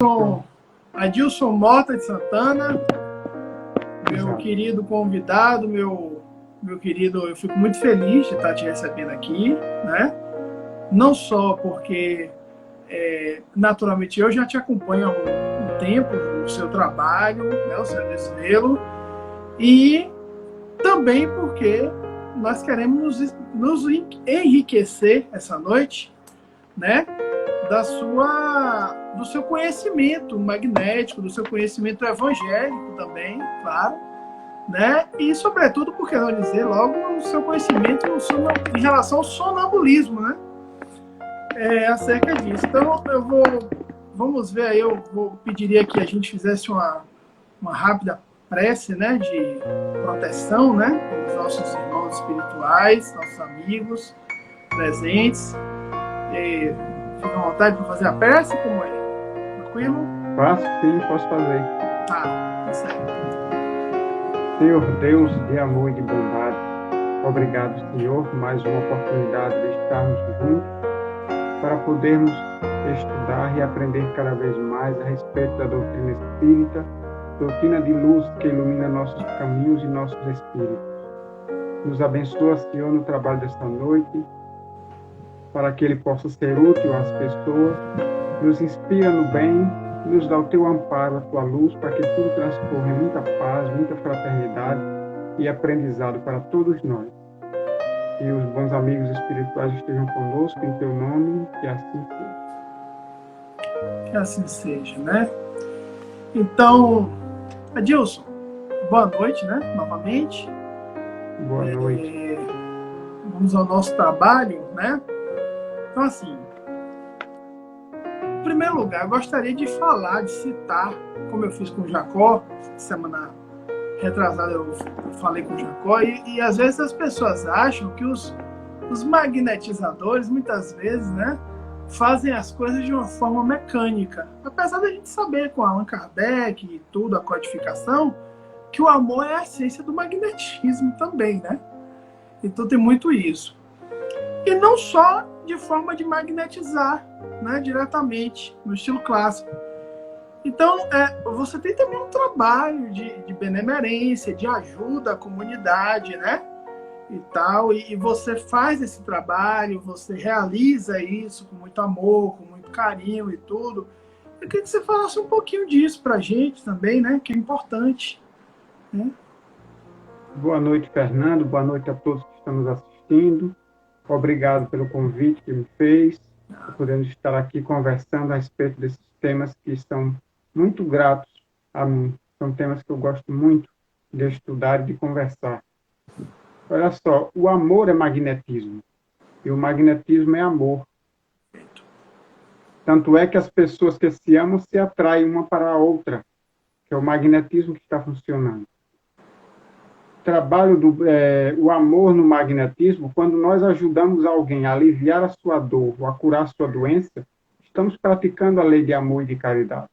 sou Adilson Mota de Santana, meu Exato. querido convidado, meu querido, eu fico muito feliz de estar te recebendo aqui, né? Não só porque, naturalmente, eu já te acompanho há um tempo, o seu trabalho, né, o seu desvelo, e também porque nós queremos nos enriquecer essa noite, né? Do seu conhecimento magnético, do seu conhecimento evangélico também, claro, né? E sobretudo, por que não dizer logo, o seu conhecimento em relação ao sonambulismo, né? Acerca disso. Então, vamos ver aí, pediria que a gente fizesse uma rápida prece, né, de proteção, né, pelos nossos irmãos espirituais, nossos amigos presentes. Fica à vontade para fazer a prece, como é? Tranquilo? Faço, sim, posso fazer. Tá certo. Senhor Deus de amor e de bondade, obrigado, Senhor, por mais uma oportunidade de estarmos juntos para podermos estudar e aprender cada vez mais a respeito da doutrina espírita, doutrina de luz que ilumina nossos caminhos e nossos espíritos. Nos abençoa, Senhor, no trabalho desta noite, para que ele possa ser útil às pessoas, nos inspira no bem, nos dá o teu amparo, a tua luz, para que tudo transcorra em muita paz, muita fraternidade e aprendizado para todos nós. Que os bons amigos espirituais estejam conosco, em teu nome, que assim seja. Que assim seja, né? Então, Adilson, boa noite, né? Novamente. Boa noite. Vamos ao nosso trabalho, né? Então, assim, em primeiro lugar, eu gostaria de falar, de citar, como eu fiz com o Jacó, semana retrasada eu falei com o Jacó, e às vezes as pessoas acham que os magnetizadores, muitas vezes, né, fazem as coisas de uma forma mecânica. Apesar da gente saber com Allan Kardec e tudo, a codificação, que o amor é a essência do magnetismo também, né? Então tem muito isso. E não só de forma de magnetizar, né, diretamente, no estilo clássico. Então, você tem também um trabalho de benemerência, de ajuda à comunidade, né? E tal, e você faz esse trabalho, você realiza isso com muito amor, com muito carinho e tudo. Eu queria que você falasse um pouquinho disso pra gente também, né? Que é importante. Né? Boa noite, Fernando. Boa noite a todos que estão nos assistindo. Obrigado pelo convite que me fez, por podermos estar aqui conversando a respeito desses temas que são muito gratos a mim. São temas que eu gosto muito de estudar e de conversar. Olha só, o amor é magnetismo e o magnetismo é amor. Tanto é que as pessoas que se amam se atraem uma para a outra, que é o magnetismo que está funcionando. Trabalho o amor no magnetismo, quando nós ajudamos alguém a aliviar a sua dor ou a curar a sua doença, estamos praticando a lei de amor e de caridade.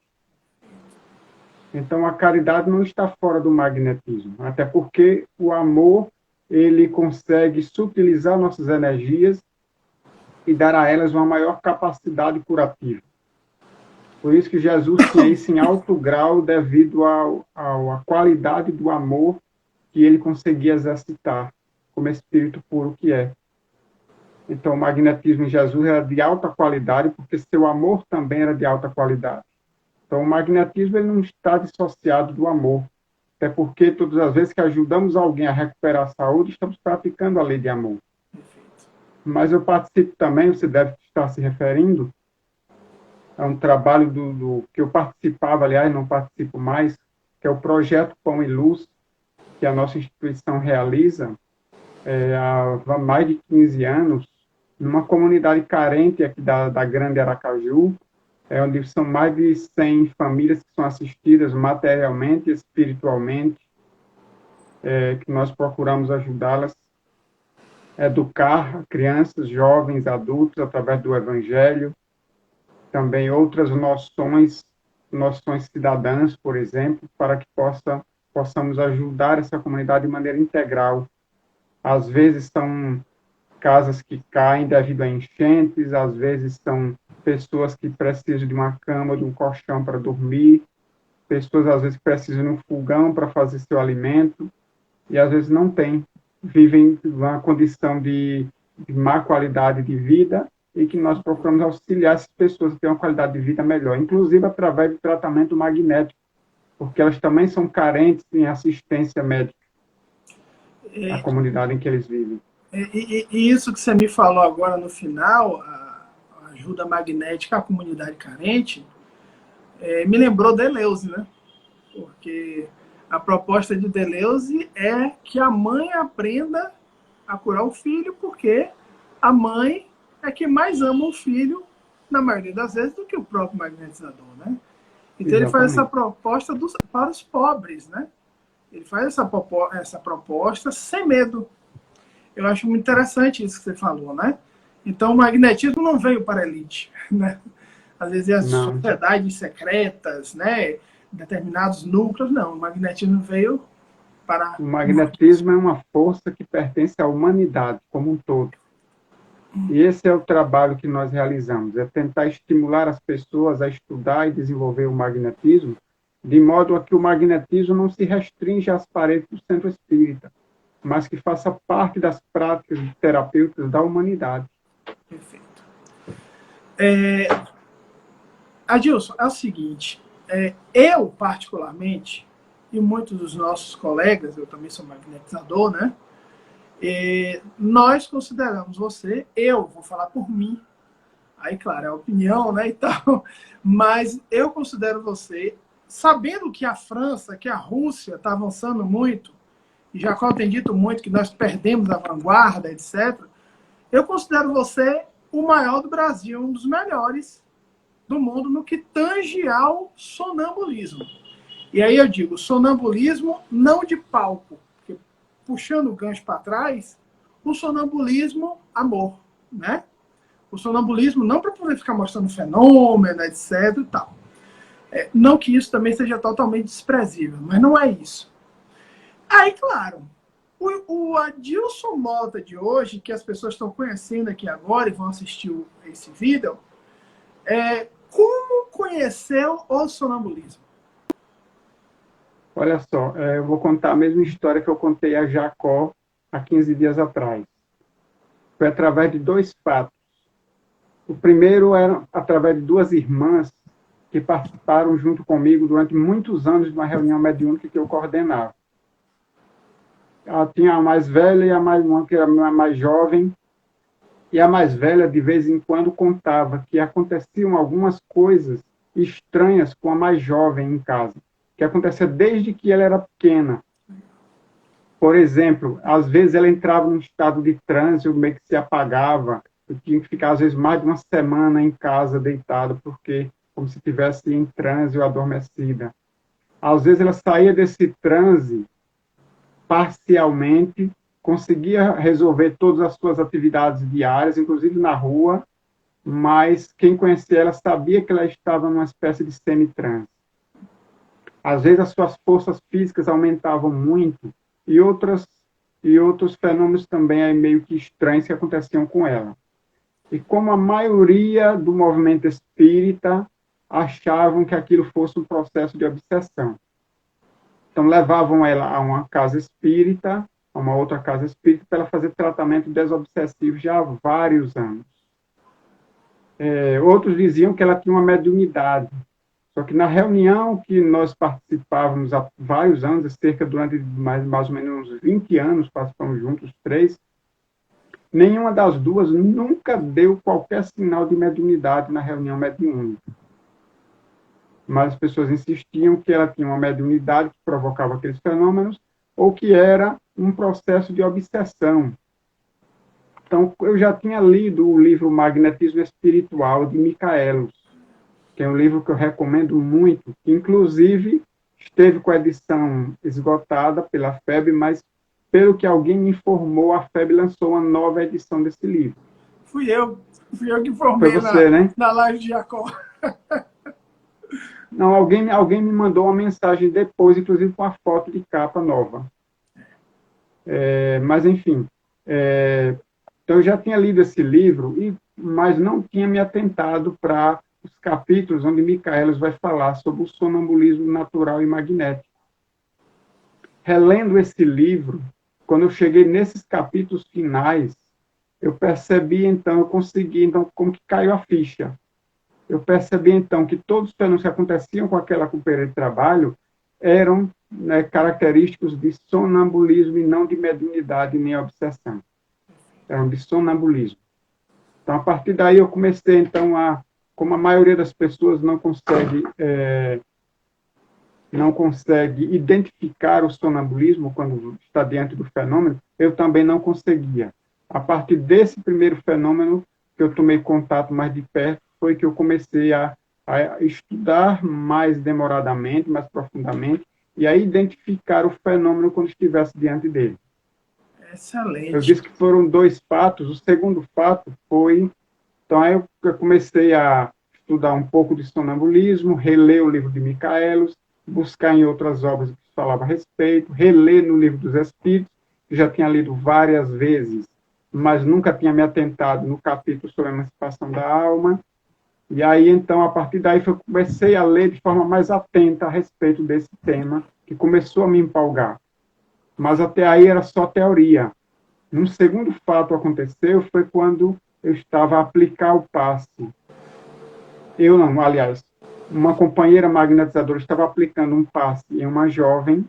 Então, a caridade não está fora do magnetismo, até porque o amor, ele consegue sutilizar nossas energias e dar a elas uma maior capacidade curativa. Por isso que Jesus tinha isso em alto grau devido à qualidade do amor que ele conseguia exercitar como espírito puro que é. Então, o magnetismo em Jesus era de alta qualidade, porque seu amor também era de alta qualidade. Então, o magnetismo ele não está dissociado do amor, até porque todas as vezes que ajudamos alguém a recuperar a saúde, estamos praticando a lei de amor. Mas eu participo também, você deve estar se referindo, a um trabalho do que eu participava, aliás, não participo mais, que é o Projeto Pão e Luz, que a nossa instituição realiza há mais de 15 anos, numa comunidade carente aqui da Grande Aracaju, onde são mais de 100 famílias que são assistidas materialmente e espiritualmente, que nós procuramos ajudá-las a educar crianças, jovens, adultos, através do Evangelho, também outras noções cidadãs, por exemplo, para que possamos ajudar essa comunidade de maneira integral. Às vezes são casas que caem devido a enchentes, às vezes são pessoas que precisam de uma cama, de um colchão para dormir, pessoas às vezes precisam de um fogão para fazer seu alimento, e às vezes não tem, vivem uma condição de má qualidade de vida, e que nós procuramos auxiliar essas pessoas a ter uma qualidade de vida melhor, inclusive através do tratamento magnético, porque elas também são carentes em assistência médica na comunidade em que eles vivem. E isso que você me falou agora no final, a ajuda magnética à comunidade carente, me lembrou Deleuze, né? Porque a proposta de Deleuze é que a mãe aprenda a curar o filho, porque a mãe é que mais ama o filho, na maioria das vezes, do que o próprio magnetizador, né? Então ele faz essa proposta para os pobres, né? Ele faz essa proposta sem medo. Eu acho muito interessante isso que você falou, né? Então o magnetismo não veio para a elite, né? Às vezes as sociedades secretas, né? Determinados núcleos, não. O magnetismo veio para... O magnetismo é uma força que pertence à humanidade como um todo. E esse é o trabalho que nós realizamos, é tentar estimular as pessoas a estudar e desenvolver o magnetismo, de modo a que o magnetismo não se restrinja às paredes do centro espírita, mas que faça parte das práticas terapêuticas da humanidade. Perfeito. Adilson, é o seguinte, eu particularmente, e muitos dos nossos colegas, eu também sou magnetizador, né? Nós consideramos você, eu vou falar por mim, aí claro, é a opinião, né, e tal, mas eu considero você, sabendo que a França, que a Rússia está avançando muito, e Jacó tem dito muito que nós perdemos a vanguarda, etc., eu considero você o maior do Brasil, um dos melhores do mundo no que tange ao sonambulismo. E aí eu digo, sonambulismo não de palco, porque puxando o gancho para trás, o sonambulismo, amor, né? O sonambulismo não para poder ficar mostrando fenômeno, etc. e tal. Não que isso também seja totalmente desprezível, mas não é isso. Aí, claro, o Adilson Mota de hoje, que as pessoas estão conhecendo aqui agora e vão assistir esse vídeo, como conheceu o sonambulismo? Olha só, eu vou contar a mesma história que eu contei a Jacó há 15 dias atrás. Foi através de dois fatos. O primeiro era através de duas irmãs que participaram junto comigo durante muitos anos de uma reunião mediúnica que eu coordenava. Ela tinha a mais velha e uma que era mais jovem, e a mais velha, de vez em quando, contava que aconteciam algumas coisas estranhas com a mais jovem em casa, que acontecia desde que ela era pequena. Por exemplo, às vezes ela entrava num estado de transe, meio que se apagava, eu tinha que ficar, às vezes, mais de uma semana em casa deitada, porque como se estivesse em transe ou adormecida. Às vezes ela saía desse transe parcialmente, conseguia resolver todas as suas atividades diárias, inclusive na rua, mas quem conhecia ela sabia que ela estava numa espécie de semi-transe. Às vezes as suas forças físicas aumentavam muito e outros fenômenos também aí meio que estranhos que aconteciam com ela. E como a maioria do movimento espírita achavam que aquilo fosse um processo de obsessão. Então levavam ela a uma casa espírita, a uma outra casa espírita, para ela fazer tratamento desobsessivo já há vários anos. Outros diziam que ela tinha uma mediunidade. Só que na reunião que nós participávamos há vários anos, durante mais ou menos uns 20 anos, participamos juntos, 3, nenhuma das duas nunca deu qualquer sinal de mediunidade na reunião mediúnica. Mas as pessoas insistiam que ela tinha uma mediunidade que provocava aqueles fenômenos, ou que era um processo de obsessão. Então, eu já tinha lido o livro Magnetismo Espiritual, de Michaelos, que é um livro que eu recomendo muito, que inclusive esteve com a edição esgotada pela FEB, mas pelo que alguém me informou, a FEB lançou uma nova edição desse livro. Fui eu que informei. Foi você, né? Na live de Jacó. Não, alguém me mandou uma mensagem depois, inclusive com a foto de capa nova. Mas, enfim, então eu já tinha lido esse livro e mas não tinha me atentado para os capítulos onde Michaelis vai falar sobre o sonambulismo natural e magnético. Relendo esse livro, quando eu cheguei nesses capítulos finais, eu percebi, então, eu consegui, então, como que caiu a ficha. Eu percebi, então, que todos os fenômenos que aconteciam com aquela companheira de trabalho eram, né, característicos de sonambulismo e não de mediunidade nem obsessão. Eram de sonambulismo. Então, a partir daí, eu comecei, então, como a maioria das pessoas não consegue identificar o sonambulismo quando está diante do fenômeno, eu também não conseguia. A partir desse primeiro fenômeno, que eu tomei contato mais de perto, foi que eu comecei a estudar mais demoradamente, mais profundamente, e a identificar o fenômeno quando estivesse diante dele. Eu Excelente. disse que foram dois fatos. O segundo fato foi... Então, aí eu comecei a estudar um pouco de sonambulismo, reler o livro de Michaelis, buscar em outras obras que falava a respeito, reler no livro dos Espíritos, que já tinha lido várias vezes, mas nunca tinha me atentado no capítulo sobre a emancipação da alma. E aí, então, a partir daí, eu comecei a ler de forma mais atenta a respeito desse tema, que começou a me empolgar. Mas até aí era só teoria. Um segundo fato aconteceu, foi quando eu estava a aplicar o passe. Eu não, aliás, uma companheira magnetizadora estava aplicando um passe em uma jovem,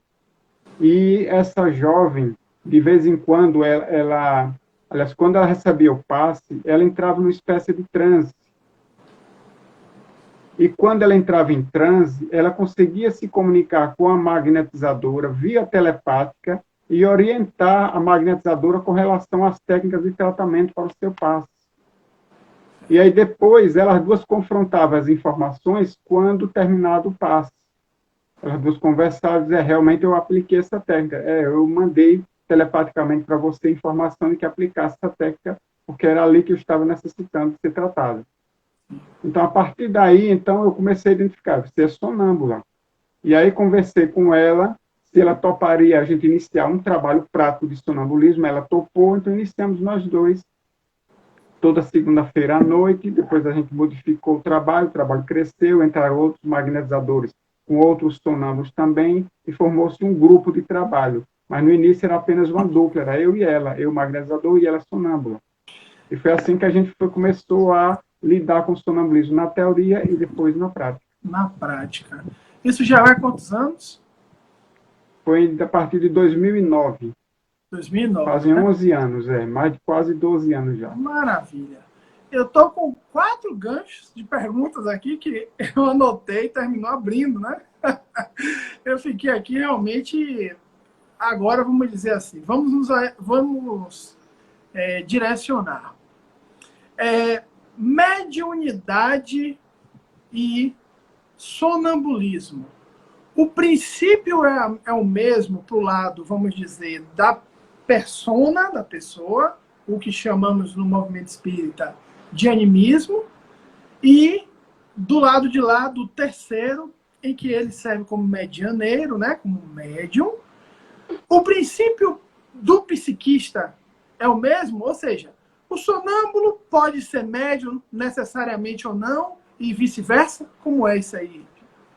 e essa jovem, de vez em quando, aliás, quando ela recebia o passe, ela entrava numa espécie de transe. E quando ela entrava em transe, ela conseguia se comunicar com a magnetizadora via telepática e orientar a magnetizadora com relação às técnicas de tratamento para o seu passe. E aí depois elas duas confrontavam as informações quando terminado o passe. Elas duas conversavam e diziam, realmente eu apliquei essa técnica. Eu mandei telepaticamente para você informação de que aplicasse essa técnica, porque era ali que eu estava necessitando de ser tratado. Então, a partir daí, então, eu comecei a identificar, você é sonâmbula. E aí conversei com ela, se ela toparia a gente iniciar um trabalho prático de sonambulismo, ela topou, então iniciamos nós dois, toda segunda-feira à noite, depois a gente modificou o trabalho cresceu, entraram outros magnetizadores com outros sonâmbulos também, e formou-se um grupo de trabalho. Mas no início era apenas uma dupla, era eu e ela, eu magnetizador e ela sonâmbula. E foi assim que a gente começou a lidar com o sonambulismo na teoria e depois na prática. Na prática. Isso já vai quantos anos? Foi a partir de 2009. 2009, Fazem né? 11 anos, mais de quase 12 anos já. Maravilha. Eu tô com 4 ganchos de perguntas aqui que eu anotei e terminou abrindo, né? Eu fiquei aqui realmente... Agora, vamos dizer assim, vamos direcionar. Mediunidade e sonambulismo. O princípio é o mesmo para o lado, vamos dizer, da persona, da pessoa, o que chamamos no movimento espírita de animismo, e do lado de lá, do terceiro, em que ele serve como medianeiro, né, como médium. O princípio do psiquista é o mesmo, ou seja, o sonâmbulo pode ser médium necessariamente ou não, e vice-versa? Como é isso aí,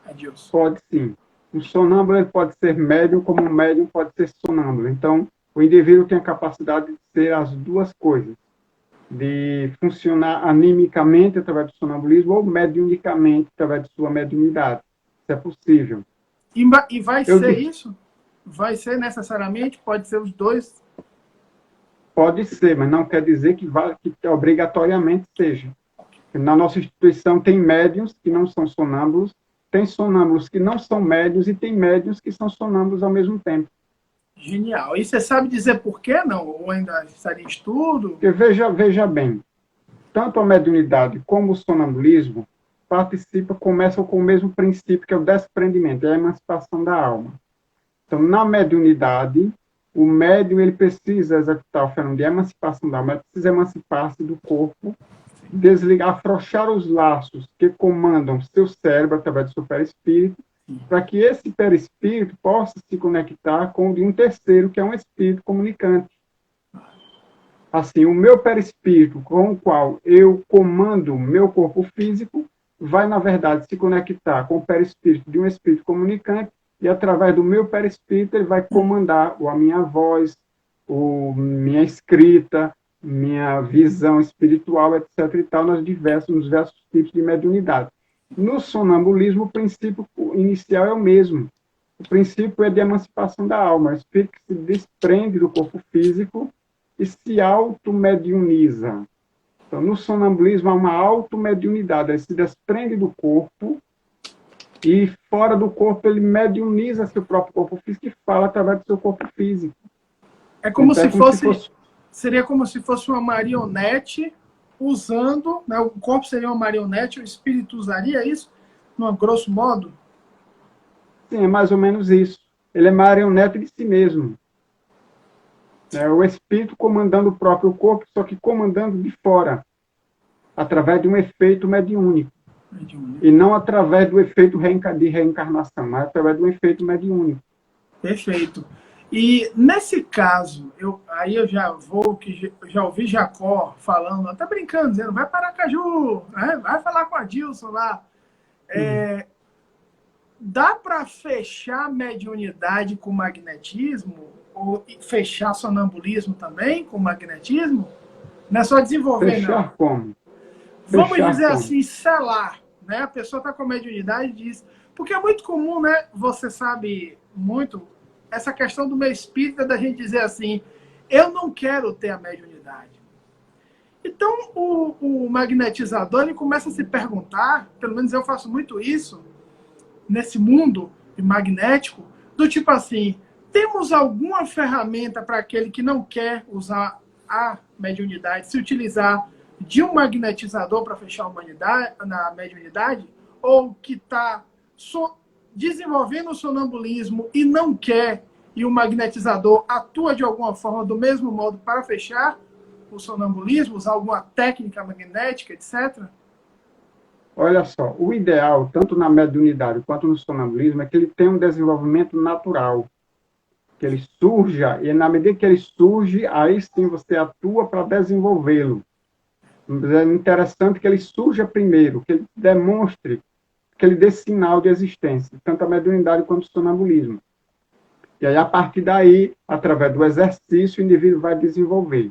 Adilson? Pode sim. O sonâmbulo ele pode ser médium, como o médium pode ser sonâmbulo. Então, o indivíduo tem a capacidade de ser as duas coisas, de funcionar animicamente através do sonambulismo ou mediunicamente através de sua mediunidade. Isso é possível. E vai ser isso? Vai ser necessariamente? Pode ser os dois? Pode ser, mas não quer dizer que obrigatoriamente seja. Na nossa instituição tem médiuns que não são sonâmbulos, tem sonâmbulos que não são médiuns e tem médiuns que são sonâmbulos ao mesmo tempo. Genial. E você sabe dizer por que não? Ou ainda estaria em estudo? Porque veja bem, tanto a mediunidade como o sonambulismo começam com o mesmo princípio, que é o desprendimento, é a emancipação da alma. Então, na mediunidade, o médium ele precisa executar o fenômeno de emancipação da alma, ele precisa emancipar-se do corpo, desligar, afrouxar os laços que comandam seu cérebro através do seu perispírito, para que esse perispírito possa se conectar com o de um terceiro, que é um espírito comunicante. Assim, o meu perispírito, com o qual eu comando meu corpo físico, vai, na verdade, se conectar com o perispírito de um espírito comunicante e, através do meu perispírito, ele vai comandar a minha voz, minha escrita, minha visão espiritual, etc. e tal, nos diversos tipos de mediunidade. No sonambulismo, o princípio inicial é o mesmo. O princípio é de emancipação da alma. O espírito que se desprende do corpo físico e se automediuniza. Então, no sonambulismo, há uma automediunidade. Ele se desprende do corpo e, fora do corpo, ele mediuniza seu próprio corpo físico e fala através do seu corpo físico. É como, então, se fosse... Seria como se fosse uma marionete usando... Né, o corpo seria uma marionete, o espírito usaria isso, num grosso modo? Sim, é mais ou menos isso. Ele é marionete de si mesmo. É o espírito comandando o próprio corpo, só que comandando de fora, através de um efeito mediúnico. E não através do efeito de reencarnação, mas através de um efeito mediúnico. Perfeito. E nesse caso, aí eu já ouvi Jacó falando, até brincando, dizendo, vai para Aracaju, né? Vai falar com a Dilson lá. Dá para fechar a mediunidade com magnetismo? Ou fechar sonambulismo também com magnetismo? Não é só desenvolver, fechar não. Como? Vamos dizer assim, selar. Né? A pessoa está com mediunidade e diz... Porque é muito comum, né? Você sabe muito, essa questão do meio espírita, da gente dizer assim, eu não quero ter a mediunidade. Então, o magnetizador, ele começa a se perguntar, pelo menos eu faço muito isso, nesse mundo magnético, do tipo assim, temos alguma ferramenta para aquele que não quer usar a mediunidade, se utilizar de um magnetizador para fechar a humanidade, na mediunidade, ou que está desenvolvendo o sonambulismo e não quer, e o magnetizador atua de alguma forma do mesmo modo para fechar o sonambulismo, usar alguma técnica magnética, etc.? Olha só, o ideal, tanto na mediunidade quanto no sonambulismo, é que ele tenha um desenvolvimento natural, que ele surja, e na medida que ele surge, aí sim você atua para desenvolvê-lo. É interessante que ele surja primeiro, que ele demonstre, que ele dê sinal de existência, tanto a mediunidade quanto o sonambulismo. E aí, a partir daí, através do exercício, o indivíduo vai desenvolver.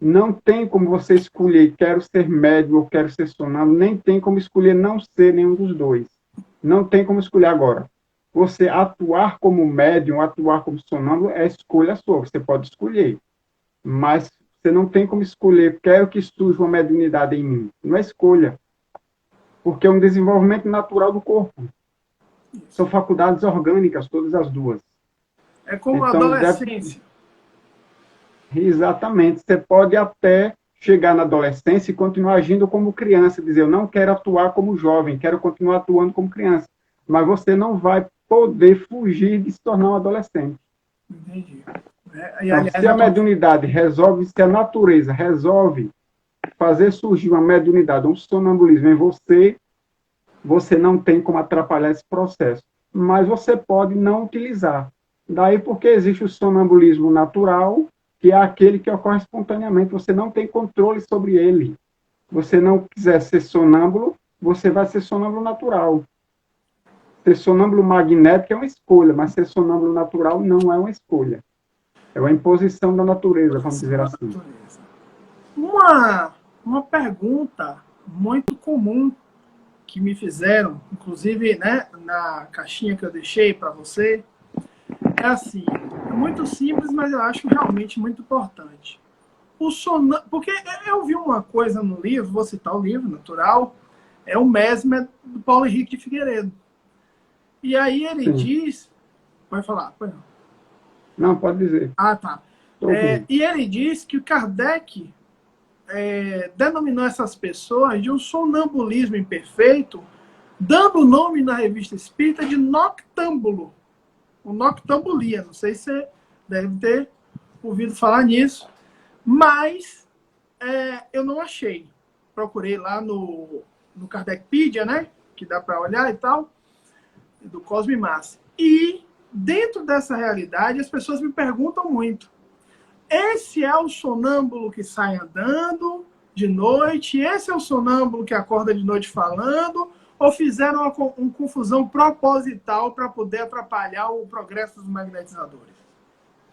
Não tem como você escolher, quero ser médium ou quero ser sonâmbulo, nem tem como escolher não ser nenhum dos dois. Não tem como escolher agora. Você atuar como médium, atuar como sonâmbulo, é escolha sua, você pode escolher. Mas você não tem como escolher, quero que surja uma mediunidade em mim. Não é escolha. Porque é um desenvolvimento natural do corpo. São faculdades orgânicas, todas as duas. É como a adolescência. Exatamente. Você pode até chegar na adolescência e continuar agindo como criança, dizer, eu não quero atuar como jovem, quero continuar atuando como criança. Mas você não vai poder fugir de se tornar um adolescente. Entendi. Então, se a mediunidade resolve, se a natureza resolve fazer surgir uma mediunidade, um sonambulismo em você, você não tem como atrapalhar esse processo. Mas você pode não utilizar. Daí porque existe o sonambulismo natural, que é aquele que ocorre espontaneamente, você não tem controle sobre ele. Você não quiser ser sonâmbulo, você vai ser sonâmbulo natural. Ser sonâmbulo magnético é uma escolha, mas ser sonâmbulo natural não é uma escolha. É uma imposição da natureza, vamos dizer assim. Uma pergunta muito comum que me fizeram, inclusive, né, na caixinha que eu deixei para você, é assim, é muito simples, mas eu acho realmente muito importante. Porque eu vi uma coisa no livro, vou citar o livro, natural, é o Mesmer, do Paulo Henrique de Figueiredo. E aí ele diz... Pode falar, pode não. Não, pode dizer. Ah, tá. E ele diz que o Kardec denominou essas pessoas de um sonambulismo imperfeito, dando o nome na revista espírita de noctâmbulo. O noctambulia. Não sei se você deve ter ouvido falar nisso. Mas eu não achei. Procurei lá no Kardecpedia, né? Que dá para olhar e tal. Do Cosme Massa. E dentro dessa realidade, as pessoas me perguntam muito. esse é o sonâmbulo que sai andando de noite, esse é o sonâmbulo que acorda de noite falando, ou fizeram uma confusão proposital para poder atrapalhar o progresso dos magnetizadores?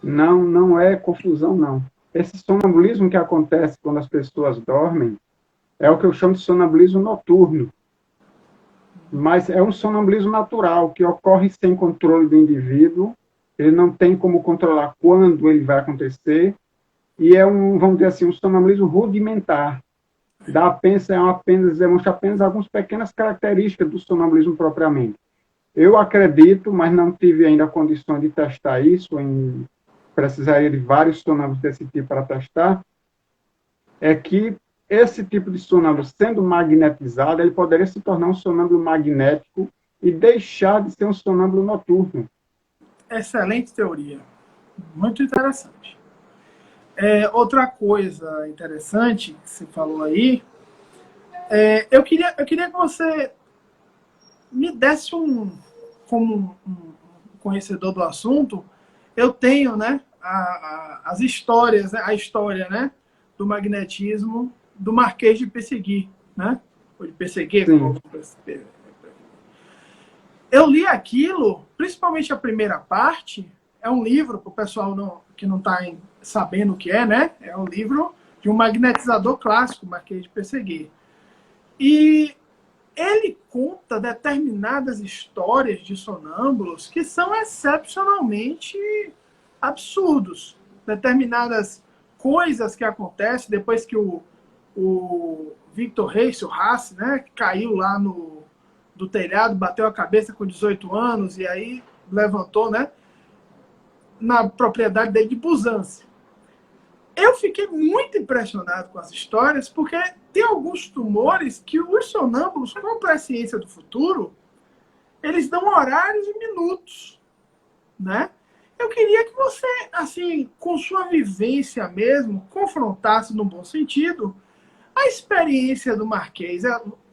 Não, não é confusão, não. Esse sonambulismo que acontece quando as pessoas dormem é o que eu chamo de sonambulismo noturno. Mas é um sonambulismo natural, que ocorre sem controle do indivíduo, ele não tem como controlar quando ele vai acontecer, e é vamos dizer assim, um sonambulismo rudimentar. Demonstra apenas algumas pequenas características do sonambulismo propriamente. Eu acredito, mas não tive ainda condições de testar isso, precisaria de vários sonâmbulos desse tipo para testar, é que esse tipo de sonâmbulo, sendo magnetizado, ele poderia se tornar um sonâmbulo magnético e deixar de ser um sonâmbulo noturno. Excelente teoria. Muito interessante. Outra coisa interessante que você falou aí, eu queria que você me desse como um conhecedor do assunto, eu tenho, né, as histórias, né, a história, né, do magnetismo do Marquês de Pessegui, né? Ou de Pesseguet. Eu li aquilo, principalmente a primeira parte, é um livro, para o pessoal que não está sabendo o que é, né? É um livro de um magnetizador clássico, Marquês de Pessegui. E ele conta determinadas histórias de sonâmbulos que são excepcionalmente absurdos. Determinadas coisas que acontecem depois que o Victor Reis, o Haas, né, caiu lá do telhado, bateu a cabeça com 18 anos e aí levantou, né, na propriedade dele de Buzance. Eu fiquei muito impressionado com as histórias, porque tem alguns tumores que os sonâmbulos, com a presciência do futuro, eles dão horários e minutos, né? Eu queria que você, assim, com sua vivência mesmo, confrontasse no bom sentido a experiência do Marquês.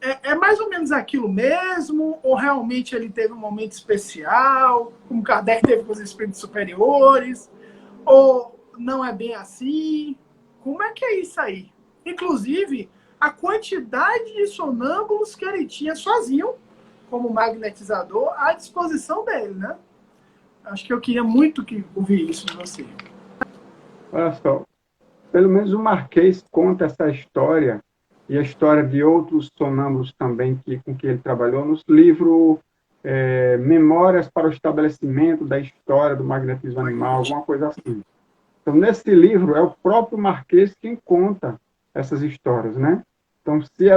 É mais ou menos aquilo mesmo? Ou realmente ele teve um momento especial, como Kardec teve com os espíritos superiores? Ou não é bem assim? Como é que é isso aí? Inclusive, a quantidade de sonâmbulos que ele tinha sozinho, como magnetizador, à disposição dele, né? Acho que eu queria muito ouvir isso de você. Olha só, pelo menos o Marquês conta essa história, e a história de outros sonâmbulos também com que ele trabalhou, nos livros Memórias para o Estabelecimento da História do Magnetismo Animal, alguma coisa assim. Então, nesse livro, é o próprio Marquês quem conta essas histórias, né? Então, se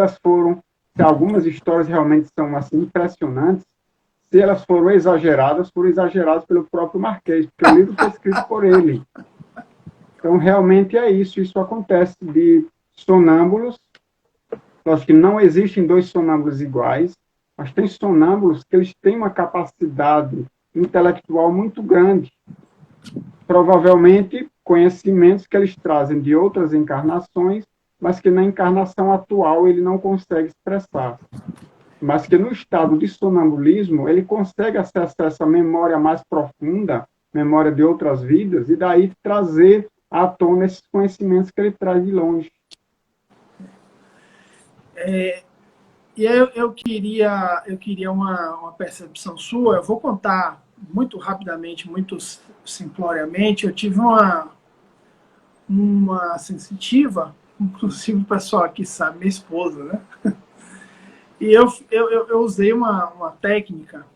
algumas histórias realmente são assim impressionantes, se elas foram exageradas pelo próprio Marquês, porque o livro foi escrito por ele. Então, realmente é isso acontece de sonâmbulos. Acho que não existem dois sonâmbulos iguais, mas tem sonâmbulos que eles têm uma capacidade intelectual muito grande. Provavelmente conhecimentos que eles trazem de outras encarnações, mas que na encarnação atual ele não consegue expressar. Mas que no estado de sonambulismo ele consegue acessar essa memória mais profunda, memória de outras vidas, e daí trazer à tona esses conhecimentos que ele traz de longe. E aí eu queria uma percepção sua. Eu vou contar muito rapidamente, muito simploriamente. Eu tive uma sensitiva, inclusive o pessoal aqui sabe, minha esposa, né? E eu usei uma técnica,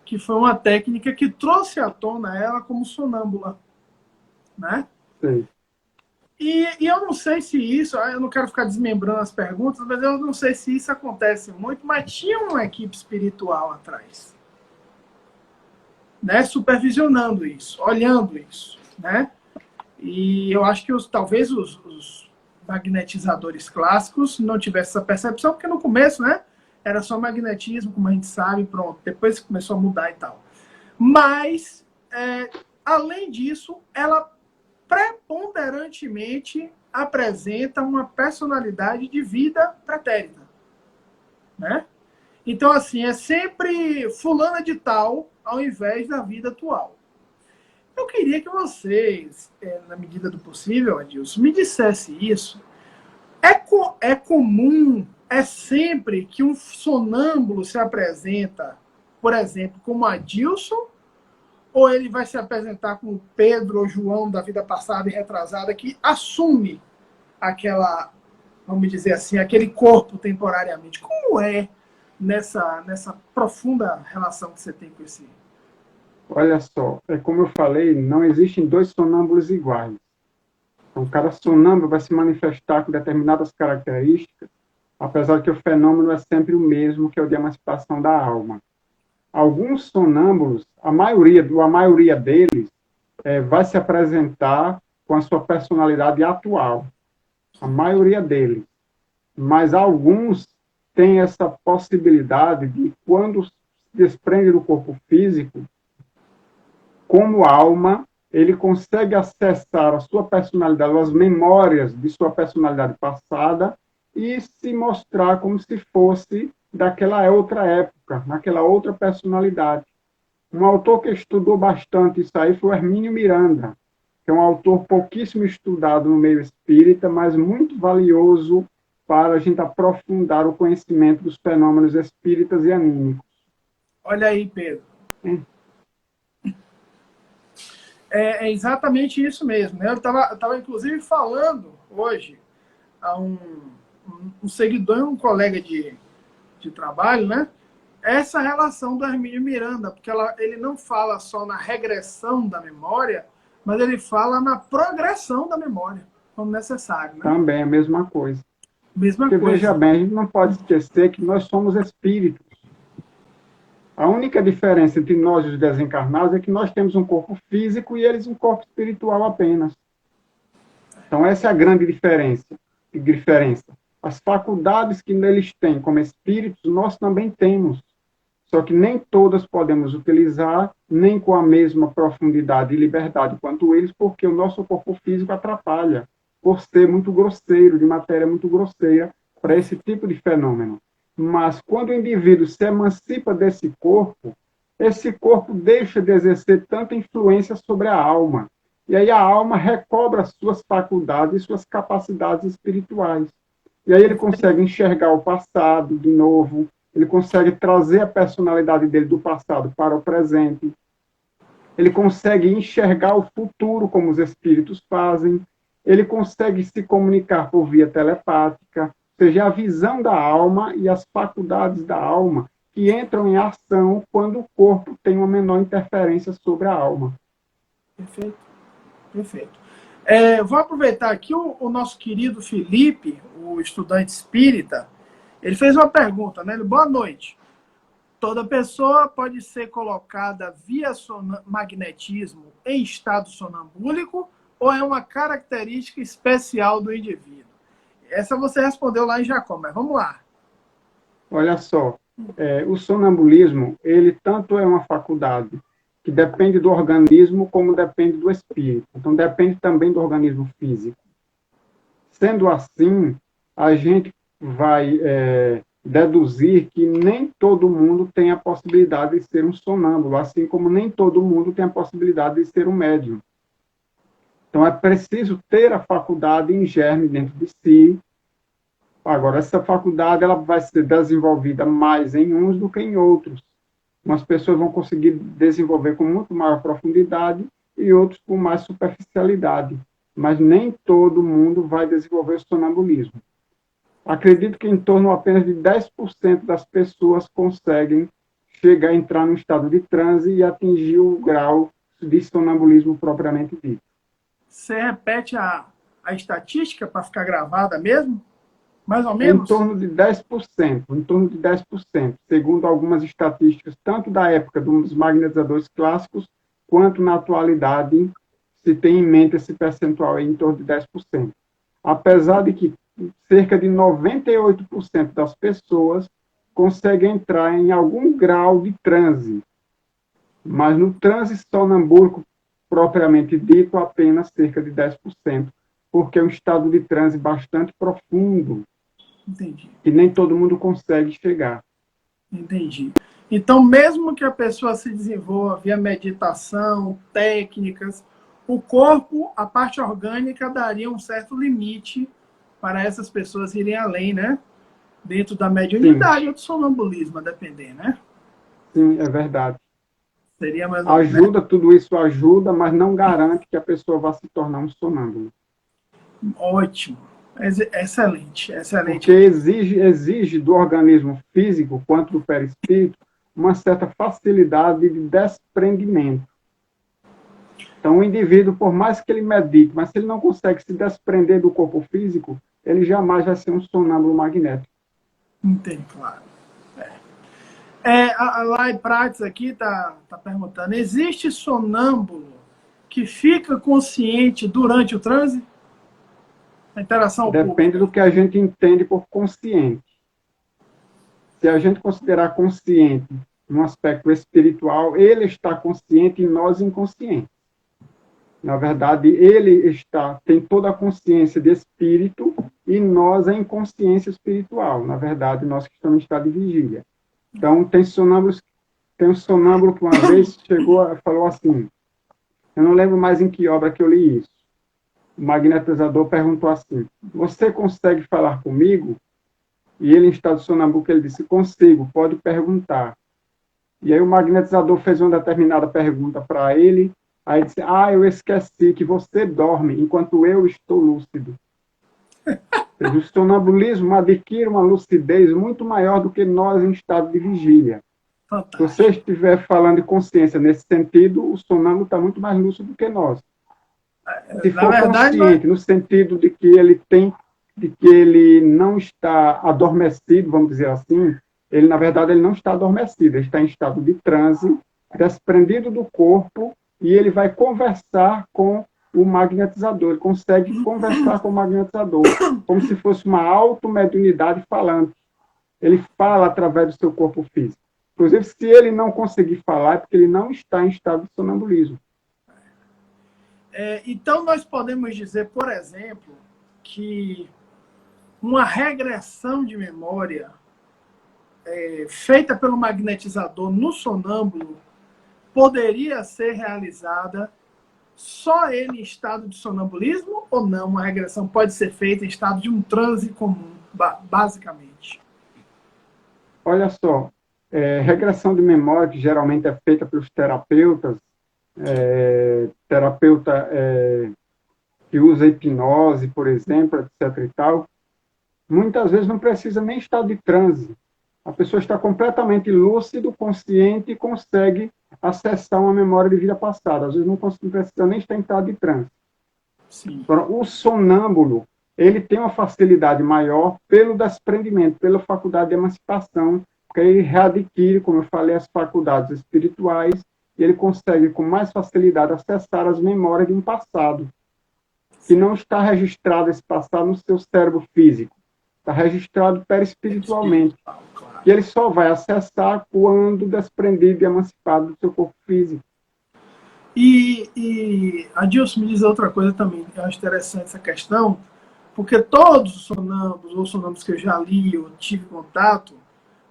que foi uma técnica que trouxe à tona ela como sonâmbula, né? Sim. E eu não sei se isso, eu não quero ficar desmembrando as perguntas, mas eu não sei se isso acontece muito, mas tinha uma equipe espiritual atrás, né? Supervisionando isso, olhando isso, né? E eu acho que talvez os magnetizadores clássicos não tivessem essa percepção, porque no começo, né, era só magnetismo, como a gente sabe, pronto. Depois começou a mudar e tal. Mas, além disso, ela preponderantemente apresenta uma personalidade de vida pretérita, né? Então, assim, é sempre fulana de tal ao invés da vida atual. Eu queria que vocês, na medida do possível, Adilson, me dissesse isso. É comum, é sempre que um sonâmbulo se apresenta, por exemplo, como Adilson, ou ele vai se apresentar como Pedro ou João da vida passada e retrasada, que assume aquela, vamos dizer assim, aquele corpo temporariamente? Como é nessa profunda relação que você tem com esse? Olha só, é como eu falei, não existem dois sonâmbulos iguais. Então, cada sonâmbulo vai se manifestar com determinadas características, apesar que o fenômeno é sempre o mesmo, que é o de emancipação da alma. Alguns sonâmbulos, a maioria deles, vai se apresentar com a sua personalidade atual. A maioria deles. Mas alguns têm essa possibilidade de, quando se desprende do corpo físico, como alma, ele consegue acessar a sua personalidade, as memórias de sua personalidade passada e se mostrar como se fosse daquela outra época, naquela outra personalidade. Um autor que estudou bastante isso aí foi o Hermínio Miranda, que é um autor pouquíssimo estudado no meio espírita, mas muito valioso para a gente aprofundar o conhecimento dos fenômenos espíritas e anímicos. Olha aí, Pedro. É exatamente isso mesmo. Né? Eu estava, inclusive, falando hoje a um seguidor, um colega de trabalho, né? Essa relação do Hermínio Miranda, porque ele não fala só na regressão da memória, mas ele fala na progressão da memória, quando necessário. Né? Também a mesma coisa. Mesma Porque, coisa. veja bem, a gente não pode esquecer que nós somos espíritos. A única diferença entre nós e os desencarnados é que nós temos um corpo físico e eles um corpo espiritual apenas. Então, essa é a grande diferença. As faculdades que eles têm como espíritos, nós também temos. Só que nem todas podemos utilizar, nem com a mesma profundidade e liberdade quanto eles, porque o nosso corpo físico atrapalha, por ser muito grosseiro, de matéria muito grosseira, para esse tipo de fenômeno. Mas quando o indivíduo se emancipa desse corpo, esse corpo deixa de exercer tanta influência sobre a alma. E aí a alma recobra suas faculdades, suas capacidades espirituais. E aí ele consegue enxergar o passado de novo, ele consegue trazer a personalidade dele do passado para o presente, ele consegue enxergar o futuro como os espíritos fazem, ele consegue se comunicar por via telepática, ou seja, a visão da alma e as faculdades da alma que entram em ação quando o corpo tem uma menor interferência sobre a alma. Perfeito, perfeito. Vou aproveitar aqui o nosso querido Felipe, o estudante espírita, ele fez uma pergunta, né? Boa noite. Toda pessoa pode ser colocada via magnetismo em estado sonambúlico ou é uma característica especial do indivíduo? Essa você respondeu lá em Jacó, mas vamos lá. Olha só, o sonambulismo, ele tanto é uma faculdade que depende do organismo como depende do espírito. Então, depende também do organismo físico. Sendo assim, a gente vai deduzir que nem todo mundo tem a possibilidade de ser um sonâmbulo, assim como nem todo mundo tem a possibilidade de ser um médium. Então, é preciso ter a faculdade em germe dentro de si. Agora, essa faculdade ela vai ser desenvolvida mais em uns do que em outros. Umas pessoas vão conseguir desenvolver com muito maior profundidade e outros com mais superficialidade. Mas nem todo mundo vai desenvolver o sonambulismo. Acredito que em torno apenas de 10% das pessoas conseguem chegar a entrar no estado de transe e atingir o grau de sonambulismo propriamente dito. Você repete a estatística para ficar gravada mesmo? Mais ou menos? Em torno de 10%, segundo algumas estatísticas, tanto da época dos magnetizadores clássicos, quanto na atualidade, se tem em mente esse percentual em torno de 10%. Apesar de que cerca de 98% das pessoas conseguem entrar em algum grau de transe, mas no transe sonambúlico, propriamente dito, apenas cerca de 10%, porque é um estado de transe bastante profundo. Entendi. E nem todo mundo consegue chegar. Entendi. Então, mesmo que a pessoa se desenvolva via meditação, técnicas, o corpo, a parte orgânica, daria um certo limite para essas pessoas irem além, né? Dentro da Sim, mediunidade ou do sonambulismo, a depender, né? sim, é verdade. Seria mais ou menos, Ajuda, tudo isso ajuda, mas não garante que a pessoa vá se tornar um sonâmbulo. ótimo. Excelente, Porque excelente. exige do organismo físico, quanto do perispírito, uma certa facilidade de desprendimento. Então, o indivíduo, por mais que ele medite, mas se ele não consegue se desprender do corpo físico, ele jamais vai ser um sonâmbulo magnético. Entendo, claro. A Lai Prates aqui tá perguntando: existe sonâmbulo que fica consciente durante o transe? A interação Depende do pública. que a gente entende por consciente. Se a gente considerar consciente no aspecto espiritual, ele está consciente e nós inconscientes. Na verdade, tem toda a consciência de espírito e nós a inconsciência espiritual. Na verdade, nós que estamos em estado de vigília. Então, tem um sonâmbulo que uma vez falou assim, eu não lembro mais em que obra que eu li isso. O magnetizador perguntou assim, você consegue falar comigo? E ele, em estado sonâmbulo, ele disse, consigo, pode perguntar. E aí o magnetizador fez uma determinada pergunta para ele, aí disse, eu esqueci que você dorme enquanto eu estou lúcido. O sonambulismo adquire uma lucidez muito maior do que nós em estado de vigília. Se você Fantástico. estiver falando de consciência nesse sentido, o sonâmbulo está muito mais lúcido do que nós. Se Na for verdade, nós, consciente, no sentido de que ele não está adormecido, vamos dizer assim, ele, na verdade, ele não está adormecido, ele está em estado de transe, desprendido do corpo, e ele vai conversar com o magnetizador, ele consegue conversar com o magnetizador, como se fosse uma automediunidade falante. Ele fala através do seu corpo físico. Inclusive, se ele não conseguir falar, é porque ele não está em estado de sonambulismo. então, nós podemos dizer, por exemplo, que uma regressão de memória feita pelo magnetizador no sonâmbulo poderia ser realizada só ele em estado de sonambulismo ou não? Uma regressão pode ser feita em estado de um transe comum, basicamente. Olha só, regressão de memória, que geralmente é feita pelos terapeutas, terapeuta que usa hipnose, por exemplo, etc. e tal, muitas vezes não precisa nem estar de transe. A pessoa está completamente lúcido, consciente e consegue acessar uma memória de vida passada. Às vezes não precisa nem estar em estado de transe. Sim. Agora, o sonâmbulo, ele tem uma facilidade maior pelo desprendimento, pela faculdade de emancipação, porque ele readquire, como eu falei, as faculdades espirituais e ele consegue com mais facilidade acessar as memórias de um passado que não está registrado esse passado no seu cérebro físico, está registrado perispiritualmente, Espiritual, claro. e ele só vai acessar quando desprendido e emancipado do seu corpo físico. E a Dilson me diz outra coisa também, eu acho interessante essa questão, porque todos os sonâmbulos, ou sonâmbulos que eu já li ou tive contato,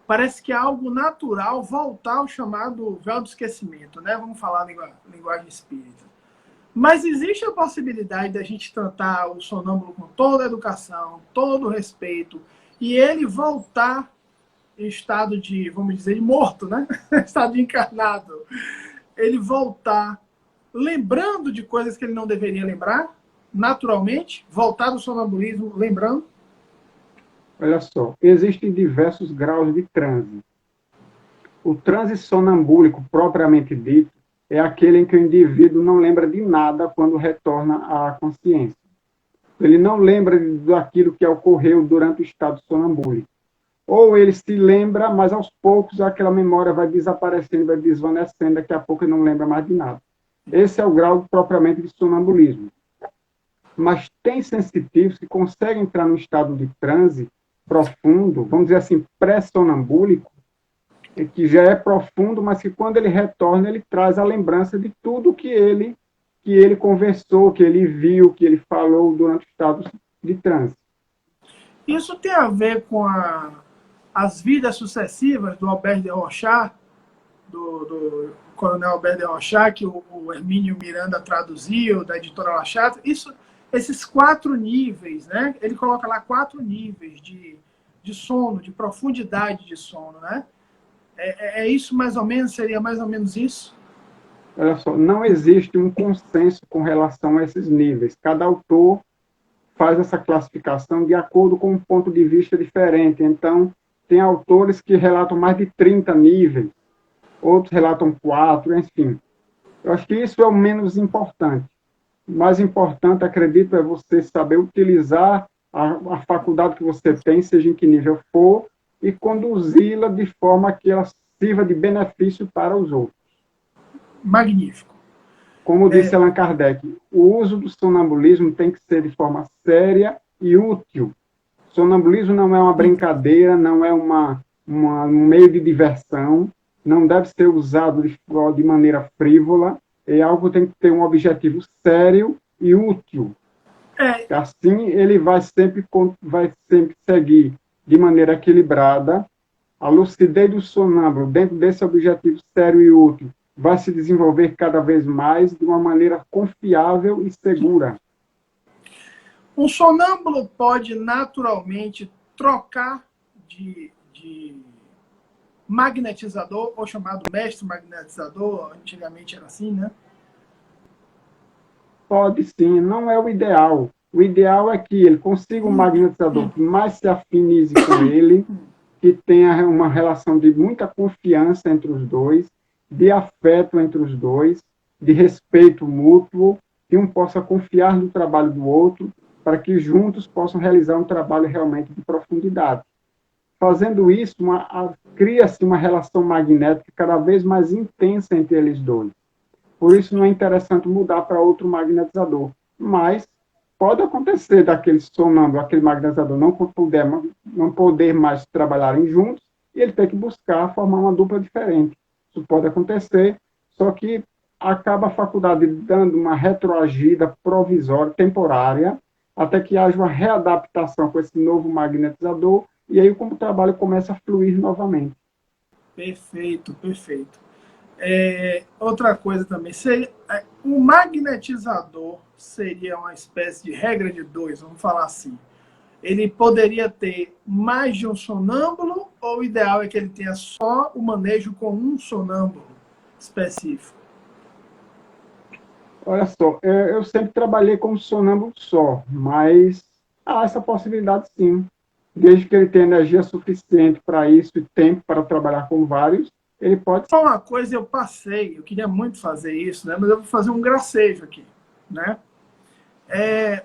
parece que é algo natural voltar ao chamado véu do esquecimento, né? Vamos falar linguagem espírita. Mas existe a possibilidade da gente tratar o sonâmbulo com toda a educação, todo o respeito, e ele voltar em estado de, vamos dizer, de morto, né? Estado de encarnado. Ele voltar lembrando de coisas que ele não deveria lembrar, naturalmente, voltar do sonambulismo lembrando. Olha só, existem diversos graus de transe. O transe sonambúlico, propriamente dito, é aquele em que o indivíduo não lembra de nada quando retorna à consciência. Ele não lembra daquilo que ocorreu durante o estado sonambúlico. Ou ele se lembra, mas aos poucos aquela memória vai desaparecendo, vai desvanecendo, daqui a pouco ele não lembra mais de nada. Esse é o grau propriamente de sonambulismo. Mas tem sensitivos que conseguem entrar num estado de transe profundo, vamos dizer assim, pré-sonambúlico, que já é profundo, mas que quando ele retorna, ele traz a lembrança de tudo que ele conversou, que ele viu, que ele falou durante o estado de transe. Isso tem a ver com as vidas sucessivas do Albert de Rorschach, do Coronel Alberto de Rochá, que o Hermínio Miranda traduziu, da editora La Chatra, esses 4 níveis, né? Ele coloca lá 4 níveis de sono, de profundidade de sono, né? É isso mais ou menos? Seria mais ou menos isso? Olha só, não existe um consenso com relação a esses níveis. Cada autor faz essa classificação de acordo com um ponto de vista diferente. Então, tem autores que relatam mais de 30 níveis, outros relatam 4, enfim. Eu acho que isso é o menos importante. O mais importante, acredito, é você saber utilizar a faculdade que você tem, seja em que nível for, e conduzi-la de forma que ela sirva de benefício para os outros. Magnífico. Como disse Allan Kardec, o uso do sonambulismo tem que ser de forma séria e útil. Sonambulismo não é uma brincadeira, não é um meio de diversão, não deve ser usado de maneira frívola, é algo que tem que ter um objetivo sério e útil. Assim, ele vai sempre seguir de maneira equilibrada. A lucidez do sonâmbulo, dentro desse objetivo sério e útil, vai se desenvolver cada vez mais de uma maneira confiável e segura. Um sonâmbulo pode naturalmente trocar de magnetizador, ou chamado mestre magnetizador, antigamente era assim, né? Pode sim, não é o ideal. O ideal é que ele consiga um magnetizador que mais se afinize com ele, que tenha uma relação de muita confiança entre os dois, de afeto entre os dois, de respeito mútuo, que um possa confiar no trabalho do outro, para que juntos possam realizar um trabalho realmente de profundidade. Fazendo isso, cria-se uma relação magnética cada vez mais intensa entre eles dois. Por isso não é interessante mudar para outro magnetizador. Mas pode acontecer daquele sonâmbulo, aquele magnetizador não poder mais trabalharem juntos e ele ter que buscar formar uma dupla diferente. Isso pode acontecer, só que acaba a faculdade dando uma retroagida provisória, temporária, até que haja uma readaptação com esse novo magnetizador e aí o trabalho começa a fluir novamente. Perfeito, perfeito. Outra coisa também, o magnetizador seria uma espécie de regra de 2, vamos falar assim. Ele poderia ter mais de um sonâmbulo, ou o ideal é que ele tenha só o manejo com um sonâmbulo específico? Olha só, eu sempre trabalhei com sonâmbulo só, mas há essa possibilidade sim. Desde que ele tenha energia suficiente para isso e tempo para trabalhar com vários, ele pode... Só uma coisa, eu queria muito fazer isso, né? Mas eu vou fazer um gracejo aqui, né?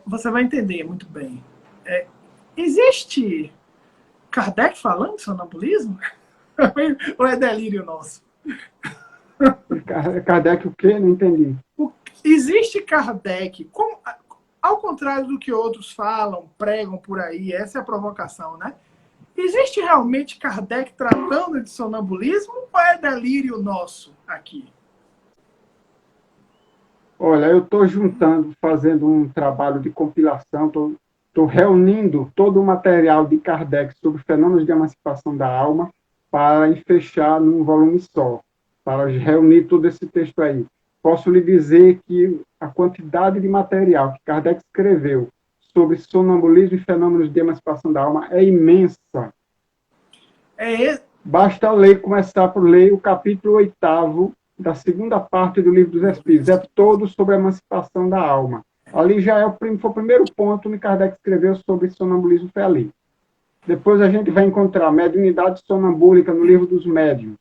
Você vai entender muito bem. Existe Kardec falando de sonambulismo? Ou é delírio nosso? Kardec o quê? Não entendi. Existe Kardec, ao contrário do que outros falam, pregam por aí, essa é a provocação, né? Existe realmente Kardec tratando de sonambulismo ou é delírio nosso aqui? Olha, eu estou fazendo um trabalho de compilação, estou reunindo todo o material de Kardec sobre fenômenos de emancipação da alma para fechar num volume só, para reunir todo esse texto aí. Posso lhe dizer que a quantidade de material que Kardec escreveu sobre sonambulismo e fenômenos de emancipação da alma é imensa. Basta começar por ler o capítulo 8º da segunda parte do Livro dos Espíritos. É todo sobre a emancipação da alma. Ali já foi o primeiro ponto que Kardec escreveu sobre sonambulismo, foi ali. Depois a gente vai encontrar mediunidade sonambúlica no Livro dos Médiuns.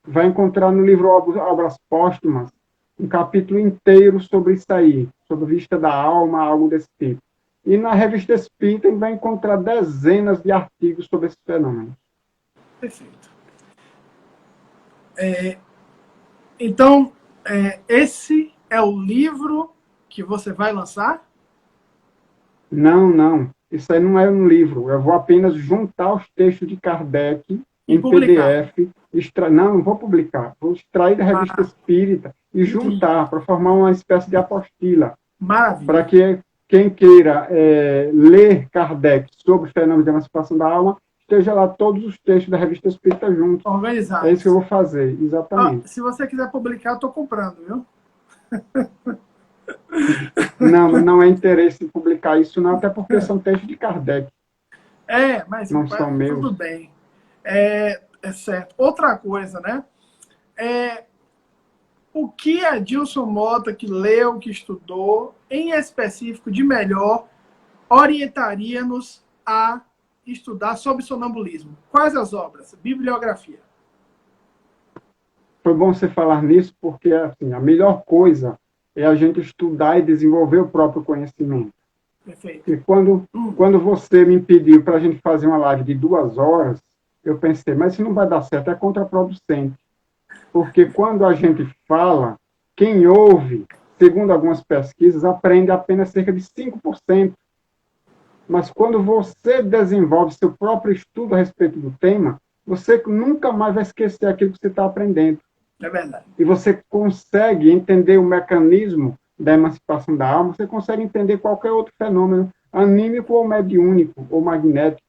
Vai encontrar no livro Obras Póstumas um capítulo inteiro sobre isso aí, sobre vista da alma, algo desse tipo. E na Revista Espírita vai encontrar dezenas de artigos sobre esses fenômenos. Perfeito. Então, esse é o livro que você vai lançar? Não. Isso aí não é um livro. Eu vou apenas juntar os textos de Kardec em PDF. Não vou publicar. Vou extrair da Revista Espírita e juntar para formar uma espécie de apostila. Maravilha. Para que quem queira ler Kardec sobre fenômenos de emancipação da alma esteja lá todos os textos da Revista Espírita juntos. Organizado. É isso que eu vou fazer, exatamente. Se você quiser publicar, eu estou comprando, viu? Não é interesse em publicar isso, não, até porque são textos de Kardec. Mas não são meus. tudo bem. É certo. Outra coisa, né? O que a Dilson Mota, que leu, que estudou, em específico de melhor, orientaria-nos a estudar sobre sonambulismo? Quais as obras? Bibliografia. Foi bom você falar nisso, porque assim, a melhor coisa é a gente estudar e desenvolver o próprio conhecimento. Perfeito. E quando você me pediu para a gente fazer uma live de 2 horas, eu pensei, mas isso não vai dar certo, é contraproducente. Porque quando a gente fala, quem ouve, segundo algumas pesquisas, aprende apenas cerca de 5%. Mas quando você desenvolve seu próprio estudo a respeito do tema, você nunca mais vai esquecer aquilo que você está aprendendo. É verdade. E você consegue entender o mecanismo da emancipação da alma, você consegue entender qualquer outro fenômeno, anímico ou mediúnico, ou magnético,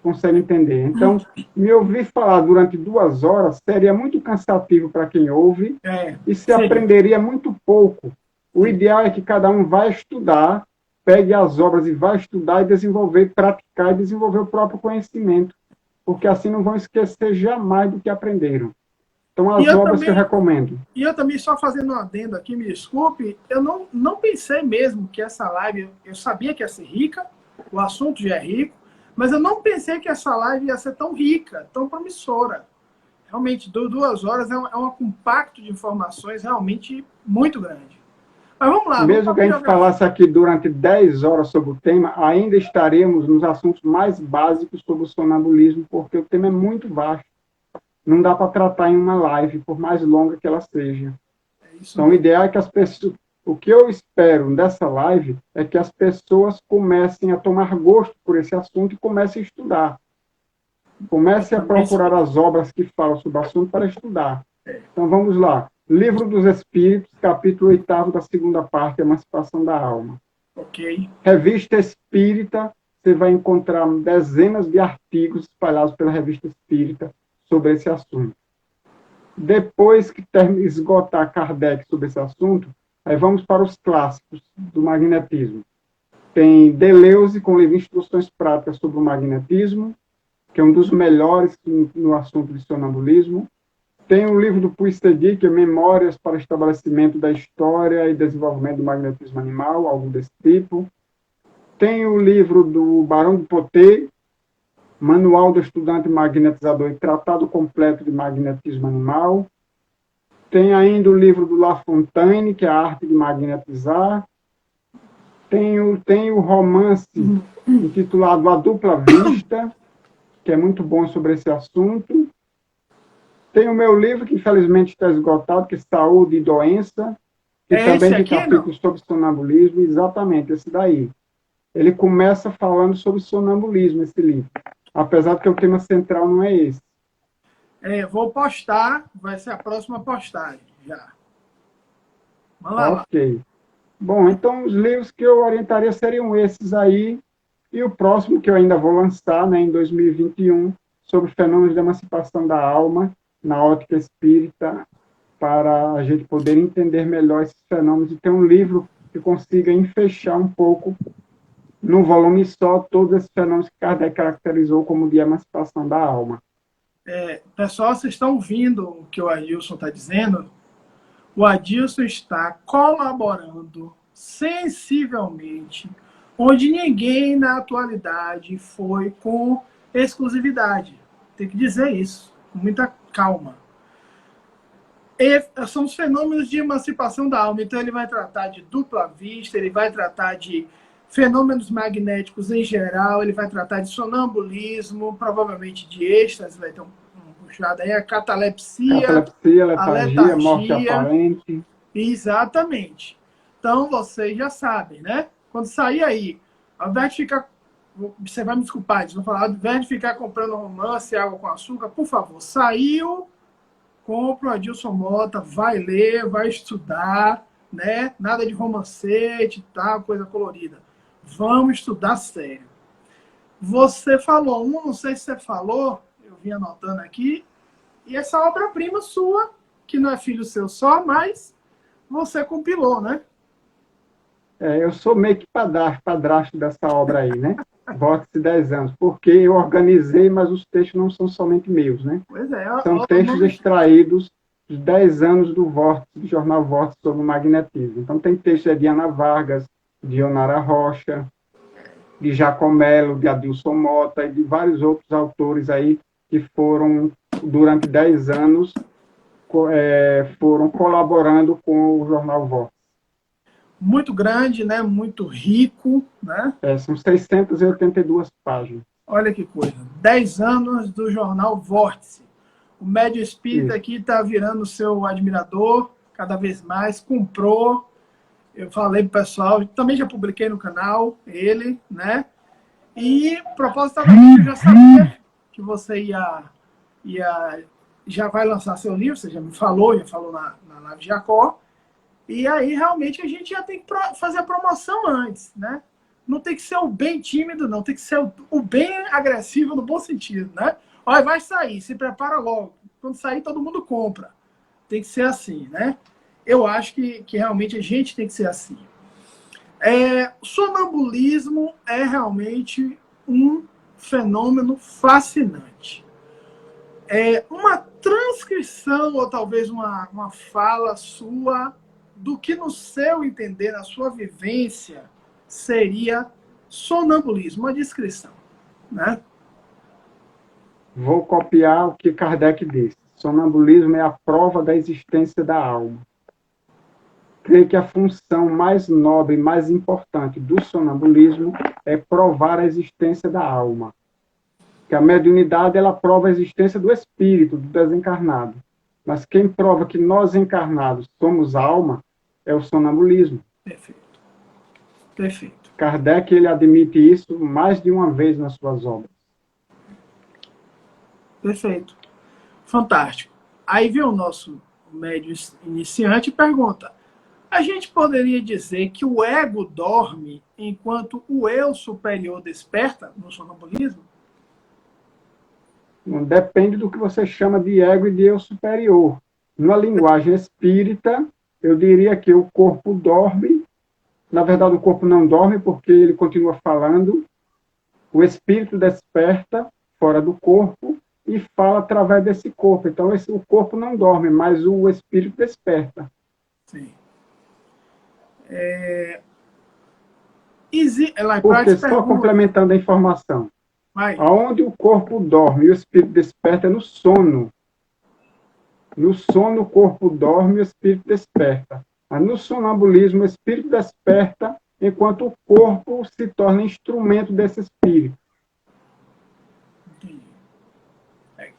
consegue entender. Então, me ouvir falar durante 2 horas seria muito cansativo para quem ouve, e se aprenderia muito pouco. O ideal é que cada um vai estudar, pegue as obras e vai estudar e desenvolver, praticar e desenvolver o próprio conhecimento, porque assim não vão esquecer jamais do que aprenderam. Então, as obras que eu recomendo. E eu também, só fazendo um adendo aqui, me desculpe, eu não pensei mesmo que essa live, eu sabia que ia ser rica, o assunto já é rico, mas eu não pensei que essa live ia ser tão rica, tão promissora. Realmente, 2 horas é um compacto de informações realmente muito grande. Mas vamos lá. Mesmo que a gente falasse aqui durante 10 horas sobre o tema, ainda estaremos nos assuntos mais básicos sobre o sonambulismo, porque o tema é muito vasto. Não dá para tratar em uma live, por mais longa que ela seja. Então, o ideal é que as pessoas... O que eu espero dessa live é que as pessoas comecem a tomar gosto por esse assunto e comecem a estudar. Comecem a procurar as obras que falam sobre o assunto para estudar. Então, vamos lá. Livro dos Espíritos, capítulo 8º da segunda parte, Emancipação da Alma. Ok. Revista Espírita, você vai encontrar dezenas de artigos espalhados pela Revista Espírita sobre esse assunto. Depois que esgotar Kardec sobre esse assunto, aí vamos para os clássicos do magnetismo. Tem Deleuze, com o livro Instruções Práticas sobre o Magnetismo, que é um dos melhores no assunto de sonambulismo. Tem o livro do Puistegui, que é Memórias para Estabelecimento da História e Desenvolvimento do Magnetismo Animal, algo desse tipo. Tem o livro do Barão de Poté, Manual do Estudante Magnetizador e Tratado Completo de Magnetismo Animal. Tem ainda o livro do La Fontaine, que é a arte de magnetizar. Tem o romance intitulado A Dupla Vista, que é muito bom sobre esse assunto. Tem o meu livro, que infelizmente está esgotado, que é Saúde e Doença, que também tem capítulos sobre sonambulismo. Exatamente, esse daí. Ele começa falando sobre sonambulismo, esse livro. Apesar de que o tema central não é esse. Vou postar, vai ser a próxima postagem, já. Vamos lá. Ok. Bom, então os livros que eu orientaria seriam esses aí, e o próximo que eu ainda vou lançar, né, em 2021, sobre fenômenos de emancipação da alma, na ótica espírita, para a gente poder entender melhor esses fenômenos e ter um livro que consiga enfechar um pouco, num volume só, todos esses fenômenos que Kardec caracterizou como de emancipação da alma. Pessoal, vocês estão ouvindo o que o Adilson está dizendo? O Adilson está colaborando sensivelmente, onde ninguém na atualidade foi com exclusividade. Tem que dizer isso, com muita calma. São os fenômenos de emancipação da alma. Então ele vai tratar de dupla vista, ele vai tratar de fenômenos magnéticos em geral, ele vai tratar de sonambulismo, provavelmente de êxtase, vai ter um puxado aí, a catalepsia, letargia, morte aparente. Exatamente. Então vocês já sabem, né? Quando sair aí, ao invés de ficar, você vai me desculpar, eles vão falar, ao invés de ficar comprando romance, água com açúcar, por favor, saiu, compra o Adilson Mota, vai ler, vai estudar, né? Nada de romancete e tal, coisa colorida. Vamos estudar sério. Você falou um, não sei se você falou, eu vim anotando aqui, e essa obra-prima sua, que não é filho seu só, mas você compilou, né? Eu sou meio que padrasto dessa obra aí, né? Vórtice 10 anos, porque eu organizei, mas os textos não são somente meus, né? Pois é, São o textos nome... extraídos dos 10 anos do Vórtice, do jornal Vórtice sobre o magnetismo. Então, tem textos de Ana Vargas, de Onara Rocha, de Jacomelo, de Adilson Mota e de vários outros autores aí que foram, durante 10 anos, foram colaborando com o jornal Vórtice. Muito grande, né? Muito rico, né? São 682 páginas. Olha que coisa. 10 anos do jornal Vórtice. O médio espírita Isso. aqui está virando seu admirador, cada vez mais, comprou. Eu falei pro pessoal, também já publiquei no canal, ele, né? E, propositadamente, eu já sabia que você já vai lançar seu livro, você já me falou, já falou na Live Jacó. E aí, realmente, a gente já tem que fazer a promoção antes, né? Não tem que ser o bem tímido, não. Tem que ser o bem agressivo no bom sentido, né? Olha, vai sair, se prepara logo. Quando sair, todo mundo compra. Tem que ser assim, né? Eu acho que realmente a gente tem que ser assim. O sonambulismo é realmente um fenômeno fascinante. Uma transcrição, ou talvez uma fala sua, do que no seu entender, na sua vivência, seria sonambulismo, uma descrição, né? Vou copiar o que Kardec disse. Sonambulismo é a prova da existência da alma. Creio que a função mais nobre e mais importante do sonambulismo é provar a existência da alma. Que a mediunidade, ela prova a existência do espírito, do desencarnado. Mas quem prova que nós encarnados somos alma é o sonambulismo. Perfeito. Perfeito. Kardec, ele admite isso mais de uma vez nas suas obras. Perfeito. Fantástico. Aí vem o nosso médio iniciante e pergunta: a gente poderia dizer que o ego dorme enquanto o eu superior desperta no sonambulismo? Depende do que você chama de ego e de eu superior. Na linguagem espírita, eu diria que o corpo dorme. Na verdade, o corpo não dorme porque ele continua falando. O espírito desperta fora do corpo e fala através desse corpo. Então, o corpo não dorme, mas o espírito desperta. Sim. Porque, só complementando a informação, aonde o corpo dorme e o espírito desperta é no sono. No sono, o corpo dorme e o espírito desperta. Mas no sonambulismo, o espírito desperta enquanto o corpo se torna instrumento desse espírito. Entendi.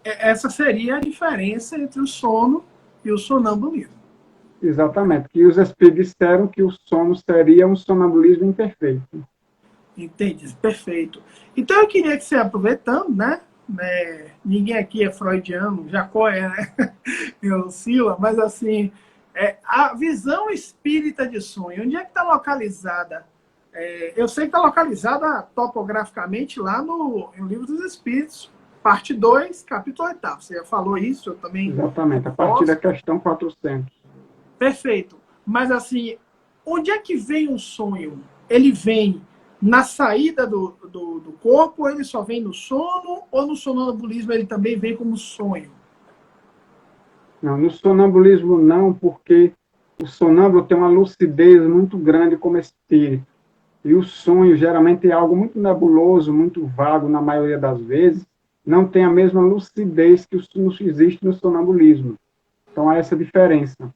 Essa seria a diferença entre o sono e o sonambulismo. Exatamente, que os espíritos disseram que o sono seria um sonambulismo imperfeito. Entendi, perfeito. Então eu queria que você, aproveitando, né? Ninguém aqui é freudiano, Jacó é, né? Eu oscila, mas assim, a visão espírita de sonho, onde é que está localizada? Eu sei que está localizada topograficamente lá no Livro dos Espíritos, parte 2, capítulo 8. Você já falou isso, eu também. Exatamente, a partir da questão 400. Perfeito. Mas assim, onde é que vem o sonho? Ele vem na saída do corpo, ou ele só vem no sono, ou no sonambulismo ele também vem como sonho? Não, no sonambulismo não, porque o sonâmbulo tem uma lucidez muito grande como espírito. E o sonho geralmente é algo muito nebuloso, muito vago na maioria das vezes, não tem a mesma lucidez que existe no sonambulismo. Então há essa diferença.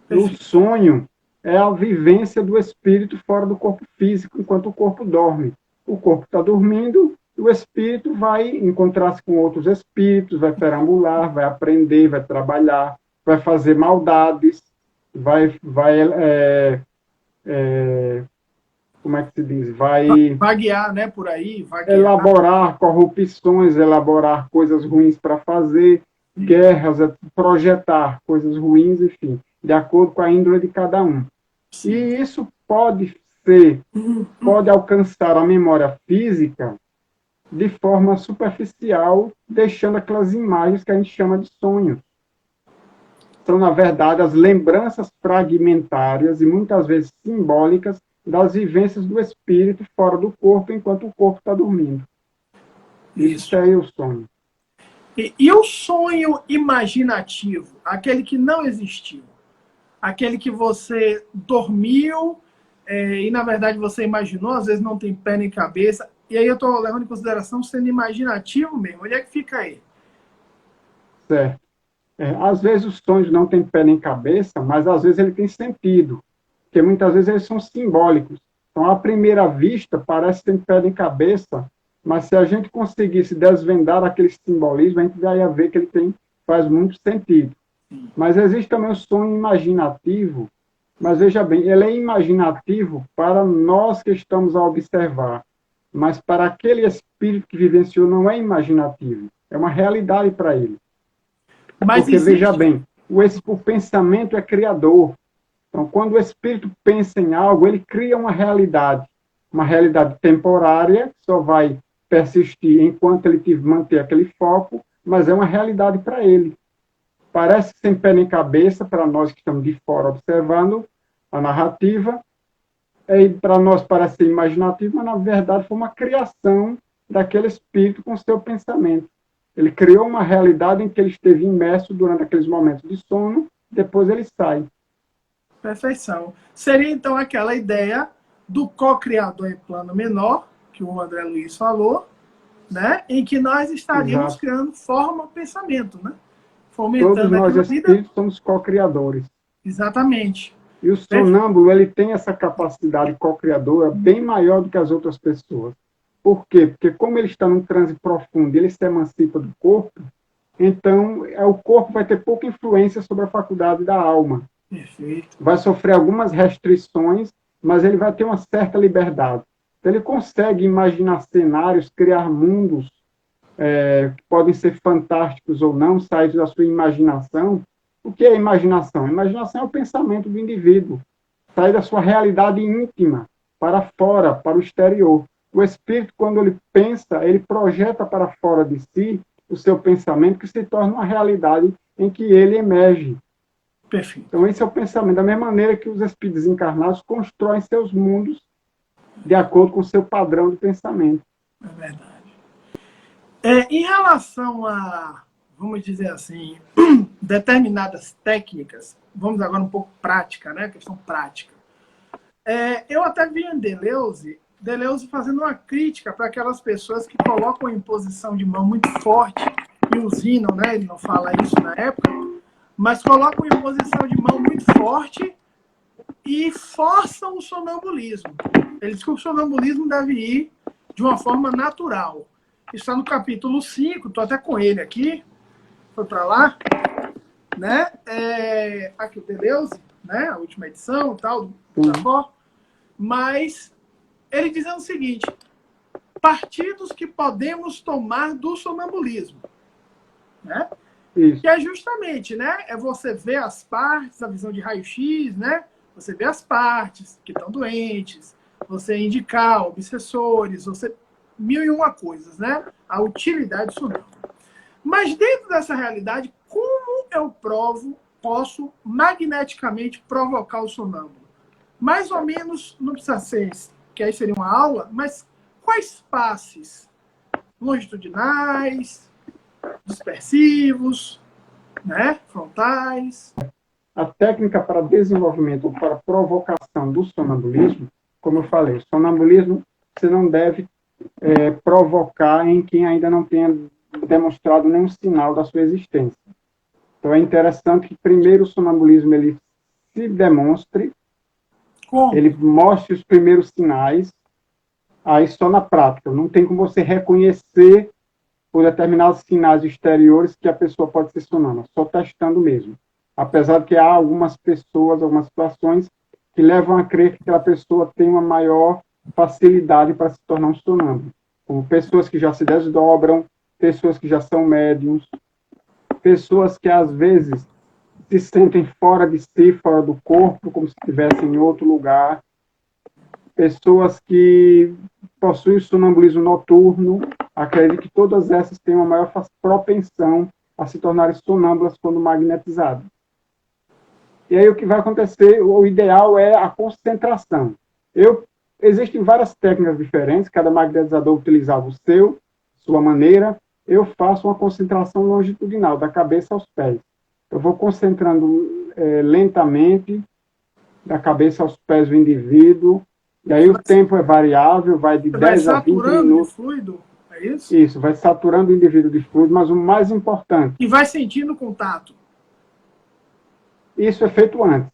O sonho é a vivência do espírito fora do corpo físico, enquanto o corpo dorme. O corpo está dormindo e o espírito vai encontrar-se com outros espíritos, vai perambular, vai aprender, vai trabalhar, vai fazer maldades, vai como é que se diz? Vai vaguear, né, por aí, vaguear. Elaborar corrupções, elaborar coisas ruins para fazer, guerras, projetar coisas ruins, enfim, de acordo com a índole de cada um. Sim. E isso pode alcançar a memória física de forma superficial, deixando aquelas imagens que a gente chama de sonhos. São, na verdade, as lembranças fragmentárias e muitas vezes simbólicas das vivências do espírito fora do corpo, enquanto o corpo está dormindo. Isso é o sonho. E o sonho imaginativo, aquele que não existiu, aquele que você dormiu e, na verdade, você imaginou, às vezes não tem pé nem cabeça, e aí eu estou levando em consideração sendo imaginativo mesmo. Onde é que fica aí? Certo. Às vezes os sonhos não têm pé nem cabeça, mas às vezes ele tem sentido, porque muitas vezes eles são simbólicos. Então, à primeira vista, parece que tem pé nem cabeça, mas se a gente conseguisse desvendar aquele simbolismo, a gente vai ver que ele faz muito sentido. Mas existe também o sonho imaginativo, mas veja bem, ele é imaginativo para nós que estamos a observar, mas para aquele espírito que vivenciou não é imaginativo, é uma realidade para ele. Mas porque, veja bem, o pensamento é criador. Então, quando o espírito pensa em algo, ele cria uma realidade temporária, que só vai persistir enquanto ele manter aquele foco, mas é uma realidade para ele. Parece sem pé nem cabeça para nós que estamos de fora observando a narrativa, e para nós parece ser imaginativo, mas na verdade foi uma criação daquele espírito com seu pensamento. Ele criou uma realidade em que ele esteve imerso durante aqueles momentos de sono, depois ele sai. Perfeição. Seria então aquela ideia do co-criador em plano menor, que o André Luiz falou, né? Em que nós estaríamos Exato. criando forma, pensamento, né? Fomentando todos nós espíritos somos co-criadores. Exatamente. E o sonâmbulo, ele tem essa capacidade co-criadora bem maior do que as outras pessoas. Por quê? Porque como ele está num transe profundo, ele se emancipa do corpo, então o corpo vai ter pouca influência sobre a faculdade da alma. Perfeito. Vai sofrer algumas restrições, mas ele vai ter uma certa liberdade. Então, ele consegue imaginar cenários, criar mundos que podem ser fantásticos ou não, sair da sua imaginação. O que é imaginação? Imaginação é o pensamento do indivíduo, sair da sua realidade íntima para fora, para o exterior. O espírito, quando ele pensa, ele projeta para fora de si o seu pensamento, que se torna uma realidade em que ele emerge. Perfeito. Então, esse é o pensamento. Da mesma maneira que os espíritos encarnados constroem seus mundos de acordo com o seu padrão de pensamento. É verdade. Em relação a, vamos dizer assim, determinadas técnicas, vamos agora um pouco prática, né? Questão prática. Eu até vi em Deleuze fazendo uma crítica para aquelas pessoas que colocam a imposição de mão muito forte e usinam, né? Ele não fala isso na época, mas colocam a imposição de mão muito forte e forçam o sonambulismo. Ele diz que o sonambulismo deve ir de uma forma natural. Está no capítulo 5, estou até com ele aqui, foi para lá, né? Aqui o Deleuze, né? A última edição, tal, do Jacó. Mas ele dizendo o seguinte: partidos que podemos tomar do sonambulismo, né? Isso. Que é justamente, né? É você ver as partes, a visão de raio-x, né? Você vê as partes que estão doentes, você indicar obsessores, você mil e uma coisas, né? A utilidade sonâmbula. Mas dentro dessa realidade, como eu posso magneticamente provocar o sonâmbulo? Mais ou menos, não precisa ser, que aí seria uma aula, mas quais passes longitudinais, dispersivos, né? Frontais? A técnica para desenvolvimento ou para provocação do sonambulismo, como eu falei, o sonambulismo você não deve provocar em quem ainda não tenha demonstrado nenhum sinal da sua existência. Então é interessante que primeiro o sonambulismo ele se demonstre, ele mostre os primeiros sinais, aí só na prática. Não tem como você reconhecer por determinados sinais exteriores que a pessoa pode ser sonâmbula, só testando mesmo. Apesar de que há algumas pessoas, algumas situações que levam a crer que aquela pessoa tem uma maior facilidade para se tornar um sonâmbulo, como pessoas que já se desdobram, pessoas que já são médiums, pessoas que às vezes se sentem fora de si, fora do corpo, como se estivessem em outro lugar. pessoas que possuem sonambulismo noturno, acredito que todas essas têm uma maior propensão a se tornarem sonâmbulas quando magnetizadas. E aí o que vai acontecer, o ideal é a concentração. Existem várias técnicas diferentes, cada magnetizador utilizava sua maneira. Eu faço uma concentração longitudinal, da cabeça aos pés. Eu vou concentrando lentamente, da cabeça aos pés do indivíduo, e aí o tempo é variável, vai de 10 a 20 minutos. De fluido, é isso? Isso, vai saturando o indivíduo de fluido, mas o mais importante... E vai sentindo o contato. Isso é feito antes.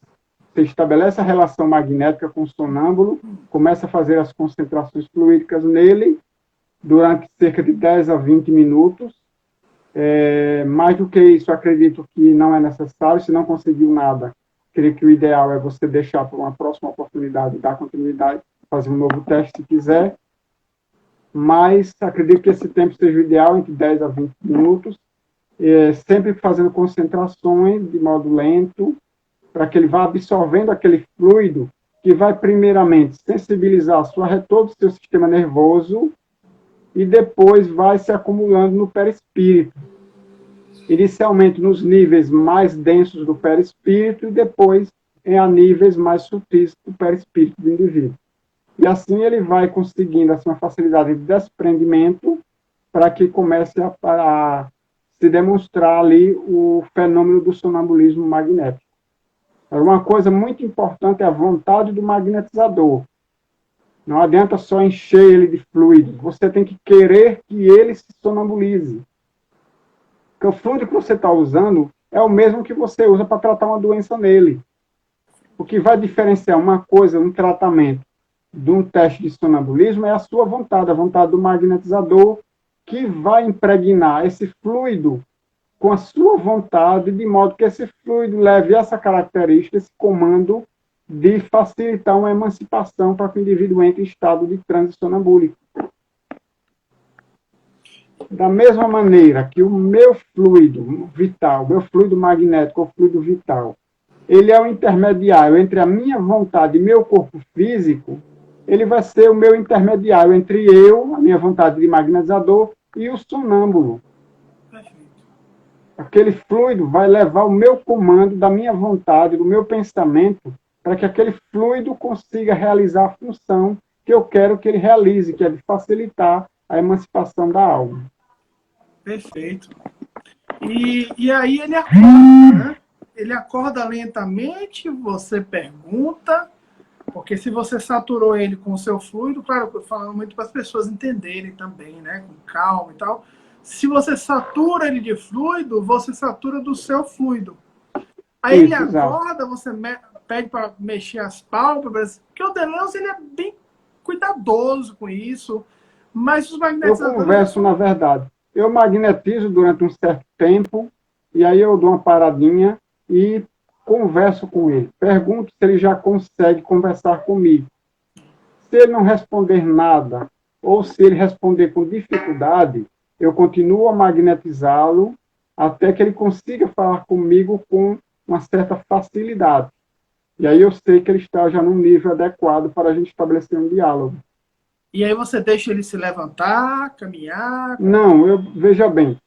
Você estabelece a relação magnética com o sonâmbulo, começa a fazer as concentrações fluídicas nele, durante cerca de 10 a 20 minutos. Mais do que isso, acredito que não é necessário. Se não conseguiu nada, creio que o ideal é você deixar para uma próxima oportunidade, dar continuidade, fazer um novo teste se quiser. Mas acredito que esse tempo seja o ideal, entre 10 a 20 minutos, sempre fazendo concentrações de modo lento, para que ele vá absorvendo aquele fluido que vai primeiramente sensibilizar todo o seu sistema nervoso e depois vai se acumulando no perispírito. Inicialmente nos níveis mais densos do perispírito e depois em níveis mais sutis do perispírito do indivíduo. E assim ele vai conseguindo assim, uma facilidade de desprendimento para que comece a se demonstrar ali o fenômeno do sonambulismo magnético. Uma coisa muito importante é a vontade do magnetizador. Não adianta só encher ele de fluido. Você tem que querer que ele se sonambulize. Porque o fluido que você está usando é o mesmo que você usa para tratar uma doença nele. O que vai diferenciar uma coisa, um tratamento, de um teste de sonambulismo é a sua vontade, a vontade do magnetizador, que vai impregnar esse fluido com a sua vontade, de modo que esse fluido leve essa característica, esse comando de facilitar uma emancipação para que o indivíduo entre em estado de transe sonambúlico. Da mesma maneira que o meu fluido vital, meu fluido magnético, o fluido vital, ele é o intermediário entre a minha vontade e meu corpo físico, ele vai ser o meu intermediário entre a minha vontade de magnetizador, e o sonâmbulo. Aquele fluido vai levar o meu comando da minha vontade, do meu pensamento, para que aquele fluido consiga realizar a função que eu quero que ele realize, que é de facilitar a emancipação da alma. Perfeito. E aí ele acorda, né? Ele acorda lentamente, você pergunta, porque se você saturou ele com o seu fluido, claro, eu falando muito para as pessoas entenderem também, né? Com calma e tal. Se você satura ele de fluido, você satura do seu fluido. Aí ele acorda, você pede para mexer as pálpebras, porque o Deleuze ele é bem cuidadoso com isso, mas os magnetizadores... Eu converso, na verdade. Eu magnetizo durante um certo tempo, e aí eu dou uma paradinha e converso com ele. Pergunto se ele já consegue conversar comigo. Se ele não responder nada, ou se ele responder com dificuldade, eu continuo a magnetizá-lo até que ele consiga falar comigo com uma certa facilidade. E aí eu sei que ele está já num nível adequado para a gente estabelecer um diálogo. E aí você deixa ele se levantar, caminhar? Não, veja bem,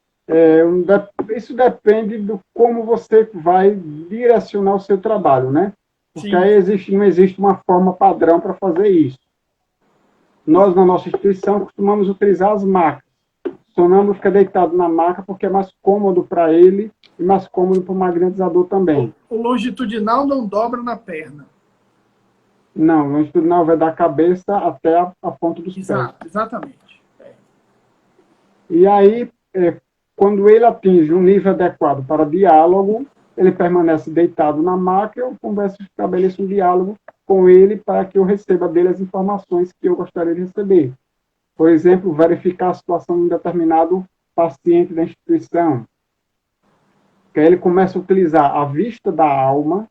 isso depende do como você vai direcionar o seu trabalho, né? Porque Sim. Aí não existe uma forma padrão para fazer isso. Nós, na nossa instituição, costumamos utilizar as macas. O sonâmbulo fica deitado na maca porque é mais cômodo para ele e mais cômodo para o magnetizador também. O longitudinal não dobra na perna. Não, o longitudinal vai da cabeça até a ponta dos pés. Exatamente. E aí, quando ele atinge um nível adequado para diálogo, ele permanece deitado na maca e eu estabeleço um diálogo com ele para que eu receba dele as informações que eu gostaria de receber. Por exemplo, verificar a situação de um determinado paciente da instituição. Que aí ele começa a utilizar a vista da alma,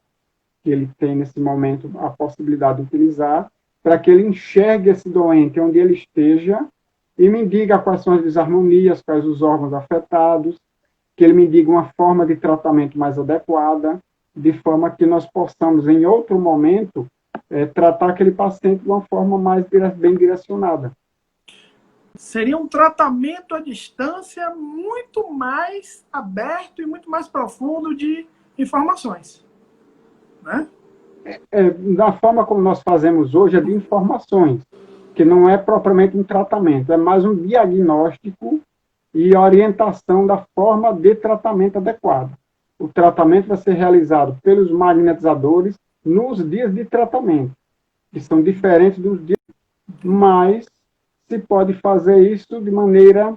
que ele tem nesse momento a possibilidade de utilizar, para que ele enxergue esse doente onde ele esteja e me diga quais são as desarmonias, quais os órgãos afetados, que ele me diga uma forma de tratamento mais adequada, de forma que nós possamos, em outro momento, tratar aquele paciente de uma forma mais bem direcionada. Seria um tratamento à distância muito mais aberto e muito mais profundo de informações, né? Da forma como nós fazemos hoje, é de informações, que não é propriamente um tratamento, é mais um diagnóstico e orientação da forma de tratamento adequado. O tratamento vai ser realizado pelos magnetizadores nos dias de tratamento, que são diferentes dos dias, mas se pode fazer isso de maneira,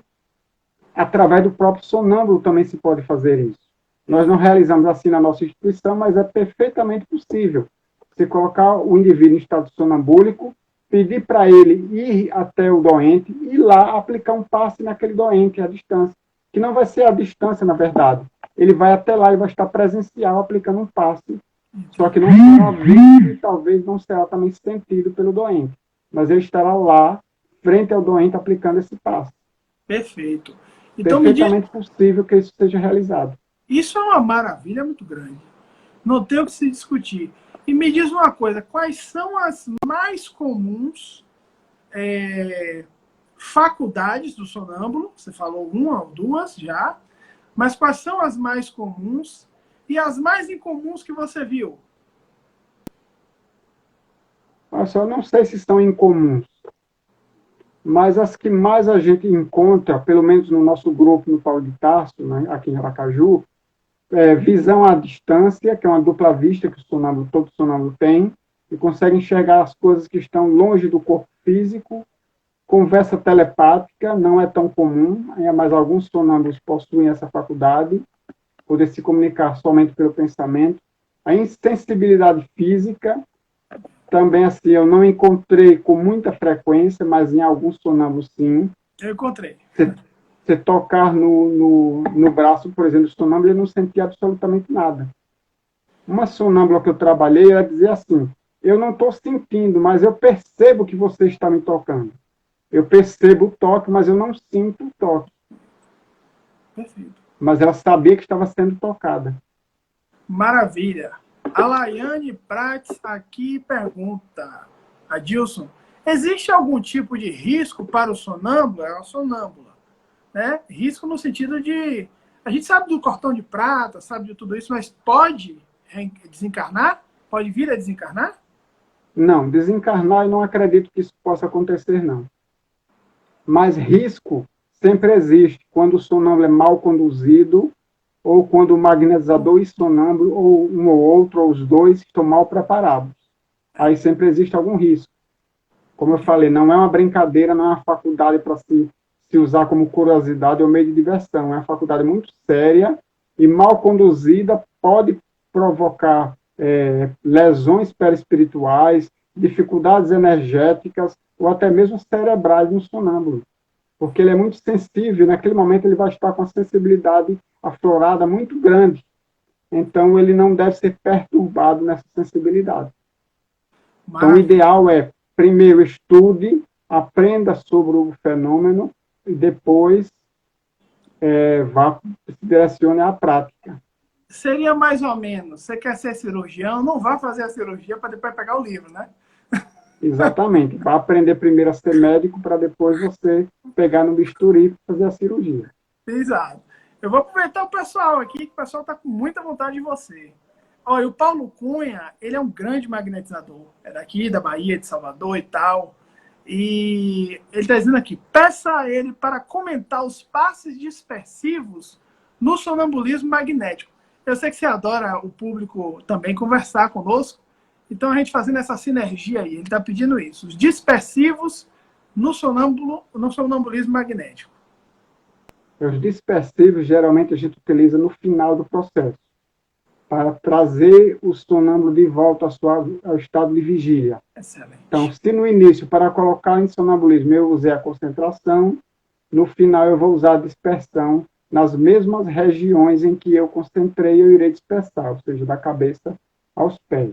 através do próprio sonâmbulo também se pode fazer isso. Nós não realizamos assim na nossa instituição, mas é perfeitamente possível. Você colocar o indivíduo em estado sonambúlico, pedir para ele ir até o doente e lá aplicar um passe naquele doente à distância, que não vai ser à distância, na verdade. Ele vai até lá e vai estar presencial aplicando um passe, só que não será visto e talvez não será também sentido pelo doente, mas ele estará lá, frente ao doente, aplicando esse passe. Perfeito. Então, Perfeitamente possível que isso seja realizado. Isso é uma maravilha muito grande. Não tem o que se discutir. E me diz uma coisa, quais são as mais comuns faculdades do sonâmbulo? Você falou uma ou duas já, mas quais são as mais comuns e as mais incomuns que você viu? Eu só não sei se são incomuns, mas as que mais a gente encontra, pelo menos no nosso grupo no Paulo de Tarso, né, aqui em Aracaju, visão à distância, que é uma dupla vista que todo sonâmbulo tem, e consegue enxergar as coisas que estão longe do corpo físico. Conversa telepática não é tão comum, mas alguns sonâmbulos possuem essa faculdade, poder se comunicar somente pelo pensamento. A insensibilidade física, também assim, eu não encontrei com muita frequência, mas em alguns sonâmbulos sim. Eu encontrei. Você tocar no braço, por exemplo, do sonâmbulo, ele não sentia absolutamente nada. Uma sonâmbula que eu trabalhei, ela dizia assim, eu não estou sentindo, mas eu percebo que você está me tocando. Eu percebo o toque, mas eu não sinto o toque. Perfeito. Mas ela sabia que estava sendo tocada. Maravilha. A Laiane Prates aqui pergunta, Adilson, existe algum tipo de risco para o sonâmbulo? É uma sonâmbula. Né? Risco no sentido de... A gente sabe do cordão de prata, sabe de tudo isso, mas pode desencarnar? Pode vir a desencarnar? Não, desencarnar eu não acredito que isso possa acontecer, não. Mas risco sempre existe quando o sonâmbulo é mal conduzido ou quando o magnetizador e sonâmbulo, ou um ou outro, ou os dois, estão mal preparados. Aí sempre existe algum risco. Como eu falei, não é uma brincadeira, não é uma faculdade para se usar como curiosidade ou meio de diversão. É uma faculdade muito séria e mal conduzida pode provocar lesões perispirituais, dificuldades energéticas ou até mesmo cerebrais no sonâmbulo. Porque ele é muito sensível, naquele momento ele vai estar com a sensibilidade aflorada muito grande. Então ele não deve ser perturbado nessa sensibilidade. Então o ideal é, primeiro estude, aprenda sobre o fenômeno e depois vá se direcione à prática. Seria mais ou menos, você quer ser cirurgião, não vá fazer a cirurgia para depois pegar o livro, né? Exatamente. Vá aprender primeiro a ser médico para depois você pegar no bisturi e fazer a cirurgia. Exato. Eu vou aproveitar o pessoal aqui, que o pessoal está com muita vontade de você. Olha, o Paulo Cunha, ele é um grande magnetizador. É daqui, da Bahia, de Salvador e tal. E ele está dizendo aqui, peça a ele para comentar os passes dispersivos no sonambulismo magnético. Eu sei que você adora o público também conversar conosco, então a gente fazendo essa sinergia aí, ele está pedindo isso, os dispersivos no sonambulismo magnético. Os dispersivos, geralmente, a gente utiliza no final do processo, para trazer o sonâmbulo de volta ao estado de vigília. Excelente. Então, se no início, para colocar em sonambulismo, eu usei a concentração, no final eu vou usar a dispersão nas mesmas regiões em que eu concentrei, eu irei dispersar, ou seja, da cabeça aos pés.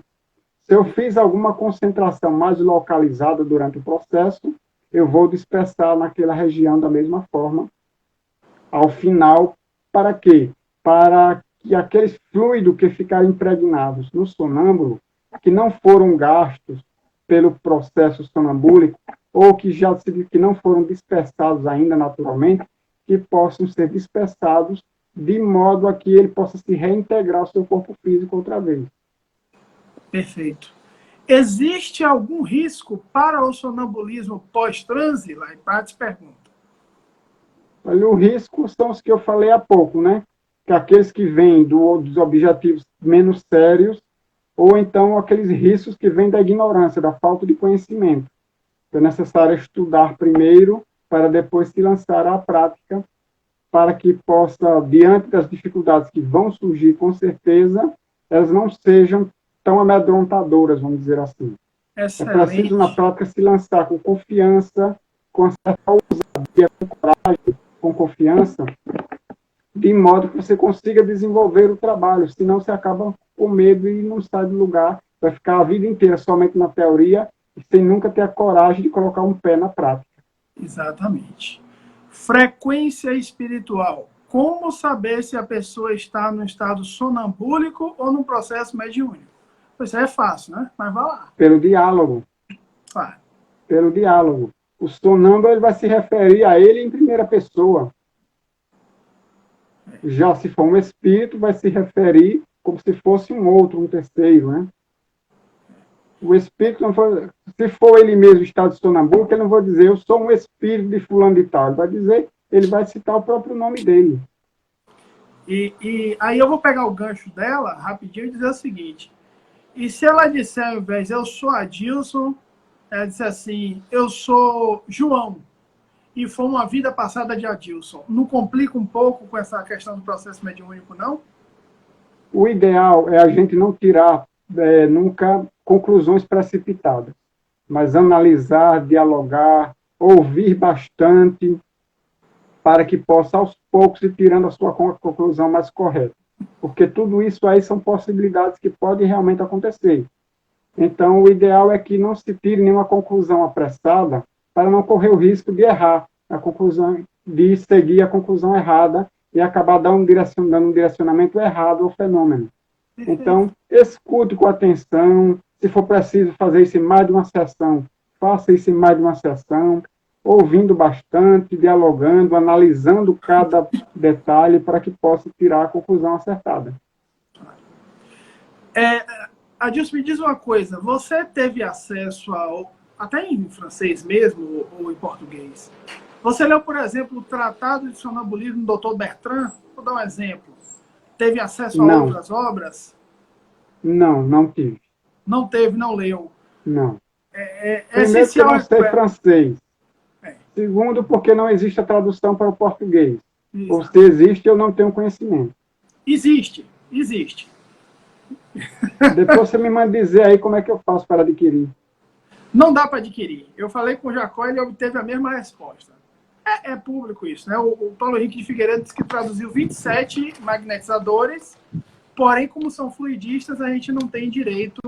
Se eu fiz alguma concentração mais localizada durante o processo, eu vou dispersar naquela região da mesma forma, ao final, para quê? Para que aqueles fluidos que ficarem impregnados no sonâmbulo, que não foram gastos pelo processo sonambúlico, ou que não foram dispersados ainda naturalmente, que possam ser dispersados de modo a que ele possa se reintegrar ao seu corpo físico outra vez. Perfeito. Existe algum risco para o sonambulismo pós-transe? Lá em Pates pergunta. Olha, o risco são os que eu falei há pouco, né? Que aqueles que vêm dos objetivos menos sérios, ou então aqueles riscos que vêm da ignorância, da falta de conhecimento. É necessário estudar primeiro, para depois se lançar à prática, para que possa, diante das dificuldades que vão surgir, com certeza, elas não sejam tão amedrontadoras, vamos dizer assim. Excelente. É preciso, na prática, se lançar com confiança, com certa ousadia, com coragem, com confiança, de modo que você consiga desenvolver o trabalho, senão você acaba com medo e não sai do lugar, vai ficar a vida inteira somente na teoria, sem nunca ter a coragem de colocar um pé na prática. Exatamente. Frequência espiritual. Como saber se a pessoa está no estado sonambúlico ou no processo mediúnico? Isso é fácil, né? Mas vai lá. Pelo diálogo. Claro. Pelo diálogo. O sonâmbulo ele vai se referir a ele em primeira pessoa. Já se for um espírito, vai se referir como se fosse um outro, um terceiro, né? O espírito, não for, se for ele mesmo em estado de sonambúlico, ele não vai dizer, eu sou um espírito de fulano de tal. Ele vai dizer, ele vai citar o próprio nome dele. E aí eu vou pegar o gancho dela rapidinho e dizer o seguinte. E se ela disser, ao invés, eu sou Adilson, ela disser assim, eu sou João, e for uma vida passada de Adilson, não complica um pouco com essa questão do processo mediúnico, não? O ideal é a gente não tirar nunca conclusões precipitadas, mas analisar, dialogar, ouvir bastante, para que possa, aos poucos, ir tirando a sua conclusão mais correta. Porque tudo isso aí são possibilidades que podem realmente acontecer. Então, o ideal é que não se tire nenhuma conclusão apressada, para não correr o risco de errar a conclusão, de seguir a conclusão errada e acabar dando um direcionamento errado ao fenômeno. Então, escute com atenção. Se for preciso fazer isso em mais de uma sessão, faça isso em mais de uma sessão, ouvindo bastante, dialogando, analisando cada detalhe para que possa tirar a conclusão acertada. Adilson, me diz uma coisa. Você teve acesso até em francês mesmo, ou em português? Você leu, por exemplo, o Tratado de Sonambulismo do Dr. Bertrand? Vou dar um exemplo. Teve acesso a outras obras? Não tive. Não teve, não leu. Não. Primeiro, porque eu não sei francês. Segundo, porque não existe a tradução para o português. Exato. Ou se existe, eu não tenho conhecimento. Existe. Depois você me manda dizer aí como é que eu faço para adquirir. Não dá para adquirir. Eu falei com o Jacó e ele obteve a mesma resposta. É público isso, né? O Paulo Henrique de Figueiredo disse que traduziu 27 magnetizadores, porém, como são fluidistas, a gente não tem direito,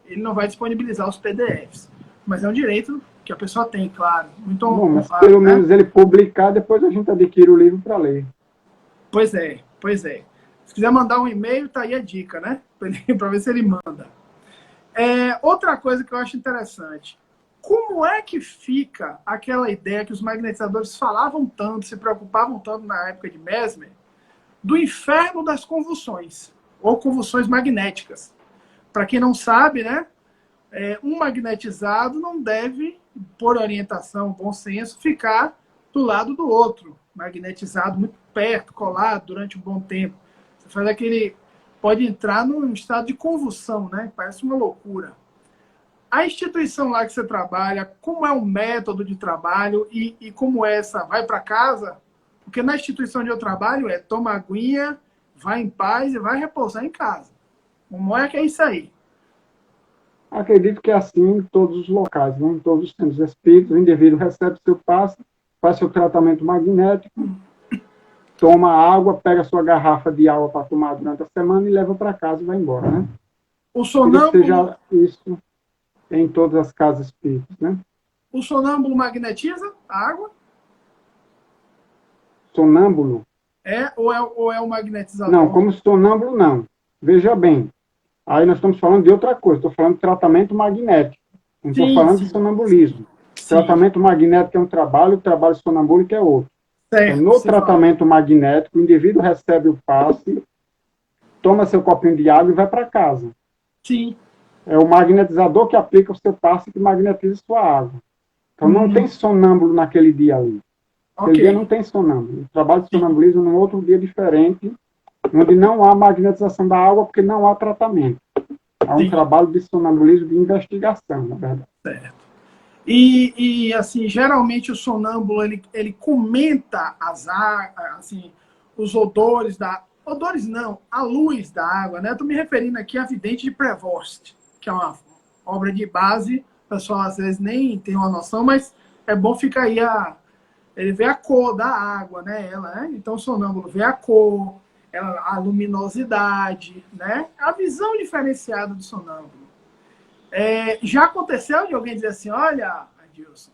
ele não vai disponibilizar os PDFs. Mas é um direito que a pessoa tem, claro. Muito bom, mas pelo menos ele publicar, depois a gente adquire o livro para ler. Pois é. Se quiser mandar um e-mail, tá aí a dica, né? Para ver se ele manda. Outra coisa que eu acho interessante. Como é que fica aquela ideia que os magnetizadores falavam tanto, se preocupavam tanto na época de Mesmer, do inferno das convulsões, ou convulsões magnéticas? Para quem não sabe, né? Um magnetizado não deve, por orientação, bom senso, ficar do lado do outro. Magnetizado muito perto, colado durante um bom tempo. Você faz aquele... Pode entrar num estado de convulsão, né? Parece uma loucura. A instituição lá que você trabalha, como é o método de trabalho e como é essa? Vai para casa? Porque na instituição onde eu trabalho toma aguinha, vai em paz e vai repousar em casa. Como é que é isso aí? Acredito que é assim em todos os locais, né? Em todos os centros espíritos, o indivíduo recebe seu passe, faz seu tratamento magnético, toma água, pega sua garrafa de água para tomar durante a semana e leva para casa e vai embora, né? O sonâmbulo... seja isso em todas as casas espíritas, né? O sonâmbulo magnetiza a água? Sonâmbulo? Ou é o magnetizador? Não, como sonâmbulo não. Veja bem, Aí nós estamos falando de outra coisa, estou falando de tratamento magnético, não estou Sim, falando de sim, sonambulismo. sim. Tratamento magnético é um trabalho, o trabalho sonambúlico é outro. Então, Certo, no você falou. tratamento magnético, o indivíduo recebe o passe, toma seu copinho de água e vai para casa. Sim. É o magnetizador que aplica o seu passe que magnetiza sua água. Então não tem Hum, sonâmbulo naquele dia ali. ok. Aquele dia não tem sonâmbulo. O trabalho de Sim, sonambulismo num outro dia diferente, onde não há magnetização da água porque não há tratamento. Há um sim. trabalho de sonambulismo de investigação, na verdade. Certo. Assim, geralmente o sonâmbulo ele comenta assim, os odores da. Odores não, a luz da água, né? Estou me referindo aqui a Vidente de Prevost, que é uma obra de base, o pessoal às vezes nem tem uma noção, mas é bom ficar aí ele vê a cor da água, né? Então o sonâmbulo vê a cor, a luminosidade, né? A visão diferenciada do sonâmbulo. Já aconteceu de alguém dizer assim, olha, Adilson,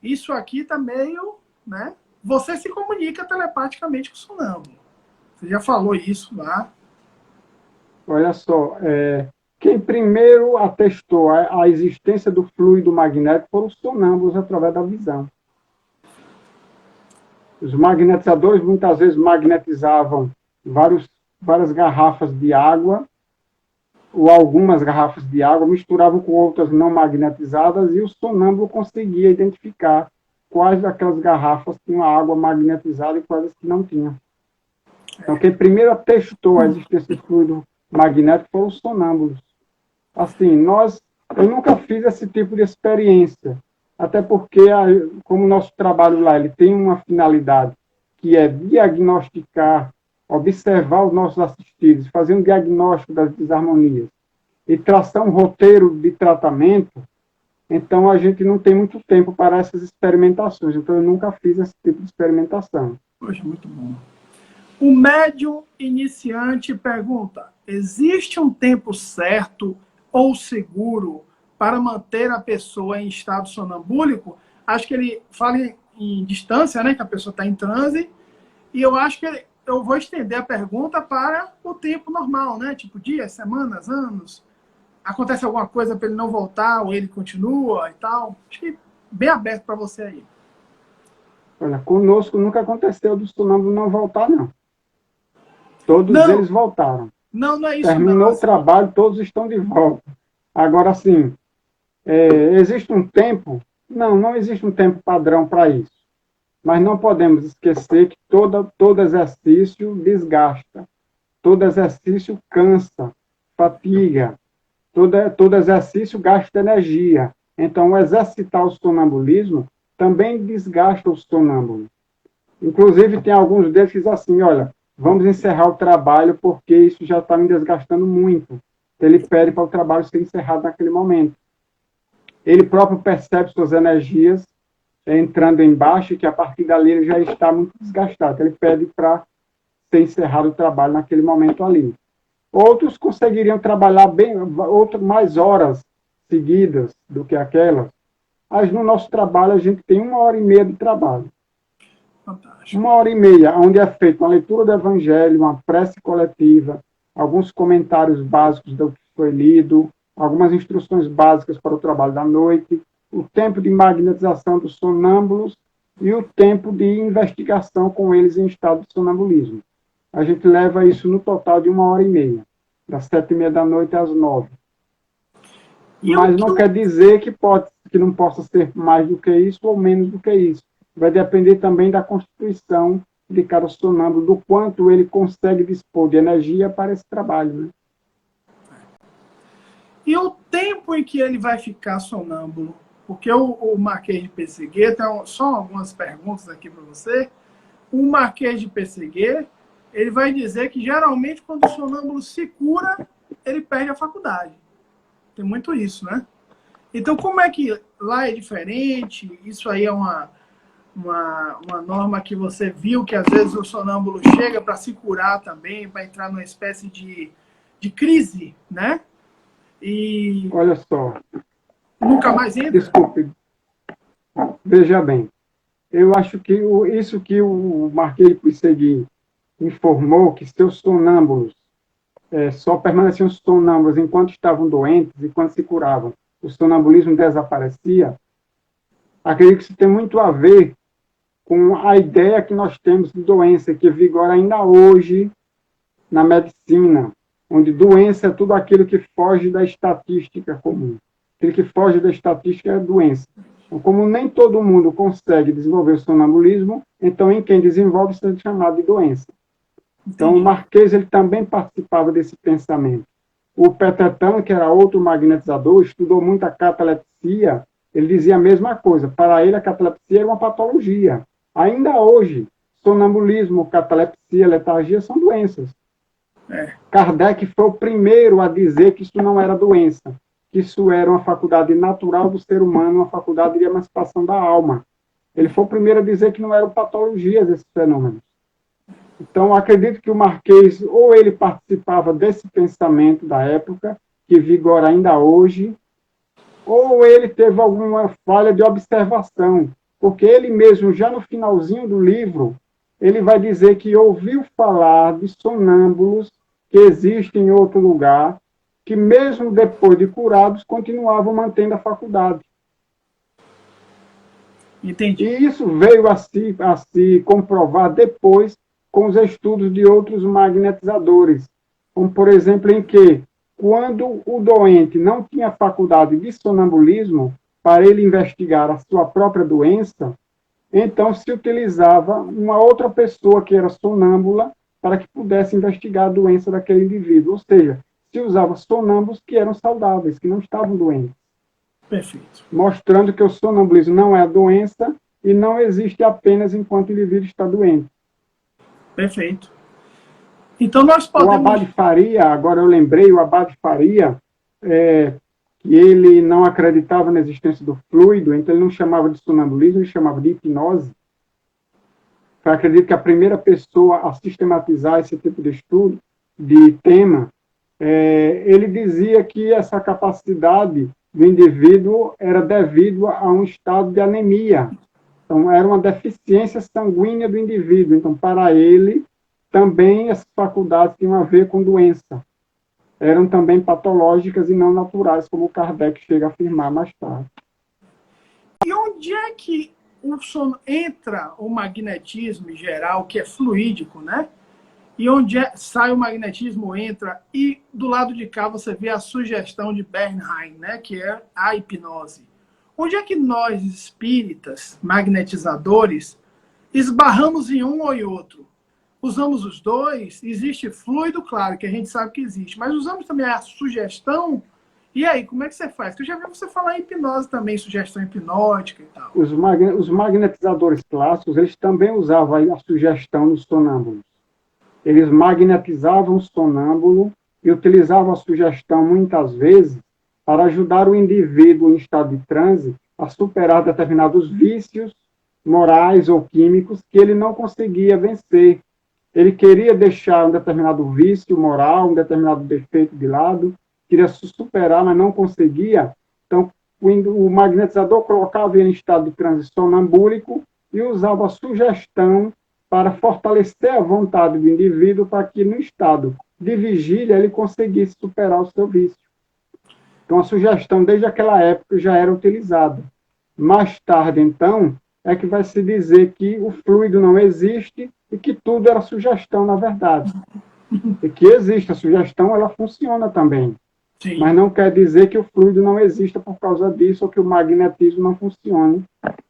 isso aqui tá meio, né? Você se comunica telepaticamente com o sonâmbulo. Você já falou isso lá. Olha só, quem primeiro atestou a existência do fluido magnético foram os sonâmbulos através da visão. Os magnetizadores muitas vezes magnetizavam várias garrafas de água ou algumas garrafas de água, misturavam com outras não magnetizadas e o sonâmbulo conseguia identificar quais daquelas garrafas tinham água magnetizada e quais que não tinham. Então, quem primeiro atestou a existência do fluido magnético foram os sonâmbulos. Assim, eu nunca fiz esse tipo de experiência, até porque, como o nosso trabalho lá ele tem uma finalidade, que é diagnosticar, observar os nossos assistidos, fazer um diagnóstico das desarmonias e traçar um roteiro de tratamento, então a gente não tem muito tempo para essas experimentações. Então, eu nunca fiz esse tipo de experimentação. Poxa, muito bom. O médium iniciante pergunta: existe um tempo certo ou seguro para manter a pessoa em estado sonambúlico? Acho que ele fala em distância, né? Que a pessoa está em transe. E eu acho que eu vou estender a pergunta para o tempo normal, né? Tipo dias, semanas, anos. Acontece alguma coisa para ele não voltar ou ele continua e tal? Acho que bem aberto para você aí. Olha, conosco nunca aconteceu do sonâmbulo não voltar, não. Todos Não, eles voltaram. não é isso não. Terminou o Assim, trabalho, todos estão de volta. Agora, sim, existe um tempo? Não, não existe um tempo padrão para isso. Mas não podemos esquecer que todo exercício desgasta, todo exercício cansa, fatiga, todo exercício gasta energia. Então, exercitar o sonambulismo também desgasta o sonâmbulo. Inclusive, tem alguns deles que dizem assim, olha, vamos encerrar o trabalho porque isso já está me desgastando muito. Ele pede para o trabalho ser encerrado naquele momento. Ele próprio percebe suas energias entrando em baixo e que a partir dali ele já está muito desgastado. Ele pede para ser encerrado o trabalho naquele momento ali. Outros conseguiriam trabalhar mais horas seguidas do que aquelas, mas no nosso trabalho a gente tem 1 hora e meia de trabalho. fantástico. 1 hora e meia, onde é feita uma leitura do Evangelho, uma prece coletiva, alguns comentários básicos do que foi lido, algumas instruções básicas para o trabalho da noite, o tempo de magnetização dos sonâmbulos e o tempo de investigação com eles em estado de sonambulismo. A gente leva isso no total de 1 hora e meia, das 7h30 da noite às 9. E o Mas que não quer dizer que não possa ser mais do que isso ou menos do que isso. Vai depender também da constituição de cada sonâmbulo, do quanto ele consegue dispor de energia para esse trabalho. Né? E o tempo em que ele vai ficar sonâmbulo? Porque o Marquês de Pessegueira, tem só algumas perguntas aqui para você. O Marquês de Pessegueira, ele vai dizer que geralmente quando o sonâmbulo se cura, ele perde a faculdade. Tem muito isso, né? Então, como é que lá é diferente? Isso aí é uma norma que você viu que às vezes o sonâmbulo chega para se curar também, para entrar numa espécie de crise, né? E Olha só, nunca mais entra? desculpe, veja bem, eu acho que isso que o Marquês de Pissegui informou, que seus sonâmbulos só permaneciam sonâmbulos enquanto estavam doentes e quando se curavam, o sonambulismo desaparecia, acredito que isso tem muito a ver com a ideia que nós temos de doença, que vigora ainda hoje na medicina, onde doença é tudo aquilo que foge da estatística comum. Aquilo que foge da estatística é doença. Então, como nem todo mundo consegue desenvolver o sonambulismo, então em quem desenvolve isso é chamado de doença. Então o Marquês ele também participava desse pensamento. O Petetão, que era outro magnetizador, estudou muito a catalepsia, ele dizia a mesma coisa. Para ele, a catalepsia era uma patologia. Ainda hoje, sonambulismo, catalepsia, letargia são doenças. Kardec foi o primeiro a dizer que isso não era doença, que isso era uma faculdade natural do ser humano, uma faculdade de emancipação da alma. Ele foi o primeiro a dizer que não eram patologias esses fenômenos. Então, acredito que o Marquês, ou ele participava desse pensamento da época, que vigora ainda hoje, ou ele teve alguma falha de observação, porque ele mesmo, já no finalzinho do livro, ele vai dizer que ouviu falar de sonâmbulos que existem em outro lugar, que mesmo depois de curados, continuavam mantendo a faculdade. Entendi. E isso veio a se comprovar depois com os estudos de outros magnetizadores, como, por exemplo, em que, quando o doente não tinha faculdade de sonambulismo, para ele investigar a sua própria doença, então se utilizava uma outra pessoa que era sonâmbula para que pudesse investigar a doença daquele indivíduo. Ou seja, se usava sonâmbulos que eram saudáveis, que não estavam doentes. Perfeito. Mostrando que o sonambulismo não é a doença e não existe apenas enquanto o indivíduo está doente. Perfeito. Então nós podemos... O Abade Faria, agora eu lembrei, o Abade Faria, que ele não acreditava na existência do fluido, então ele não chamava de sonambulismo, ele chamava de hipnose. Eu acredito que a primeira pessoa a sistematizar esse tipo de estudo, de tema, ele dizia que essa capacidade do indivíduo era devido a um estado de anemia. Então, era uma deficiência sanguínea do indivíduo. Então, para ele, também as faculdades tinham a ver com doença. Eram também patológicas e não naturais, como Kardec chega a afirmar mais tarde. E onde é que entra o magnetismo em geral, que é fluídico, né? E onde sai o magnetismo, entra, e do lado de cá você vê a sugestão de Bernheim, né? Que é a hipnose. Onde é que nós, espíritas, magnetizadores, esbarramos em um ou em outro? Usamos os dois? Existe fluido, claro, que a gente sabe que existe, mas usamos também a sugestão. E aí, como é que você faz? Porque eu já vi você falar em hipnose também, sugestão hipnótica e tal. Os magnetizadores clássicos, eles também usavam a sugestão nos sonâmbulos. Eles magnetizavam o sonâmbulo e utilizavam a sugestão, muitas vezes, para ajudar o indivíduo em estado de transe a superar determinados vícios morais ou químicos que ele não conseguia vencer. Ele queria deixar um determinado vício moral, um determinado defeito de lado, queria superar, mas não conseguia. Então, o magnetizador colocava ele em estado de transe sonambúlico e usava a sugestão para fortalecer a vontade do indivíduo para que, no estado de vigília, ele conseguisse superar o seu vício. Então, a sugestão, desde aquela época, já era utilizada. Mais tarde, então, é que vai se dizer que o fluido não existe e que tudo era sugestão, na verdade. E que existe, a sugestão, ela funciona também. Sim. Mas não quer dizer que o fluido não exista por causa disso ou que o magnetismo não funcione,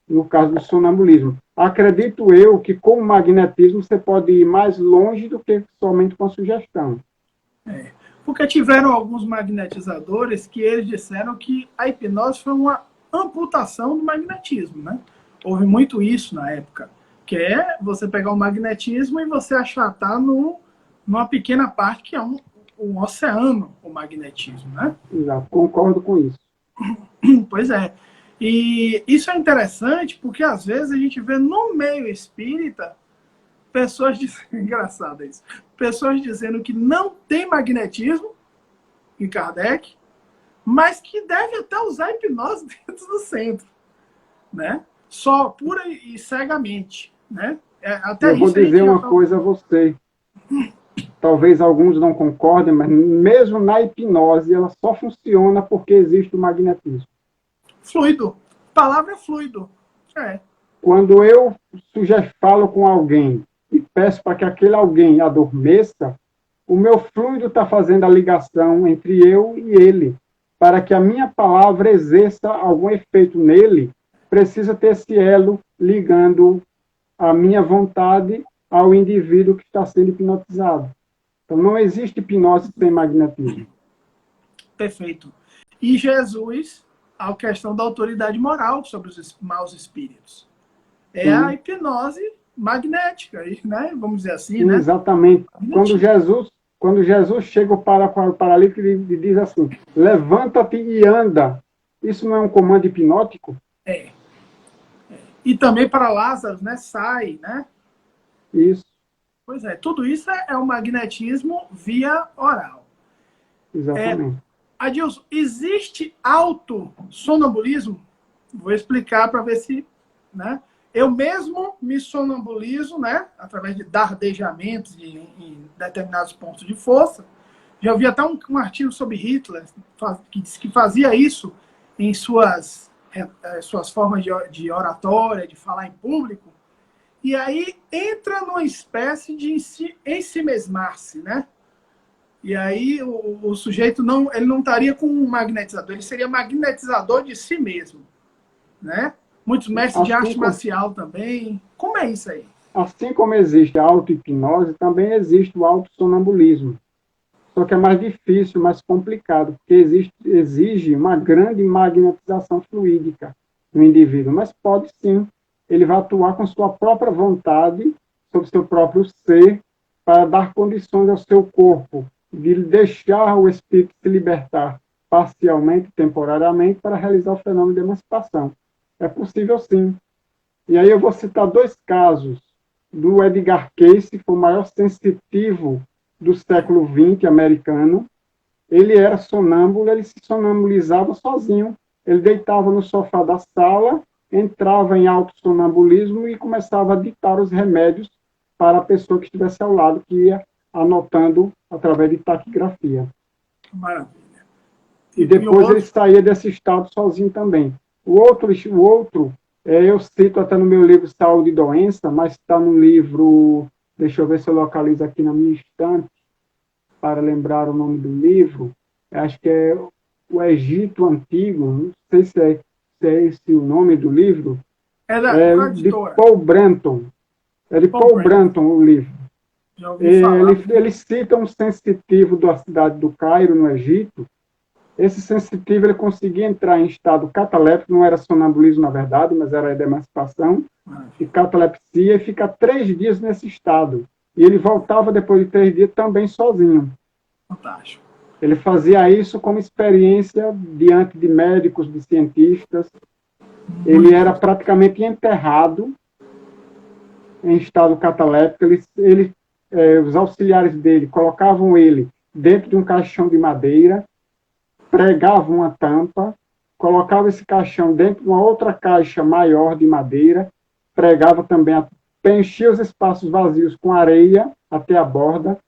no caso do sonambulismo. Acredito eu que com o magnetismo você pode ir mais longe do que somente com a sugestão. Porque tiveram alguns magnetizadores que eles disseram que a hipnose foi uma amputação do magnetismo, né? Houve muito isso na época, que é você pegar o magnetismo e você achatar numa pequena parte que é um oceano, o magnetismo, né? Exato, concordo com isso. Pois é. E isso é interessante porque às vezes a gente vê no meio espírita pessoas engraçado isso. Pessoas dizendo que não tem magnetismo em Kardec, mas que deve até usar hipnose dentro do centro, né? Só pura e cegamente, né? Até eu vou dizer uma coisa a você. talvez alguns não concordem, mas mesmo na hipnose, ela só funciona porque existe o magnetismo. Fluido. Palavra é fluido. É. Quando eu falo com alguém e peço para que aquele alguém adormeça, o meu fluido está fazendo a ligação entre eu e ele. Para que a minha palavra exerça algum efeito nele, precisa ter esse elo ligando a minha vontade ao indivíduo que está sendo hipnotizado. Então, não existe hipnose sem magnetismo. Perfeito. E Jesus, a questão da autoridade moral sobre os maus espíritos. É a hipnose magnética, né? Vamos dizer assim, né? Exatamente. Quando Jesus chega para o paralítico e diz assim, levanta-te e anda. Isso não é um comando hipnótico? É. E também para Lázaro, né? Sai, né? Isso. Pois é, tudo isso é o magnetismo via oral. Exatamente. Adilson, existe autossonambulismo? Vou explicar para ver se... né? Eu mesmo me sonambulizo, né? Através de dardejamentos em determinados pontos de força. Já vi até um artigo sobre Hitler, que disse que fazia isso em suas formas de oratória, de falar em público. E aí entra numa espécie de ensimesmar-se, né? E aí o sujeito ele não estaria com um magnetizador, ele seria magnetizador de si mesmo, né? Muitos mestres de arte marcial também. Como é isso aí? Assim como existe a auto-hipnose, também existe o autossonambulismo. Só que é mais difícil, mais complicado, porque exige uma grande magnetização fluídica no indivíduo. Mas pode sim, ele vai atuar com sua própria vontade, sobre seu próprio ser, para dar condições ao seu corpo, de deixar o espírito se libertar parcialmente, temporariamente, para realizar o fenômeno de emancipação. É possível sim. E aí eu vou citar dois casos do Edgar Cayce, que foi o maior sensitivo do século XX americano. Ele era sonâmbulo, ele se sonambulizava sozinho. Ele deitava no sofá da sala, entrava em autossonambulismo e começava a ditar os remédios para a pessoa que estivesse ao lado, que ia anotando através de taquigrafia. Maravilha. E depois ele saía desse estado sozinho também. O outro eu cito até no meu livro Saúde e Doença, mas está no livro, deixa eu ver se eu localizo aqui na minha estante, para lembrar o nome do livro, acho que é O Egito Antigo, não sei se é esse o nome do livro, é de Paul Branton. É de Paul Branton o livro. Ele cita um sensitivo da cidade do Cairo, no Egito. Esse sensitivo ele conseguia entrar em estado cataléptico, não era sonambulismo na verdade, mas era de emancipação, e catalepsia, e fica 3 dias nesse estado. E ele voltava depois de 3 dias também sozinho. Fantástico. Ele fazia isso como experiência diante de médicos, de cientistas. Ele era praticamente enterrado em estado cataléptico. Os auxiliares dele colocavam ele dentro de um caixão de madeira, pregavam uma tampa, colocavam esse caixão dentro de uma outra caixa maior de madeira, pregava também, preenchia os espaços vazios com areia até a borda,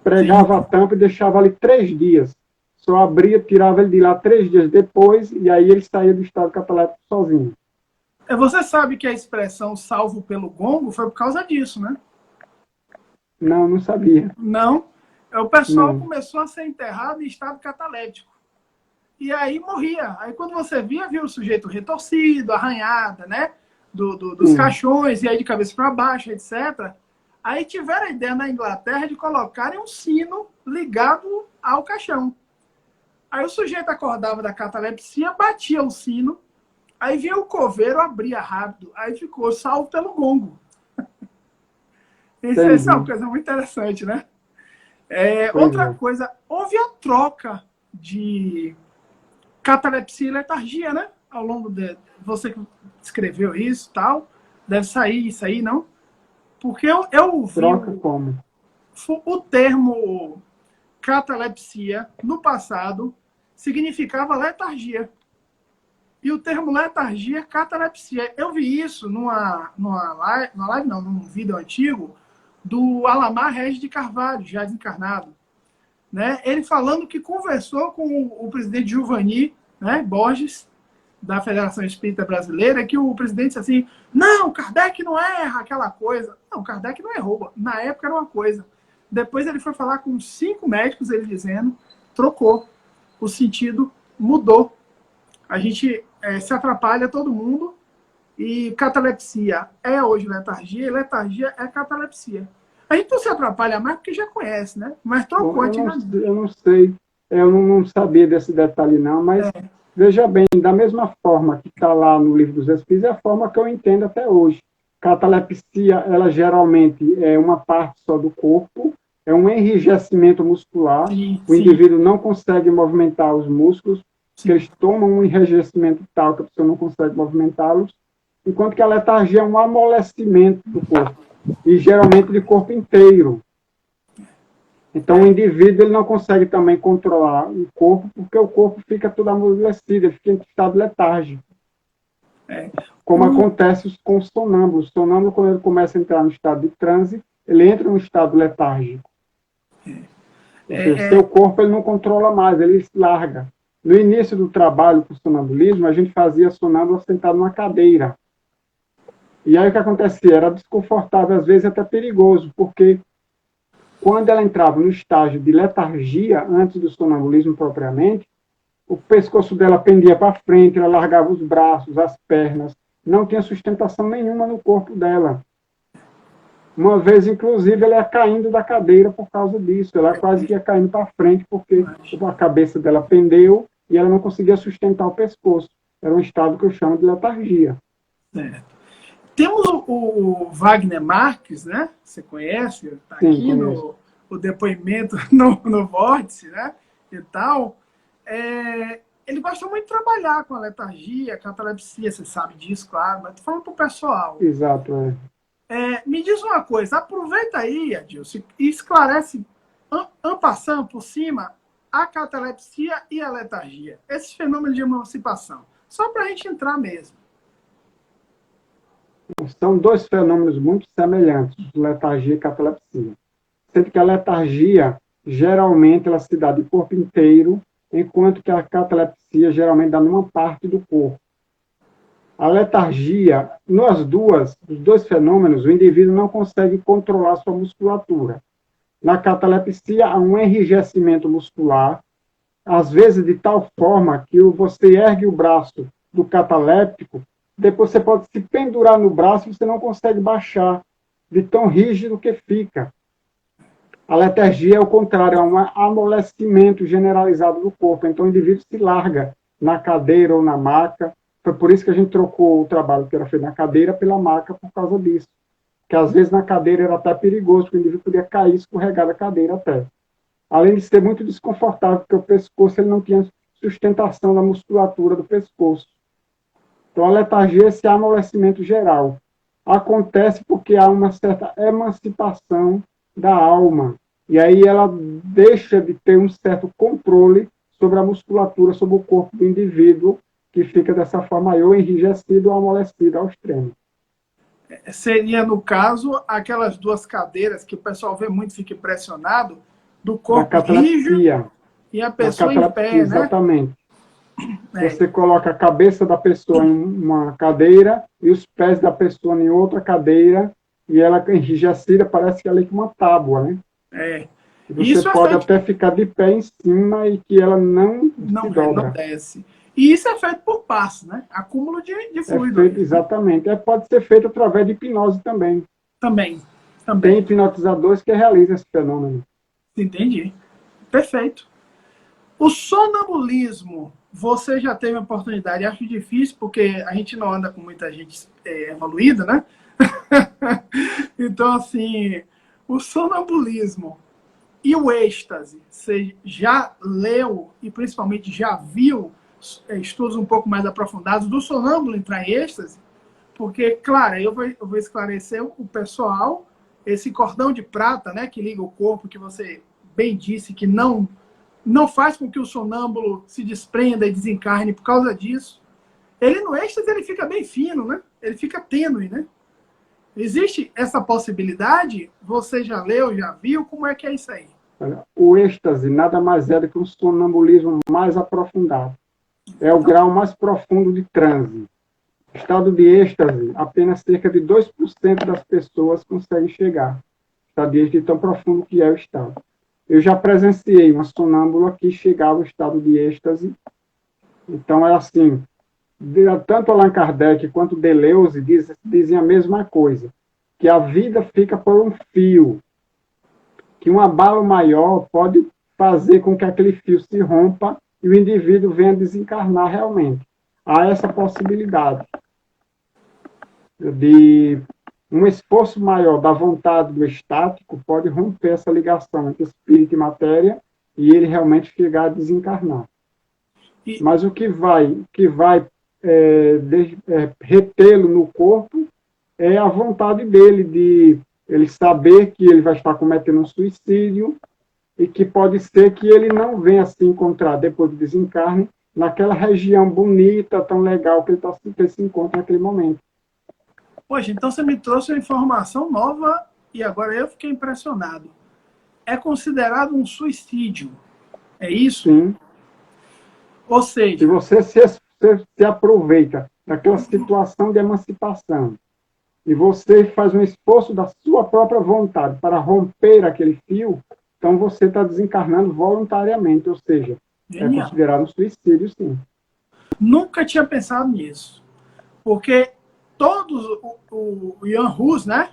pregava a tampa e deixava ali 3 dias. Só abria, tirava ele de lá 3 dias depois, e aí ele saía do estado cataléptico sozinho. Você sabe que a expressão salvo pelo gongo foi por causa disso, né? Não sabia. Não. O pessoal começou a ser enterrado em estado cataléptico. E aí morria. Aí quando você viu o sujeito retorcido, arranhada, né? Dos caixões, e aí de cabeça para baixo, etc. Aí tiveram a ideia na Inglaterra de colocarem um sino ligado ao caixão. Aí o sujeito acordava da catalepsia, batia o sino, aí vinha o coveiro, abria rápido, aí ficou salvo pelo gongo. Isso é uma coisa muito interessante, né? Outra coisa, houve a troca de catalepsia e letargia, né? Ao longo de... Você que escreveu isso e tal, deve sair isso aí, não? Porque eu vi troca como? O termo catalepsia, no passado, significava letargia. E o termo letargia, catalepsia. Eu vi isso num vídeo antigo do Alamar Regis de Carvalho, já desencarnado, né? Ele falando que conversou com o presidente Giovanni, né, Borges, da Federação Espírita Brasileira, que o presidente disse assim, não, Kardec não erra, aquela coisa. Não, Kardec não errou. Na época era uma coisa. Depois ele foi falar com 5 médicos, ele dizendo, trocou. O sentido mudou. A gente se atrapalha todo mundo e catalepsia é hoje letargia e letargia é catalepsia. A gente não se atrapalha mais porque já conhece, né? Mas trocou antigamente. Eu não sei, eu não sabia desse detalhe não, mas veja bem, da mesma forma que está lá no Livro dos Espíritos, é a forma que eu entendo até hoje. Catalepsia, ela geralmente é uma parte só do corpo, é um enrijecimento muscular, Sim, o indivíduo não consegue movimentar os músculos, porque eles tomam um enrijecimento tal que a pessoa não consegue movimentá-los, enquanto que a letargia é um amolecimento do corpo, e geralmente de corpo inteiro. Então, o indivíduo ele não consegue também controlar o corpo, porque o corpo fica todo amolecido, ele fica em estado letárgico. Como acontece com o sonâmbulo. O sonâmbulo, quando ele começa a entrar no estado de transe, ele entra no estado letárgico. Seu corpo ele não controla mais, ele larga. No início do trabalho com o sonambulismo, a gente fazia sonâmbulo sentado numa cadeira. E aí o que acontecia? Era desconfortável, às vezes até perigoso, porque quando ela entrava no estágio de letargia, antes do sonambulismo propriamente, o pescoço dela pendia para frente, ela largava os braços, as pernas, não tinha sustentação nenhuma no corpo dela. Uma vez, inclusive, ela ia caindo da cadeira por causa disso, ela quase que ia caindo para frente, porque a cabeça dela pendeu e ela não conseguia sustentar o pescoço. Era um estado que eu chamo de letargia. Certo. Temos o Wagner Marques, né? Você conhece? Está aqui no depoimento no Vórtice, né? E tal. Ele gosta muito de trabalhar com a letargia, catalepsia, você sabe disso, claro, mas estou falando para o pessoal. Exato. Me diz uma coisa, aproveita aí, Adilson, e esclarece, en passant, por cima, a catalepsia e a letargia, esses fenômenos de emancipação, só para a gente entrar mesmo. São dois fenômenos muito semelhantes, letargia e catalepsia. Sendo que a letargia, geralmente, ela se dá de corpo inteiro, enquanto que a catalepsia geralmente dá numa parte do corpo. A letargia, os dois fenômenos, o indivíduo não consegue controlar sua musculatura. Na catalepsia, há um enrijecimento muscular, às vezes de tal forma que você ergue o braço do cataléptico, depois você pode se pendurar no braço e você não consegue baixar, de tão rígido que fica. A letargia é o contrário, é um amolecimento generalizado do corpo, então o indivíduo se larga na cadeira ou na maca. Foi por isso que a gente trocou o trabalho que era feito na cadeira pela maca, por causa disso. Porque às vezes na cadeira era até perigoso, porque o indivíduo podia cair, escorregar da cadeira até. Além de ser muito desconfortável, porque o pescoço ele não tinha sustentação da musculatura do pescoço. Então a letargia é esse amolecimento geral. Acontece porque há uma certa emancipação da alma. E aí ela deixa de ter um certo controle sobre a musculatura, sobre o corpo do indivíduo, que fica dessa forma aí, ou enrijecido ou amolecido ao extremo. Seria, no caso, aquelas duas cadeiras que o pessoal vê muito, fica impressionado, do corpo rígido e a pessoa em pé, né? Exatamente. Você coloca a cabeça da pessoa em uma cadeira e os pés da pessoa em outra cadeira, e ela enrijecida, parece que ela é com uma tábua, né? Você isso pode até ficar de pé em cima e que ela não dobra. Não desce. E isso é feito por passo, né? Acúmulo de fluido. Exatamente. Pode ser feito através de hipnose também. Também. Tem hipnotizadores que realizam esse fenômeno. Entendi. Perfeito. O sonambulismo, você já teve a oportunidade, acho difícil, porque a gente não anda com muita gente evoluída, né? Então, assim, o sonambulismo e o êxtase, você já leu e principalmente já viu estudos um pouco mais aprofundados do sonâmbulo entrar em êxtase? Porque, claro, eu vou esclarecer o pessoal, esse cordão de prata, né, que liga o corpo, que você bem disse que não faz com que o sonâmbulo se desprenda e desencarne por causa disso. Ele no êxtase ele fica bem fino, né? Ele fica tênue, né? Existe essa possibilidade? Você já leu, já viu? Como é que é isso aí? O êxtase nada mais é do que um sonambulismo mais aprofundado. É o Então, grau mais profundo de transe. Estado de êxtase, apenas cerca de 2% das pessoas conseguem chegar. Estado de êxtase tão profundo que é o estado. Eu já presenciei uma sonâmbula que chegava ao estado de êxtase. Então, é assim, tanto Allan Kardec quanto Deleuze dizem a mesma coisa, que a vida fica por um fio, que um abalo maior pode fazer com que aquele fio se rompa e o indivíduo venha desencarnar realmente. Há essa possibilidade de um esforço maior da vontade do estático pode romper essa ligação entre espírito e matéria e ele realmente chegar a desencarnar. e, Mas o que vai retê-lo no corpo é a vontade dele de ele saber que ele vai estar cometendo um suicídio e que pode ser que ele não venha se encontrar depois do desencarne naquela região bonita, tão legal que ele se encontra naquele momento. poxa, então você me trouxe uma informação nova e agora eu fiquei impressionado. É considerado um suicídio, é isso? Sim. Ou Se seja, você se aproveita daquela situação de emancipação e você faz um esforço da sua própria vontade para romper aquele fio, então você está desencarnando voluntariamente, ou seja, é genial. considerado um suicídio, sim. Nunca tinha pensado nisso. Porque todos, o Ian Hus, né?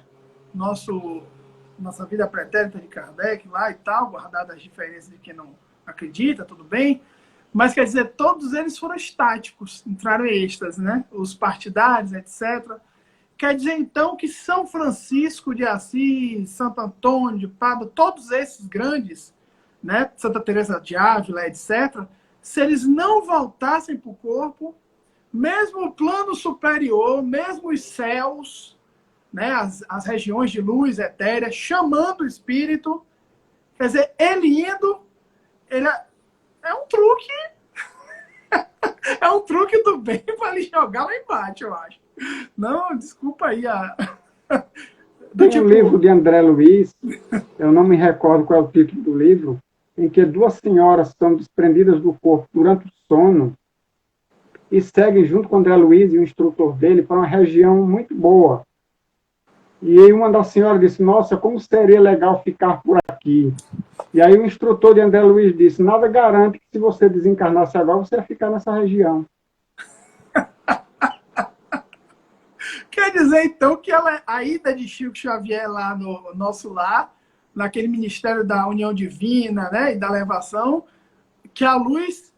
Nossa vida pretérita de Kardec lá e tal, guardado as diferenças de quem não acredita, tudo bem. Mas quer dizer, todos eles foram estáticos, entraram em êxtase, né? Os partidários, etc. Quer dizer, então, que São Francisco de Assis, Santo Antônio de Pádua, todos esses grandes, né? Santa Teresa de Ávila, etc., se eles não voltassem para o corpo, mesmo o plano superior, mesmo os céus, né, as regiões de luz etérea, chamando o espírito, quer dizer, ele indo, ele é um truque, é um truque do bem para ele jogar lá embaixo, eu acho. Não, desculpa aí do Tem um tipo, livro de André Luiz, eu não me recordo qual é o título do livro, em que duas senhoras são desprendidas do corpo durante o sono e seguem junto com André Luiz e o instrutor dele para uma região muito boa. E aí uma das senhoras disse, nossa, como seria legal ficar por aqui. E aí o instrutor de André Luiz disse, nada garante que se você desencarnasse agora, você ia ficar nessa região. quer dizer, então, que a ida de Chico Xavier lá no nosso lar, naquele Ministério da União Divina, né, e da Elevação, que a luz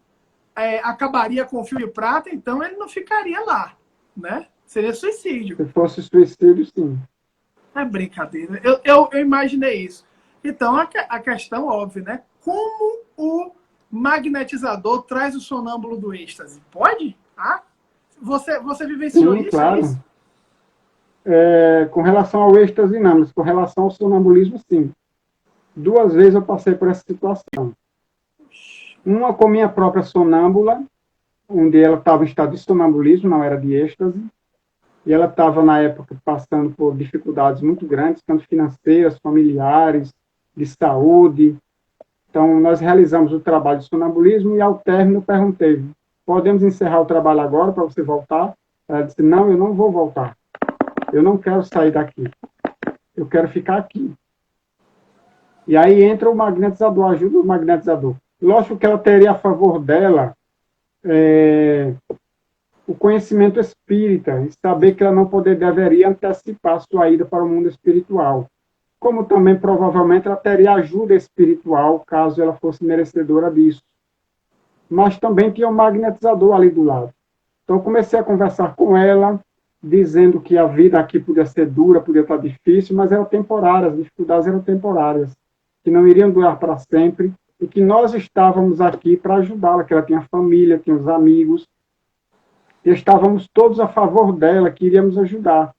acabaria com o fio de prata, então ele não ficaria lá, né? Seria suicídio. Se fosse suicídio, sim. É brincadeira. Eu imaginei isso. Então, a questão óbvia, né? Como o magnetizador traz o sonâmbulo do êxtase? Pode? Ah? Você vivenciou Sim, isso? claro. É isso? Com relação ao êxtase, não, mas com relação ao sonambulismo, sim. 2 vezes eu passei por essa situação. Uma com minha própria sonâmbula, onde ela estava em estado de sonambulismo, não era de êxtase, e ela estava, na época, passando por dificuldades muito grandes, tanto financeiras, familiares, de saúde. Então, nós realizamos o trabalho de sonambulismo e, ao término, eu perguntei, podemos encerrar o trabalho agora para você voltar? Ela disse, não, eu não vou voltar. Eu não quero sair daqui. Eu quero ficar aqui. E aí entra o magnetizador, ajuda o magnetizador. Lógico que ela teria a favor dela o conhecimento espírita e saber que ela não deveria antecipar a sua ida para o mundo espiritual. Como também, provavelmente, ela teria ajuda espiritual, caso ela fosse merecedora disso. Mas também tinha um magnetizador ali do lado. Então, eu comecei a conversar com ela, dizendo que a vida aqui podia ser dura, podia estar difícil, mas eram temporárias, as dificuldades eram temporárias, que não iriam durar para sempre, e que nós estávamos aqui para ajudá-la, que ela tinha família, tinha os amigos, e estávamos todos a favor dela, que iríamos ajudar,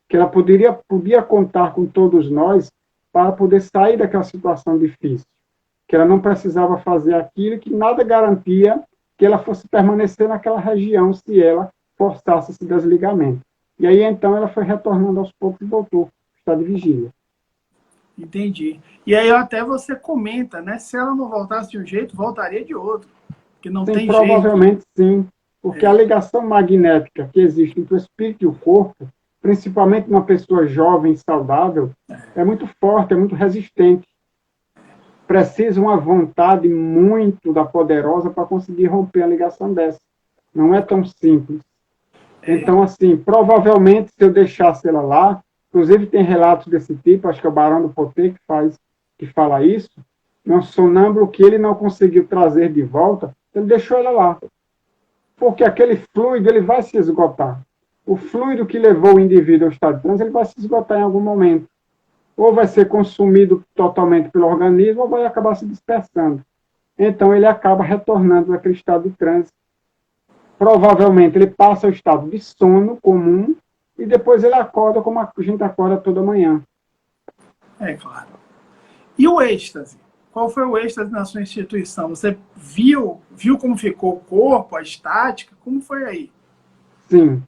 que ela podia contar com todos nós para poder sair daquela situação difícil, que ela não precisava fazer aquilo e que nada garantia que ela fosse permanecer naquela região se ela forçasse esse desligamento. E aí, então, ela foi retornando aos poucos e voltou ao estado de vigília. Entendi. E aí até você comenta, né? Se ela não voltasse de um jeito, voltaria de outro. Porque não Sim, tem jeito. provavelmente sim, porque a ligação magnética que existe entre o espírito e o corpo, principalmente numa pessoa jovem e saudável, é muito forte, é muito resistente. Precisa uma vontade muito da poderosa para conseguir romper a ligação dessa. Não é tão simples. Então, assim, provavelmente, se eu deixasse ela lá, inclusive tem relatos desse tipo, acho que é o Barão do Potê que fala isso, um sonâmbulo que ele não conseguiu trazer de volta, ele deixou ela lá. Porque aquele fluido ele vai se esgotar. O fluido que levou o indivíduo ao estado de transe, ele vai se esgotar em algum momento. Ou vai ser consumido totalmente pelo organismo, ou vai acabar se dispersando. Então, ele acaba retornando naquele estado de transe. Provavelmente, ele passa ao estado de sono comum e depois ele acorda como a gente acorda toda manhã. É claro. E o êxtase? Qual foi o êxtase na sua instituição? Você viu como ficou o corpo, a estática? Como foi aí? Sim.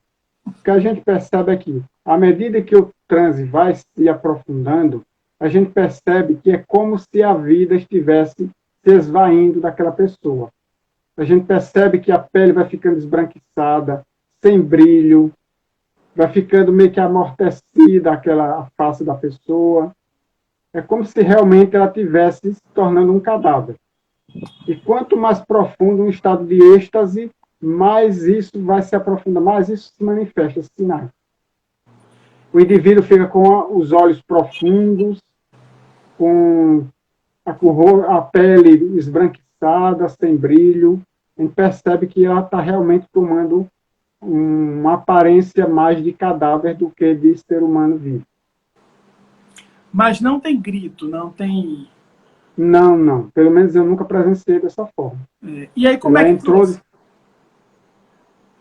O que a gente percebe é que, à medida que o transe vai se aprofundando, a gente percebe que é como se a vida estivesse se esvaindo daquela pessoa. A gente percebe que a pele vai ficando esbranquiçada, sem brilho, vai ficando meio que amortecida aquela face da pessoa. É como se realmente ela tivesse se tornando um cadáver. E quanto mais profundo um estado de êxtase, mais isso vai se aprofundar, mais isso se manifesta, esses sinais. O indivíduo fica com os olhos profundos, com a pele esbranquiçada, sem brilho. A gente percebe que ela está realmente tomando uma aparência mais de cadáver do que de ser humano vivo. Mas não tem grito, não tem. Não, não. Pelo menos eu nunca presenciei dessa forma. E aí como é Ela que entrou trouxe?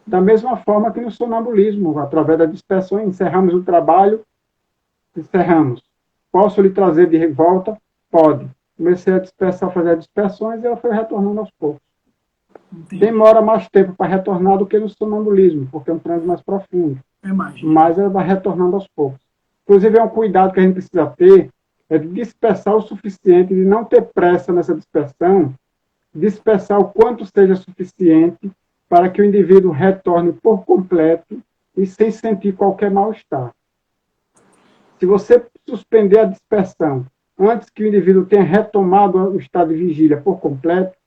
da mesma forma que no sonambulismo, através da dispersão, encerramos o trabalho, encerramos. Posso lhe trazer de volta? Pode. Comecei a dispersar, fazer as dispersões e ela foi retornando aos poucos. Entendi. Demora mais tempo para retornar do que no sonambulismo, porque é um transe mais profundo. Imagina. Mas ela vai retornando aos poucos. Inclusive, é um cuidado que a gente precisa ter, é de dispersar o suficiente, de não ter pressa nessa dispersão, dispersar o quanto seja suficiente para que o indivíduo retorne por completo e sem sentir qualquer mal-estar. Se você suspender a dispersão antes que o indivíduo tenha retomado o estado de vigília por completo,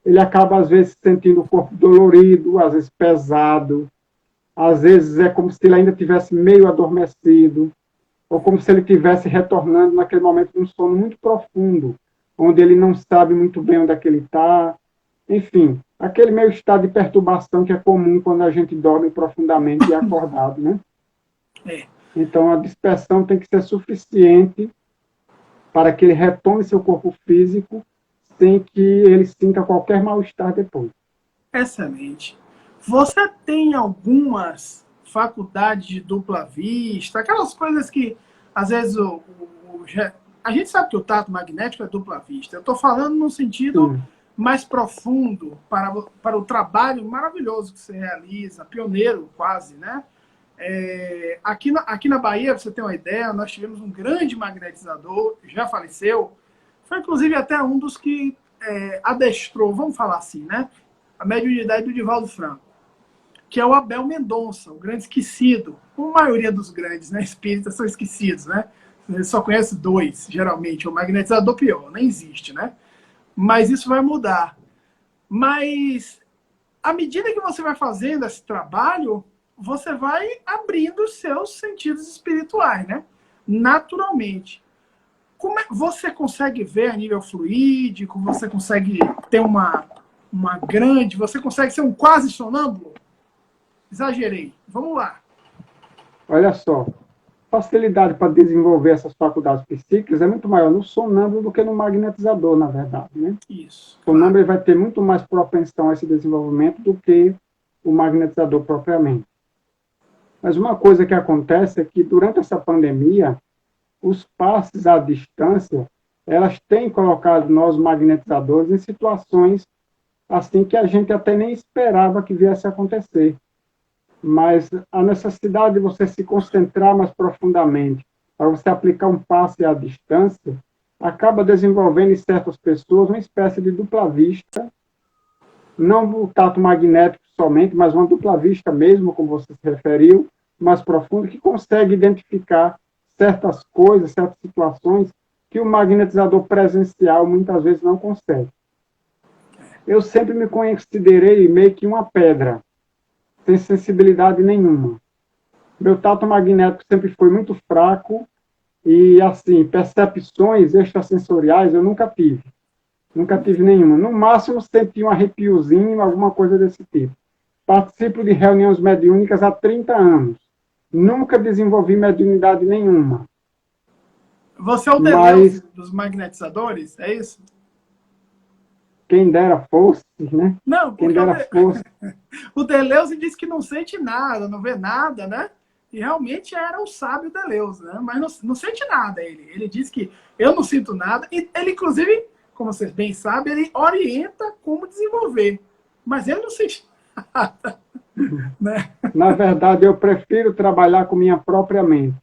ele acaba, às vezes, sentindo o corpo dolorido, às vezes pesado, às vezes é como se ele ainda tivesse meio adormecido, ou como se ele estivesse retornando naquele momento de um sono muito profundo, onde ele não sabe muito bem onde é que ele está. Enfim, aquele meio estado de perturbação que é comum quando a gente dorme profundamente e é acordado, né? É. Então, a dispersão tem que ser suficiente para que ele retome seu corpo físico sem que ele sinta qualquer mal-estar depois. Excelente. Você tem algumas faculdades de dupla vista, aquelas coisas que, às vezes, a gente sabe que o tato magnético é dupla vista. Eu estou falando no sentido Sim. mais profundo para o trabalho maravilhoso que você realiza, pioneiro quase, né? Aqui na Bahia, para você ter uma ideia, nós tivemos um grande magnetizador, já faleceu, foi inclusive até um dos que adestrou, vamos falar assim, né? A mediunidade do Divaldo Franco, que é o Abel Mendonça, o grande esquecido. Como a maioria dos grandes, né, espíritas são esquecidos, né? Você só conhece dois, geralmente. O magnetizador pior, nem existe, né? Mas isso vai mudar. Mas, à medida que você vai fazendo esse trabalho, você vai abrindo os seus sentidos espirituais, né? Naturalmente. Como você consegue ver a nível fluídico? Você consegue ter uma grande... Você consegue ser um quase sonâmbulo? Exagerei. Vamos lá. Olha só, facilidade para desenvolver essas faculdades psíquicas é muito maior no sonâmbulo do que no magnetizador, na verdade, né? Isso. O sonâmbulo vai ter muito mais propensão a esse desenvolvimento do que o magnetizador propriamente. Mas uma coisa que acontece é que durante essa pandemia, os passes à distância, elas têm colocado nós magnetizadores em situações assim que a gente até nem esperava que viesse a acontecer. mas a necessidade de você se concentrar mais profundamente, para você aplicar um passe à distância, acaba desenvolvendo em certas pessoas uma espécie de dupla vista, não o tato magnético somente, mas uma dupla vista mesmo, como você se referiu, mais profundo, que consegue identificar certas coisas, certas situações que o magnetizador presencial muitas vezes não consegue. Eu sempre me considerei meio que uma pedra, sem sensibilidade nenhuma. Meu tato magnético sempre foi muito fraco e, assim, percepções extrasensoriais eu nunca tive. Nunca tive nenhuma. No máximo, senti um arrepiozinho, alguma coisa desse tipo. Participo de reuniões mediúnicas há 30 anos. Nunca desenvolvi mediunidade nenhuma. Você é o Deleuze dos magnetizadores, é isso? Quem dera fosse, né? Não, Quem porque dera fosse. o Deleuze diz que não sente nada, não vê nada, né? E realmente era o sábio Deleuze, né? Mas não sente nada ele. Ele diz que eu não sinto nada. E ele, inclusive, como vocês bem sabem, ele orienta como desenvolver. Mas ele não sente nada. Né? Na verdade, eu prefiro trabalhar com minha própria mente.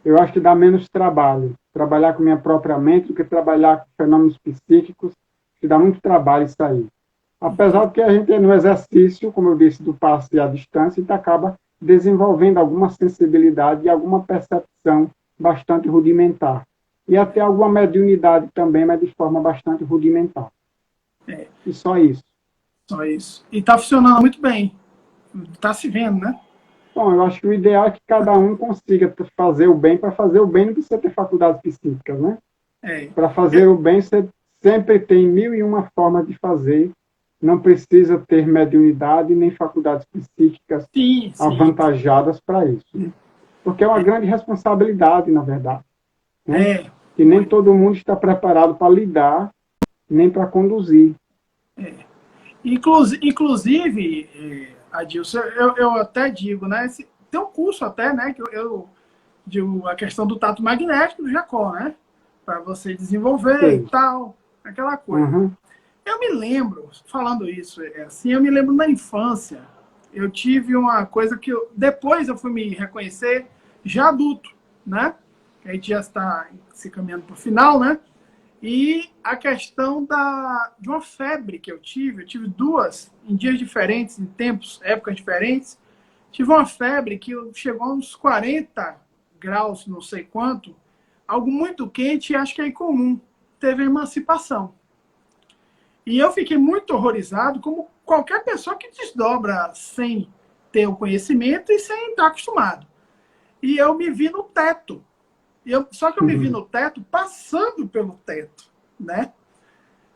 Eu acho que dá menos trabalho trabalhar com minha própria mente do que trabalhar com fenômenos psíquicos, que dá muito trabalho isso aí. Apesar de que a gente, no exercício, como eu disse, do passe à distância, a gente acaba desenvolvendo alguma sensibilidade e alguma percepção bastante rudimentar. E até alguma mediunidade também, mas de forma bastante rudimentar. E só isso. Só isso. E está funcionando muito bem. Está se vendo, né? Bom, eu acho que o ideal é que cada um consiga fazer o bem. Para fazer o bem não precisa ter faculdades psíquicas, né? Para fazer o bem, você sempre tem 1001 formas de fazer. Não precisa ter mediunidade nem faculdades psíquicas avantajadas para isso. Porque é uma grande responsabilidade, na verdade. Né? E nem todo mundo está preparado para lidar, nem para conduzir. Inclusive, Adilson, eu até digo, né? Tem um curso até, né? Que eu digo a questão do tato magnético do Jacó, né? Para você desenvolver e tal, aquela coisa. Uhum. Eu me lembro, falando isso, assim, eu me lembro na infância, eu tive uma coisa que depois eu fui me reconhecer já adulto, né? A gente já está se caminhando para o final, né? E a questão de uma febre que eu tive duas, em dias diferentes, em tempos, épocas diferentes. Tive uma febre que chegou a uns 40 graus, não sei quanto, algo muito quente e acho que é incomum. Teve a emancipação. E eu fiquei muito horrorizado, como qualquer pessoa que desdobra sem ter o conhecimento e sem estar acostumado. E eu me vi no teto. Só que eu me vi no teto, passando pelo teto, né?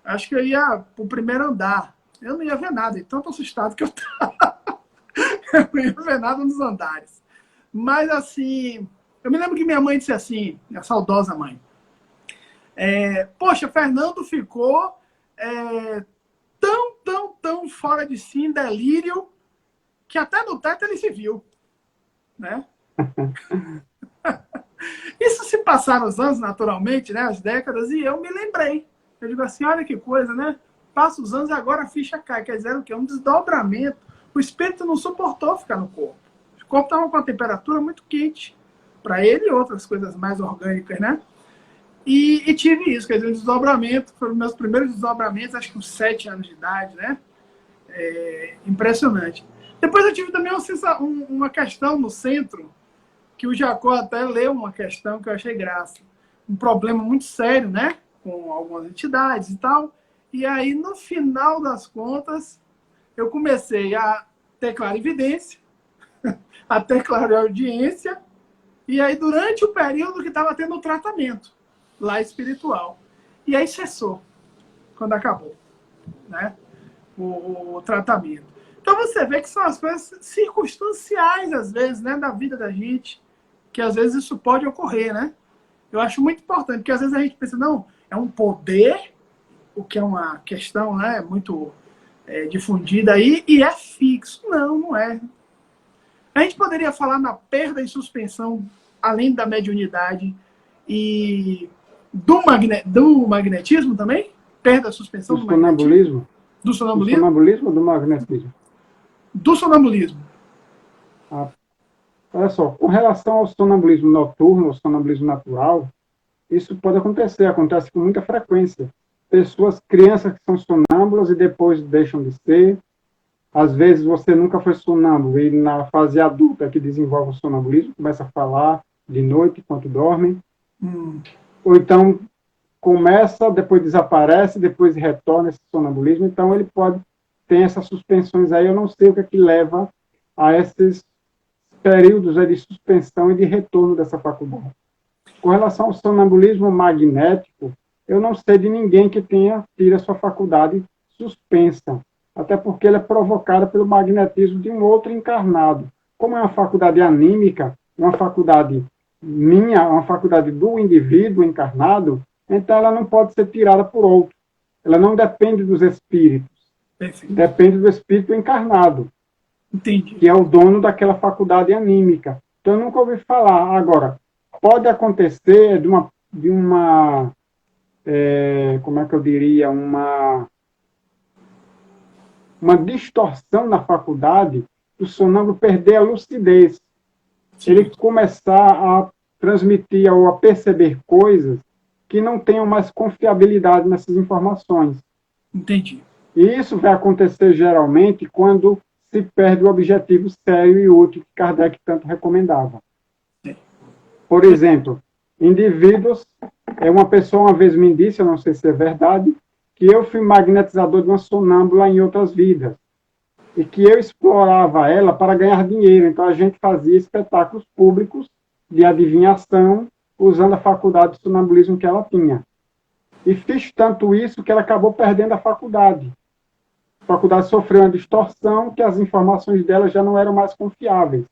Acho que eu ia para o primeiro andar. Eu não ia ver nada, de tanto assustado que eu estava. Eu não ia ver nada nos andares. Mas, assim, eu me lembro que minha mãe disse assim, a saudosa mãe, poxa, Fernando ficou tão fora de si, em delírio, que até no teto ele se viu, né? Isso se passaram os anos, naturalmente, né, as décadas, e eu me lembrei. Eu digo assim, olha que coisa, né? Passa os anos e agora a ficha cai. Quer dizer, o quê? Um desdobramento. O espírito não suportou ficar no corpo. O corpo estava com uma temperatura muito quente para ele e outras coisas mais orgânicas, né? E tive isso, quer dizer, um desdobramento. Foram meus primeiros desdobramentos, acho que com 7 anos de idade, né? Impressionante. Depois eu tive também uma questão no centro, que o Jacó até leu uma questão que eu achei graça. Um problema muito sério, né? Com algumas entidades e tal. E aí, no final das contas, eu comecei a ter clarividência, a ter clareaudiência, e aí, durante o período que estava tendo o tratamento lá espiritual. E aí cessou, quando acabou, né? O tratamento. Então, você vê que são as coisas circunstanciais, às vezes, né? Da vida da gente, que às vezes isso pode ocorrer, né? Eu acho muito importante, porque às vezes a gente pensa, não, é um poder, o que é uma questão, né, muito difundida aí, e é fixo. Não, não é. A gente poderia falar na perda e suspensão, além da mediunidade, e do magnetismo também? Perda, suspensão do sonambulismo? Do sonambulismo? Do sonambulismo ou do magnetismo? do sonambulismo. Ah, olha só, com relação ao sonambulismo noturno, ao sonambulismo natural, isso pode acontecer, acontece com muita frequência. Pessoas, crianças que são sonâmbulas e depois deixam de ser. Às vezes você nunca foi sonâmbulo e na fase adulta que desenvolve o sonambulismo, começa a falar de noite enquanto dorme. Ou então começa, depois desaparece, depois retorna esse sonambulismo. Então ele pode ter essas suspensões aí. Eu não sei o que é que leva a esses períodos de suspensão e de retorno dessa faculdade. Com relação ao sonambulismo magnético, eu não sei de ninguém que tenha tido a sua faculdade suspensa, até porque ela é provocada pelo magnetismo de um outro encarnado. Como é uma faculdade anímica, uma faculdade minha, uma faculdade do indivíduo encarnado, então ela não pode ser tirada por outro. Ela não depende dos espíritos. Perfeito. Depende do espírito encarnado. Entendi. Que é o dono daquela faculdade anímica. Então eu nunca ouvi falar. Agora, pode acontecer de uma como é que eu diria, uma distorção na faculdade, o sonâmbulo perder a lucidez. Sim. Ele começar a transmitir ou a perceber coisas que não tenham mais confiabilidade nessas informações. Entendi. E isso vai acontecer geralmente quando se perde o objetivo sério e útil que Kardec tanto recomendava. Sim. Por exemplo, indivíduos, uma pessoa uma vez me disse, eu não sei se é verdade, que eu fui magnetizador de uma sonâmbula em outras vidas. E que eu explorava ela para ganhar dinheiro. Então a gente fazia espetáculos públicos de adivinhação usando a faculdade de sonambulismo que ela tinha. E fiz tanto isso que ela acabou perdendo a faculdade. A faculdade sofreu uma distorção que as informações dela já não eram mais confiáveis.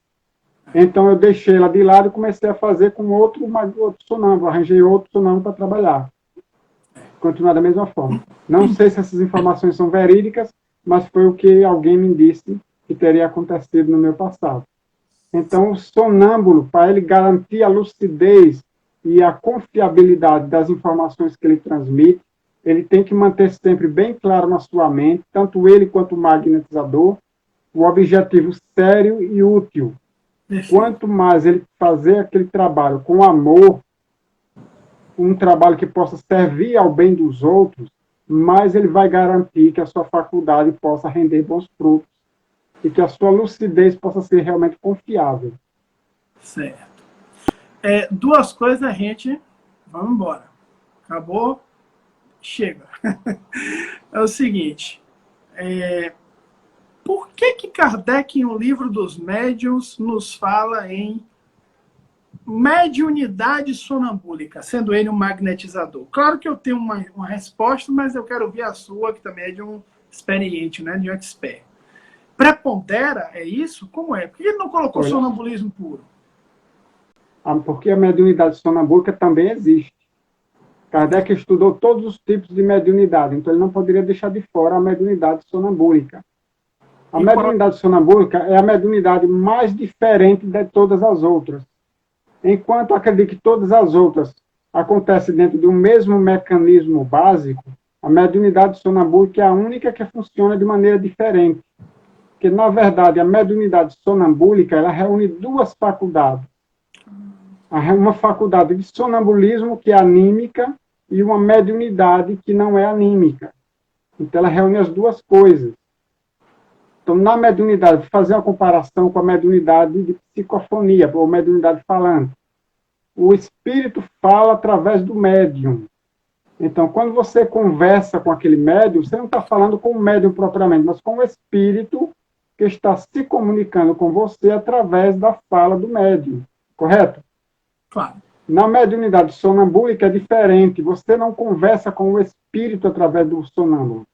Então eu deixei ela de lado e comecei a fazer com outro sonâmbulo, arranjei outro sonâmbulo para trabalhar. Continuar da mesma forma. Não sei se essas informações são verídicas, mas foi o que alguém me disse que teria acontecido no meu passado. Então o sonâmbulo, para ele garantir a lucidez e a confiabilidade das informações que ele transmite, ele tem que manter sempre bem claro na sua mente, tanto ele quanto o magnetizador, o objetivo sério e útil. Quanto mais ele fazer aquele trabalho com amor, um trabalho que possa servir ao bem dos outros, mais ele vai garantir que a sua faculdade possa render bons frutos e que a sua lucidez possa ser realmente confiável. Certo. Duas coisas, a gente... Vamos embora. Acabou? Chega. É o seguinte... Por que Kardec, em O Livro dos Médiuns, nos fala em mediunidade sonambúlica, sendo ele um magnetizador? Claro que eu tenho uma resposta, mas eu quero ouvir a sua, que também é de um experiente, né, de um expert. Prepondera, é isso? Como é? Por que ele não colocou sonambulismo puro? Porque a mediunidade sonambúlica também existe. Kardec estudou todos os tipos de mediunidade, então ele não poderia deixar de fora a mediunidade sonambúlica. A mediunidade sonambúlica é a mediunidade mais diferente de todas as outras. Enquanto acredito que todas as outras acontecem dentro de um mesmo mecanismo básico, a mediunidade sonambúlica é a única que funciona de maneira diferente. Porque, na verdade, a mediunidade sonambúlica ela reúne duas faculdades. Uma faculdade de sonambulismo, que é anímica, e uma mediunidade que não é anímica. Então, ela reúne as duas coisas. Então, na mediunidade, vou fazer uma comparação com a mediunidade de psicofonia, ou mediunidade falante. O espírito fala através do médium. Então, quando você conversa com aquele médium, você não está falando com o médium propriamente, mas com o espírito que está se comunicando com você através da fala do médium. Correto? Claro. Na mediunidade sonambúlica é diferente. Você não conversa com o espírito através do sonâmbulo.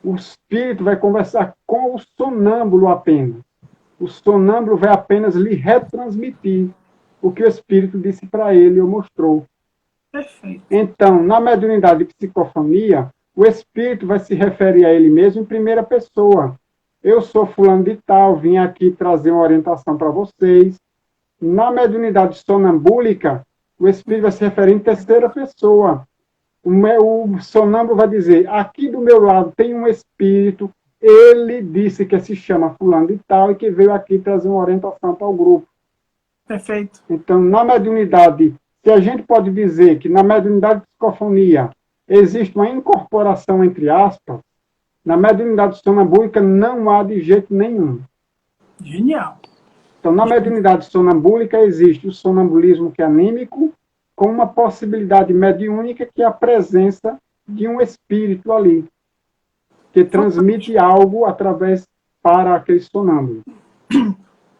O espírito vai conversar com o sonâmbulo apenas. O sonâmbulo vai apenas lhe retransmitir o que o espírito disse para ele ou mostrou. Perfeito. Então, na mediunidade de psicofonia, o espírito vai se referir a ele mesmo em primeira pessoa. Eu sou fulano de tal, vim aqui trazer uma orientação para vocês. Na mediunidade sonambúlica, o espírito vai se referir em terceira pessoa. O sonâmbulo vai dizer, aqui do meu lado tem um espírito, ele disse que se chama fulano de tal e que veio aqui trazer uma orientação para o grupo. Perfeito. Então, na mediunidade, se a gente pode dizer que na mediunidade de psicofonia existe uma incorporação, entre aspas, na mediunidade sonambúlica não há de jeito nenhum. Genial. Então, na mediunidade sonambúlica existe o sonambulismo que é anímico, com uma possibilidade mediúnica que é a presença de um espírito ali, que transmite algo através para aquele sonâmbulo.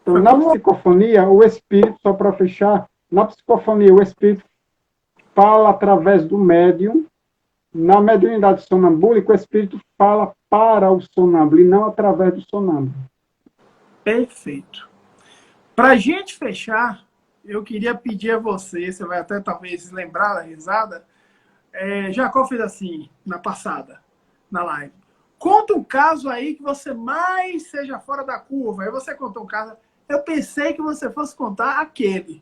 Então, na psicofonia, o espírito, só para fechar, na psicofonia, o espírito fala através do médium. Na mediunidade sonambúlica, o espírito fala para o sonâmbulo e não através do sonâmbulo. Perfeito. Para a gente fechar, eu queria pedir a você vai até talvez lembrar da risada, Jacó fez assim, na passada, na live. Conta um caso aí que você mais seja fora da curva. Aí você contou um caso. Eu pensei que você fosse contar aquele.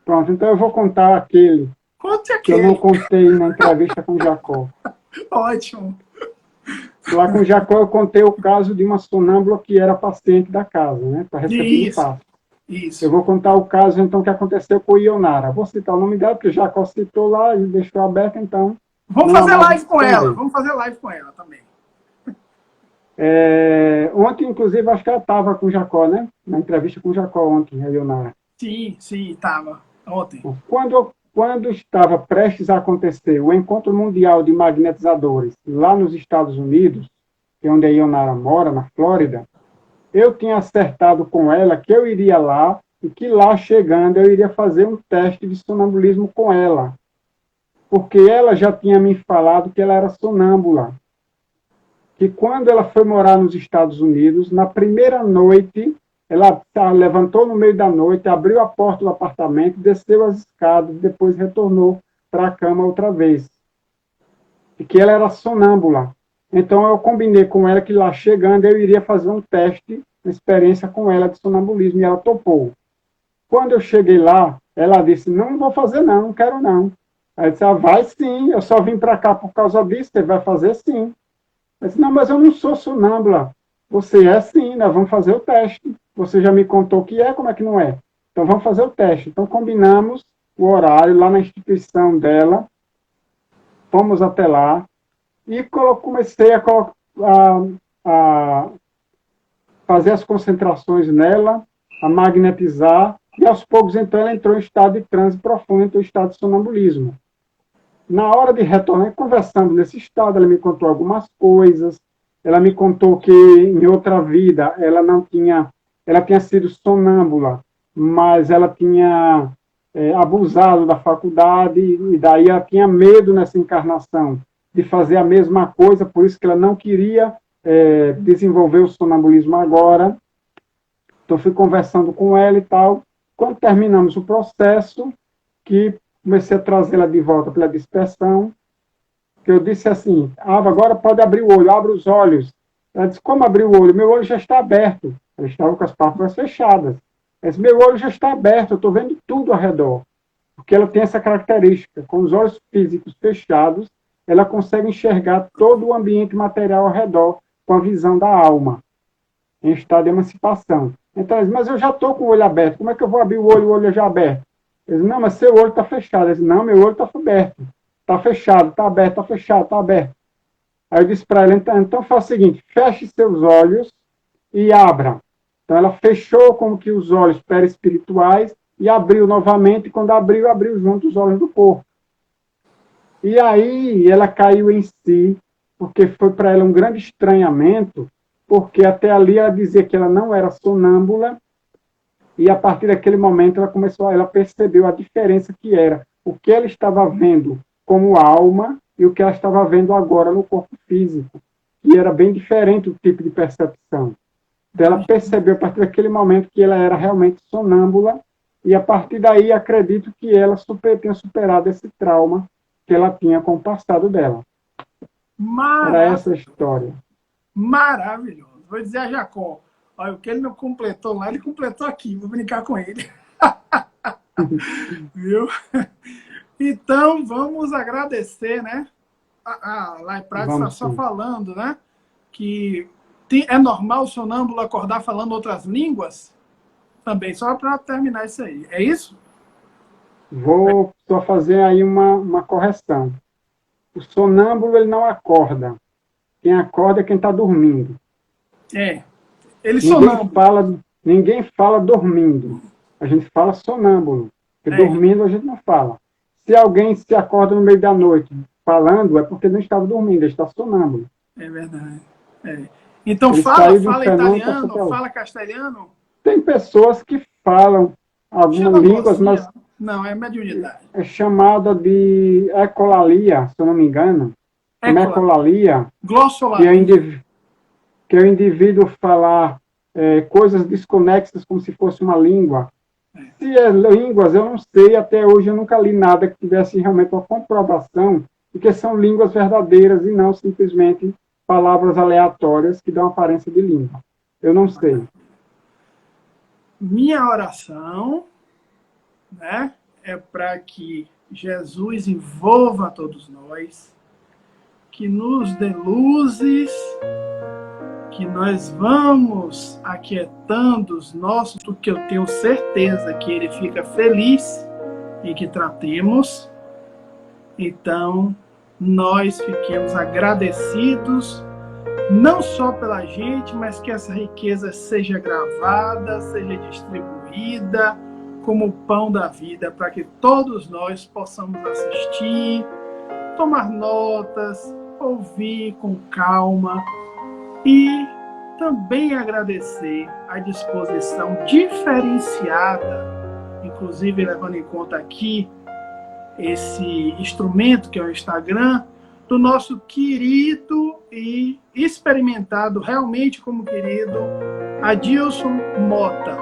Pronto, então eu vou contar aquele. Conte que aquele. eu não contei na entrevista com o Jacó. Ótimo. Lá com o Jacó eu contei o caso de uma sonâmbula que era paciente da casa, né? Para receber um passo. Isso. Eu vou contar o caso, então, que aconteceu com o Ionara. Vou citar o nome dela, porque o Jacó citou lá e deixou aberto, então... Vamos fazer live com ela. Vamos fazer live com ela também. Ontem, inclusive, acho que ela estava com o Jacó, né? Na entrevista com o Jacó ontem, a Ionara. Sim, estava. Ontem. Quando estava prestes a acontecer o Encontro Mundial de Magnetizadores lá nos Estados Unidos, que é onde a Ionara mora, na Flórida, eu tinha acertado com ela que eu iria lá e que lá chegando eu iria fazer um teste de sonambulismo com ela. Porque ela já tinha me falado que ela era sonâmbula. Que quando ela foi morar nos Estados Unidos, na primeira noite, ela levantou no meio da noite, abriu a porta do apartamento, desceu as escadas, depois retornou para a cama outra vez. E que ela era sonâmbula. Então eu combinei com ela que lá chegando eu iria fazer um teste, uma experiência com ela de sonambulismo, e ela topou. Quando eu cheguei lá, ela disse, não vou fazer não quero não. Aí eu disse, vai sim, eu só vim para cá por causa disso, você vai fazer sim. Eu disse, não, mas eu não sou sonâmbula. Você é sim, nós vamos fazer o teste. Você já me contou que como é que não é? Então vamos fazer o teste. Então combinamos o horário lá na instituição dela, fomos até lá e comecei a fazer as concentrações nela, a magnetizar, e aos poucos então ela entrou em estado de transe profundo, entrou em estado de sonambulismo. Na hora de retornar, conversando nesse estado, ela me contou algumas coisas. Ela me contou que em outra vida ela tinha sido sonâmbula, mas ela tinha abusado da faculdade e daí ela tinha medo nessa encarnação de fazer a mesma coisa, por isso que ela não queria desenvolver o sonambulismo agora. Então fui conversando com ela e tal. Quando terminamos o processo, que comecei a trazê-la de volta pela dispersão, que eu disse assim, agora pode abrir o olho, abre os olhos. Ela disse, como abrir o olho? Meu olho já está aberto. Ela estava com as pálpebras fechadas. Ela disse, meu olho já está aberto, eu estou vendo tudo ao redor. Porque ela tem essa característica, com os olhos físicos fechados, ela consegue enxergar todo o ambiente material ao redor, com a visão da alma, em estado de emancipação. Então ela disse, mas eu já estou com o olho aberto, como é que eu vou abrir o olho já aberto? Eu disse, não, mas seu olho está fechado. Ele disse, não, meu olho está aberto. Está fechado, está aberto, está fechado, está aberto. Aí eu disse para ela, então faz o seguinte, feche seus olhos e abra. Então ela fechou como que os olhos perispirituais e abriu novamente, e quando abriu junto os olhos do corpo. E aí ela caiu em si, porque foi para ela um grande estranhamento, porque até ali ela dizia que ela não era sonâmbula, e a partir daquele momento ela percebeu a diferença que era o que ela estava vendo como alma e o que ela estava vendo agora no corpo físico. E era bem diferente o tipo de percepção. Então ela percebeu a partir daquele momento que ela era realmente sonâmbula, e a partir daí acredito que ela tenha superado esse trauma que ela tinha com o passado dela. Era essa a história. Maravilhoso. Vou dizer a Jacó, olha, o que ele não completou lá, ele completou aqui. Vou brincar com ele. Viu? Então, vamos agradecer, né? A Lai Prado está só falando, né? que é normal o sonâmbulo acordar falando outras línguas? Também, só para terminar isso aí. É isso? Vou só fazer aí uma correção. O sonâmbulo, ele não acorda. Quem acorda é quem está dormindo. É. Ele Ninguém sonâmbulo. ninguém fala dormindo. A gente fala sonâmbulo. Porque dormindo a gente não fala. Se alguém se acorda no meio da noite falando, é porque não estava dormindo, ele está sonâmbulo. É verdade. É. Então Ele fala fenômeno, italiano, fala castelhano? Tem pessoas que falam algumas línguas, mas não, é mediunidade. é chamada de ecolalia, se eu não me engano. Ecolalia, glossolalia. Que é o indivíduo falar coisas desconexas como se fosse uma língua. Se é línguas, eu não sei, até hoje eu nunca li nada que tivesse realmente uma comprovação de que são línguas verdadeiras e não simplesmente palavras aleatórias que dão aparência de língua. Eu não sei. Minha oração, né, é para que Jesus envolva todos nós, que nos dê luzes, que nós vamos aquietando os nossos, porque eu tenho certeza que ele fica feliz em que tratemos. Então, nós fiquemos agradecidos, não só pela gente, mas que essa riqueza seja gravada, seja distribuída como o pão da vida, para que todos nós possamos assistir, tomar notas, ouvir com calma e também agradecer a disposição diferenciada, inclusive levando em conta aqui esse instrumento que é o Instagram, do nosso querido e experimentado, realmente como querido, Adilson Mota,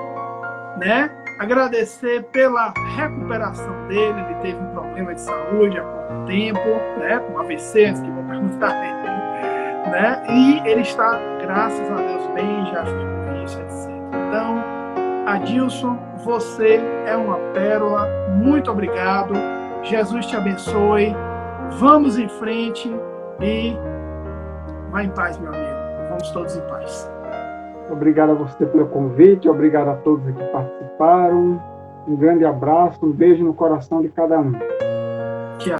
né? Agradecer pela recuperação dele, ele teve um problema de saúde há pouco tempo, né? Com AVC, antes que vou perguntar a ele, né? E ele está, graças a Deus, bem, já afirmou isso, etc. Então, Adilson, você é uma pérola, muito obrigado, Jesus te abençoe, vamos em frente e vá em paz, meu amigo, vamos todos em paz. Obrigado a você pelo convite, obrigado a todos que participaram, um grande abraço, um beijo no coração de cada um.